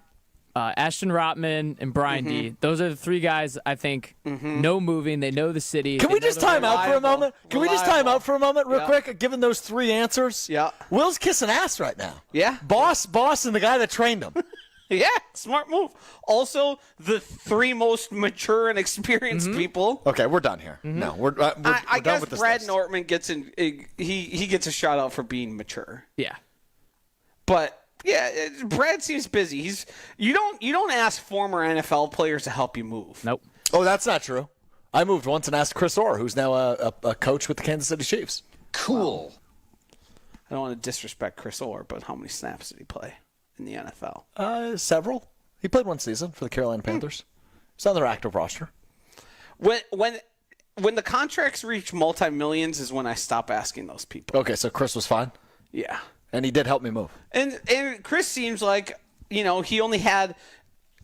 [SPEAKER 13] Ashton Rotman, and Brian D. Those are the 3 guys I think no moving. They know the city.
[SPEAKER 1] Can we just time out for a moment? Can we just time out for a moment real quick, given those 3 answers?
[SPEAKER 2] Yeah.
[SPEAKER 1] Will's kissing ass right now.
[SPEAKER 2] Yeah.
[SPEAKER 1] Boss, and the guy that trained him.
[SPEAKER 2] Yeah, smart move. Also, the 3 most mature and experienced people.
[SPEAKER 1] Okay, we're done here. No, we're
[SPEAKER 2] I
[SPEAKER 1] done
[SPEAKER 2] guess
[SPEAKER 1] with this
[SPEAKER 2] Brad
[SPEAKER 1] list.
[SPEAKER 2] Nortman gets he gets a shout out for being mature.
[SPEAKER 13] Yeah.
[SPEAKER 2] But yeah, Brad seems busy. You don't ask former NFL players to help you move.
[SPEAKER 13] Nope.
[SPEAKER 1] Oh, that's not true. I moved once and asked Chris Orr, who's now a coach with the Kansas City Chiefs.
[SPEAKER 2] Cool. I don't want to disrespect Chris Orr, but how many snaps did he play in the NFL?
[SPEAKER 1] Several. He played 1 season for the Carolina Panthers. He's on their active roster.
[SPEAKER 2] When the contracts reach multi-millions is when I stop asking those people.
[SPEAKER 1] Okay, so Chris was fine?
[SPEAKER 2] Yeah.
[SPEAKER 1] And he did help me move.
[SPEAKER 2] And Chris seems like, he only had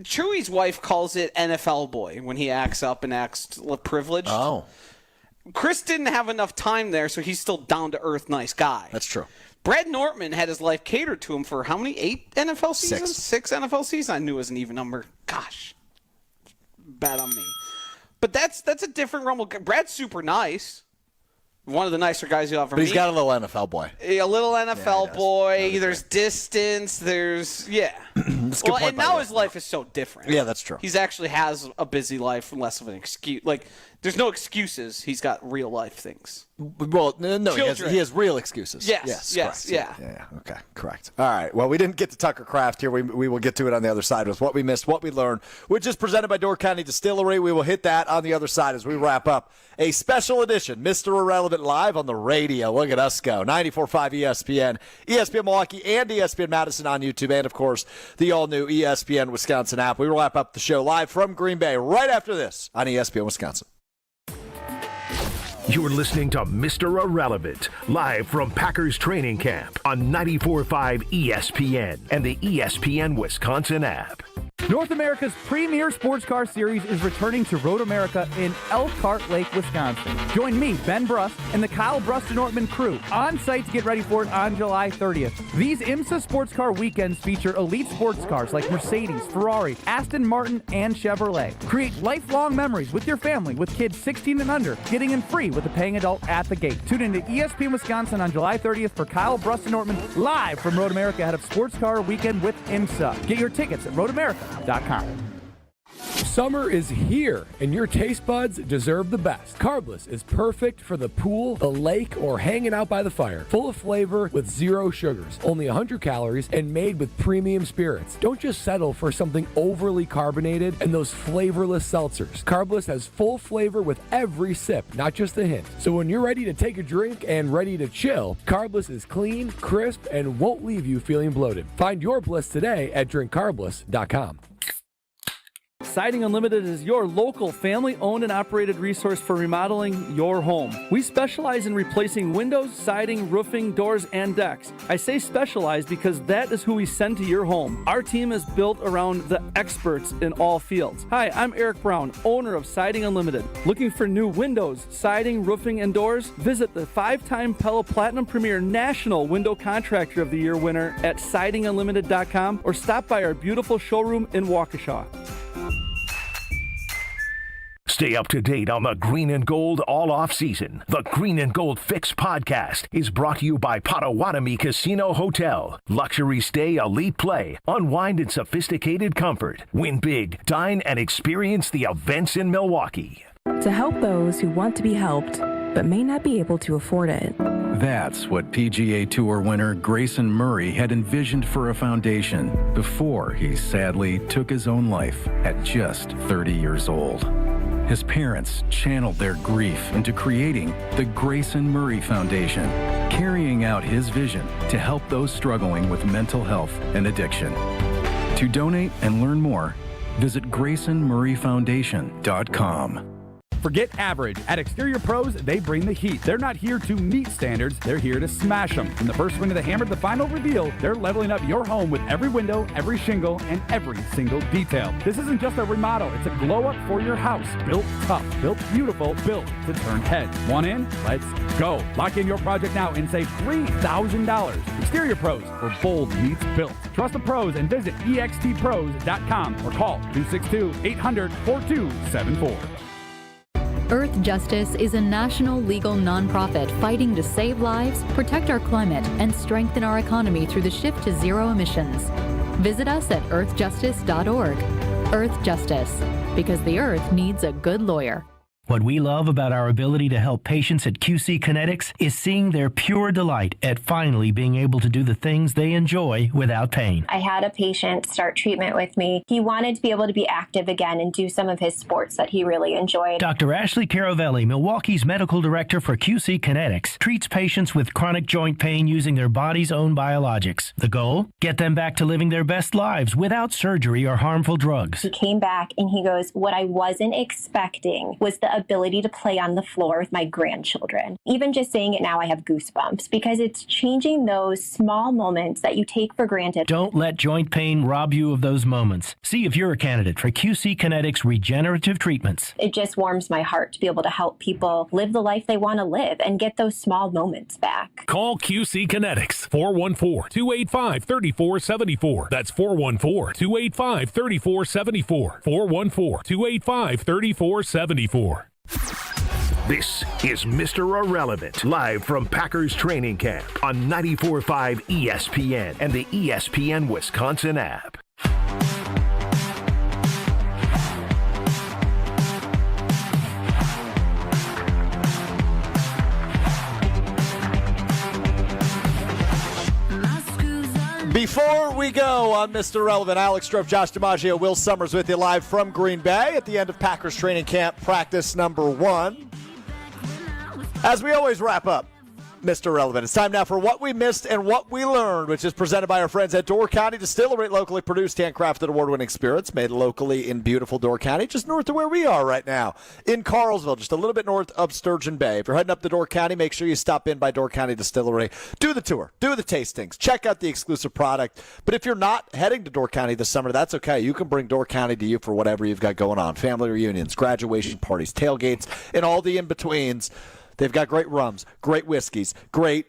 [SPEAKER 2] Chewy's wife calls it NFL boy when he acts up and acts privileged.
[SPEAKER 1] Oh.
[SPEAKER 2] Chris didn't have enough time there, so he's still down-to-earth, nice guy.
[SPEAKER 1] That's true.
[SPEAKER 2] Brad Nortman had his life catered to him for how many? 8 NFL seasons? 6 NFL seasons? I knew it was an even number. Gosh. Bad on me. But that's a different rumble. Brad's super nice. One of the nicer guys you'll ever meet.
[SPEAKER 1] But he's got a little NFL boy.
[SPEAKER 2] A little NFL boy. There's distance. There's, well, and now his life is so different.
[SPEAKER 1] Yeah, that's true.
[SPEAKER 2] He's actually has a busy life, less of an excuse. Like, there's no excuses. He's got real life things.
[SPEAKER 1] Well, no, he has real excuses.
[SPEAKER 2] Yes,
[SPEAKER 1] correct.
[SPEAKER 2] yeah.
[SPEAKER 1] Okay, correct. All right. Well, we didn't get to Tucker Craft here. We will get to it on the other side with what we missed, what we learned, which is presented by Door County Distillery. We will hit that on the other side as we wrap up a special edition, Mr. Irrelevant, live on the radio. Look at us go. 94.5 ESPN, ESPN Milwaukee, and ESPN Madison on YouTube, and, of course, the all-new ESPN Wisconsin app. We will wrap up the show live from Green Bay right after this on ESPN Wisconsin.
[SPEAKER 4] You're listening to Mr. Irrelevant, live from Packers training camp on 94.5 ESPN and the ESPN Wisconsin app.
[SPEAKER 13] North America's premier sports car series is returning to Road America in Elkhart Lake, Wisconsin. Join me, Ben Bruss, and the Kyle Brust-Nortman crew on site to get ready for it on July 30th. These IMSA sports car weekends feature elite sports cars like Mercedes, Ferrari, Aston Martin, and Chevrolet. Create lifelong memories with your family with kids 16 and under, getting in free with a paying adult at the gate. Tune in to ESPN Wisconsin on July 30th for Kyle Brust-Nortman live from Road America ahead of Sports Car Weekend with IMSA. Get your tickets at roadamerica.com.
[SPEAKER 16] Summer is here, and your taste buds deserve the best. Carbless is perfect for the pool, the lake, or hanging out by the fire. Full of flavor with 0 sugars, only 100 calories, and made with premium spirits. Don't just settle for something overly carbonated and those flavorless seltzers. Carbless has full flavor with every sip, not just a hint. So when you're ready to take a drink and ready to chill, Carbless is clean, crisp, and won't leave you feeling bloated. Find your bliss today at drinkcarbless.com.
[SPEAKER 5] Siding Unlimited is your local family-owned and operated resource for remodeling your home. We specialize in replacing windows, siding, roofing, doors, and decks. I say specialize because that is who we send to your home. Our team is built around the experts in all fields. Hi, I'm Eric Brown, owner of Siding Unlimited. Looking for new windows, siding, roofing, and doors? Visit the 5-time Pella Platinum Premier National Window Contractor of the Year winner at sidingunlimited.com or stop by our beautiful showroom in Waukesha.
[SPEAKER 4] Stay up to date on the Green and Gold all off season. The Green and Gold Fix podcast is brought to you by Potawatomi Casino Hotel. Luxury stay, elite play, unwind in sophisticated comfort. Win big, dine, and experience the events in Milwaukee.
[SPEAKER 6] To help those who want to be helped but may not be able to afford it.
[SPEAKER 10] That's what PGA Tour winner Grayson Murray had envisioned for a foundation before he sadly took his own life at just 30 years old. His parents channeled their grief into creating the Grayson Murray Foundation, carrying out his vision to help those struggling with mental health and addiction. To donate and learn more, visit GraysonMurrayFoundation.com.
[SPEAKER 15] Forget average. At Exterior Pros, they bring the heat. They're not here to meet standards. They're here to smash them. From the first swing of the hammer to the final reveal, they're leveling up your home with every window, every shingle, and every single detail. This isn't just a remodel. It's a glow-up for your house. Built tough, built beautiful, built to turn heads. Want in? Let's go. Lock in your project now and save $3,000. Exterior Pros, where bold meets built. Trust the pros and visit extpros.com or call 262-800-4274.
[SPEAKER 17] Earth Justice is a national legal nonprofit fighting to save lives, protect our climate, and strengthen our economy through the shift to zero emissions. Visit us at earthjustice.org. Earth Justice, because the earth needs a good lawyer.
[SPEAKER 7] What we love about our ability to help patients at QC Kinetics is seeing their pure delight at finally being able to do the things they enjoy without pain.
[SPEAKER 9] I had a patient start treatment with me. He wanted to be able to be active again and do some of his sports that he really enjoyed.
[SPEAKER 7] Dr. Ashley Caravelli, Milwaukee's medical director for QC Kinetics, treats patients with chronic joint pain using their body's own biologics. The goal? Get them back to living their best lives without surgery or harmful drugs.
[SPEAKER 9] He came back and he goes, what I wasn't expecting was the ability to play on the floor with my grandchildren. Even just saying it now, I have goosebumps because it's changing those small moments that you take for granted.
[SPEAKER 7] Don't let joint pain rob you of those moments. See if you're a candidate for QC Kinetics regenerative treatments.
[SPEAKER 9] It just warms my heart to be able to help people live the life they want to live and get those small moments back.
[SPEAKER 14] Call QC Kinetics, 414-285-3474. That's 414-285-3474. 414-285-3474.
[SPEAKER 4] This is Mr. Irrelevant, live from Packers training camp on 94.5 ESPN and the ESPN Wisconsin app.
[SPEAKER 1] Before we go on Mr. Relevant, Alex Strouf, Josh DiMaggio, Will Summers with you live from Green Bay at the end of Packers training camp practice number 1. As we always wrap up Mr. Relevant, it's time now for What We Missed and What We Learned, which is presented by our friends at Door County Distillery, locally produced, handcrafted, award-winning spirits made locally in beautiful Door County, just north of where we are right now, in Carlsville, just a little bit north of Sturgeon Bay. If you're heading up to Door County, make sure you stop in by Door County Distillery. Do the tour, do the tastings, check out the exclusive product. But if you're not heading to Door County this summer, that's okay. You can bring Door County to you for whatever you've got going on, family reunions, graduation parties, tailgates, and all the in-betweens. They've got great rums, great whiskeys, great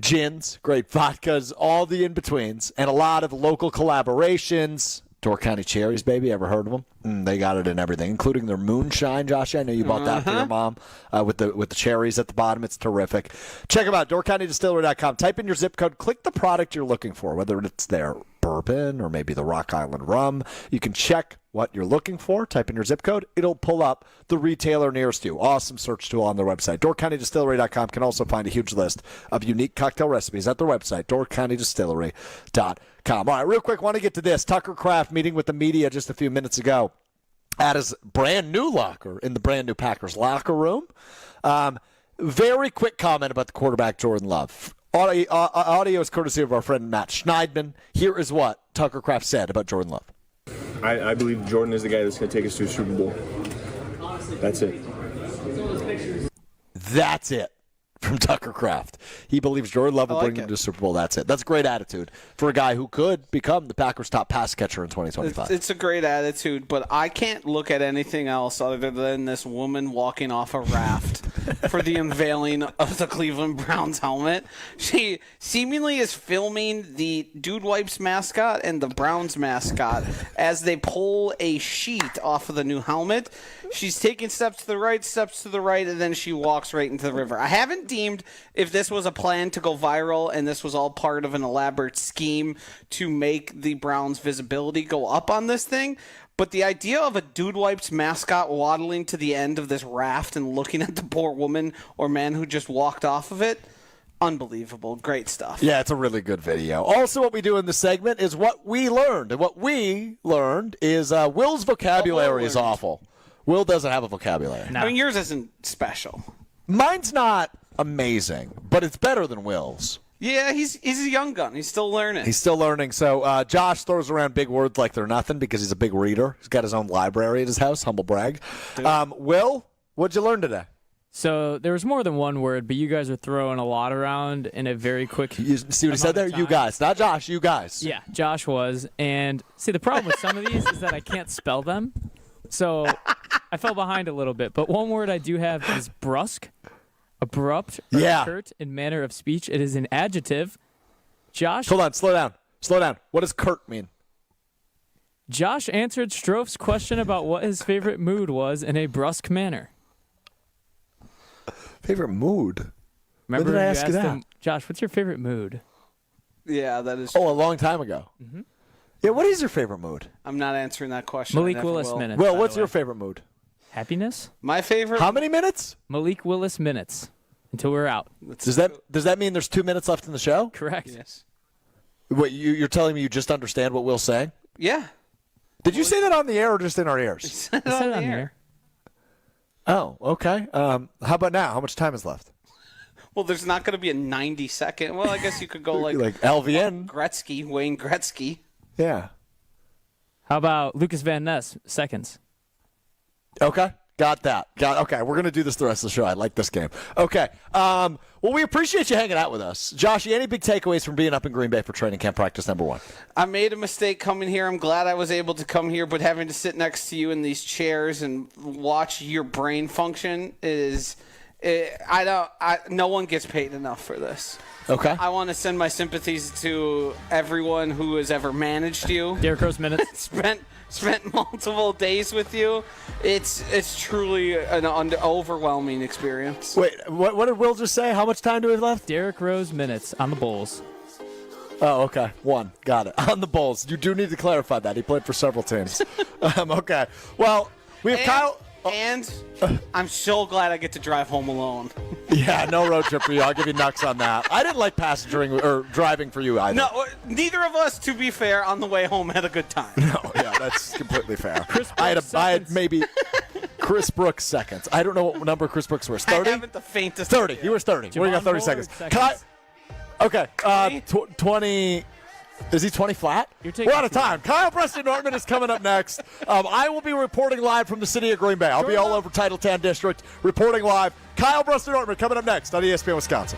[SPEAKER 1] gins, great vodkas, all the in-betweens, and a lot of local collaborations. Door County Cherries, baby. Ever heard of them? They got it in everything, including their moonshine, Josh. I know you bought that for your mom with the cherries at the bottom. It's terrific. Check them out, doorcountydistillery.com. Type in your zip code. Click the product you're looking for, whether it's their bourbon or maybe the Rock Island rum. You can check what you're looking for. Type in your zip code. It'll pull up the retailer nearest you. Awesome search tool on their website. doorcountydistillery.com can also find a huge list of unique cocktail recipes at their website, doorcountydistillery.com. All right, real quick, want to get to this. Tucker Kraft meeting with the media just a few minutes ago at his brand new locker in the brand new Packers locker room. Very quick comment about the quarterback, Jordan Love. Audio is courtesy of our friend Matt Schneidman. Here is what Tucker Kraft said about Jordan Love.
[SPEAKER 18] I believe Jordan is the guy that's going to take us to a Super Bowl. That's it.
[SPEAKER 1] That's it from Tucker Kraft. He believes Jordan Love will bring him to the Super Bowl. That's it. That's a great attitude for a guy who could become the Packers' top pass catcher in 2025.
[SPEAKER 2] It's a great attitude, but I can't look at anything else other than this woman walking off a raft for the unveiling of the Cleveland Browns helmet. She seemingly is filming the Dude Wipes mascot and the Browns mascot as they pull a sheet off of the new helmet. She's taking steps to the right, and then she walks right into the river. I haven't deemed if this was a plan to go viral and this was all part of an elaborate scheme to make the Browns' visibility go up on this thing. But the idea of a Dude Wipes mascot waddling to the end of this raft and looking at the poor woman or man who just walked off of it, unbelievable. Great stuff.
[SPEAKER 1] Yeah, it's a really good video. Also, what we do in this segment is what we learned. And what we learned is Will's vocabulary is awful. Will doesn't have a vocabulary.
[SPEAKER 2] No. I mean, yours isn't special.
[SPEAKER 1] Mine's not amazing, but it's better than Will's.
[SPEAKER 2] Yeah, he's a young gun. He's still learning.
[SPEAKER 1] So Josh throws around big words like they're nothing because he's a big reader. He's got his own library at his house. Humble brag. Will, what'd you learn today?
[SPEAKER 13] So there was more than one word, but you guys are throwing a lot around in a very quick.
[SPEAKER 1] You see what he said there? You guys, not Josh. You guys.
[SPEAKER 13] Yeah, Josh was. And see, the problem with some of these is that I can't spell them. So I fell behind a little bit. But one word I do have is brusque, abrupt, or curt in manner of speech. It is an adjective. Josh.
[SPEAKER 1] Hold on. Slow down. What does curt mean?
[SPEAKER 13] Josh answered Strouf's question about what his favorite mood was in a brusque manner.
[SPEAKER 1] Favorite mood?
[SPEAKER 13] Remember
[SPEAKER 1] when did I ask you that?
[SPEAKER 13] Him, Josh, what's your favorite mood?
[SPEAKER 2] Yeah, that is.
[SPEAKER 1] Oh, a long time ago.
[SPEAKER 13] Mm-hmm.
[SPEAKER 1] Yeah, what is your favorite mood?
[SPEAKER 2] I'm not answering that question.
[SPEAKER 13] Malik Willis minutes.
[SPEAKER 1] Will, what's your favorite mood?
[SPEAKER 13] Happiness?
[SPEAKER 2] My favorite.
[SPEAKER 1] How many minutes?
[SPEAKER 13] Malik Willis minutes until we're out.
[SPEAKER 1] Does that mean there's 2 minutes left in the show?
[SPEAKER 13] Correct.
[SPEAKER 2] Yes.
[SPEAKER 1] Wait, you're telling me you just understand what Will's saying?
[SPEAKER 2] Yeah.
[SPEAKER 1] Did you say that on the air or just in our ears?
[SPEAKER 13] I said it on the air.
[SPEAKER 1] Oh, okay. How about now? How much time is left?
[SPEAKER 2] Well, there's not going to be a 90-second. Well, I guess you could go like
[SPEAKER 1] LVN.
[SPEAKER 2] Gretzky, Wayne Gretzky.
[SPEAKER 1] Yeah.
[SPEAKER 13] How about Lucas Van Ness, seconds?
[SPEAKER 1] Okay. Got that. Okay, we're going to do this the rest of the show. I like this game. Okay. Well, we appreciate you hanging out with us. Joshy, any big takeaways from being up in Green Bay for training camp practice number 1?
[SPEAKER 2] I made a mistake coming here. I'm glad I was able to come here, but having to sit next to you in these chairs and watch your brain function is no one gets paid enough for this.
[SPEAKER 1] Okay.
[SPEAKER 2] I want to send my sympathies to everyone who has ever managed you.
[SPEAKER 13] Derrick Rose minutes.
[SPEAKER 2] Spent multiple days with you. It's truly an overwhelming experience.
[SPEAKER 1] Wait, what did Will just say? How much time do we have left?
[SPEAKER 13] Derrick Rose minutes on the Bulls.
[SPEAKER 1] Oh, okay. 1. Got it. On the Bulls. You do need to clarify that. He played for several teams. Okay. Well, we have Kyle.
[SPEAKER 2] And I'm so glad I get to drive home alone.
[SPEAKER 1] Yeah, no road trip for you. I'll give you nucks on that. I didn't like passengering or driving for you either.
[SPEAKER 2] No, neither of us, to be fair, on the way home had a good time.
[SPEAKER 1] No, yeah, that's completely fair. I had maybe Chris Brooks seconds. I don't know what number Chris Brooks was. 30?
[SPEAKER 2] I haven't the faintest
[SPEAKER 1] 30.
[SPEAKER 2] idea.
[SPEAKER 1] He was 30. What do you got? 30 seconds. Okay. 20. Is he 20 flat? We're out of time. Kyle Preston Nortman is coming up next. I will be reporting live from the city of Green Bay. I'll be all over Title 10 District reporting live. Kyle Preston Nortman coming up next on ESPN Wisconsin.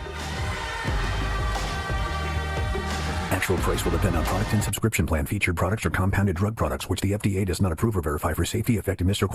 [SPEAKER 11] Actual price will depend on product and subscription plan. Featured products are compounded drug products, which the FDA does not approve or verify for safety, effectiveness, or quality.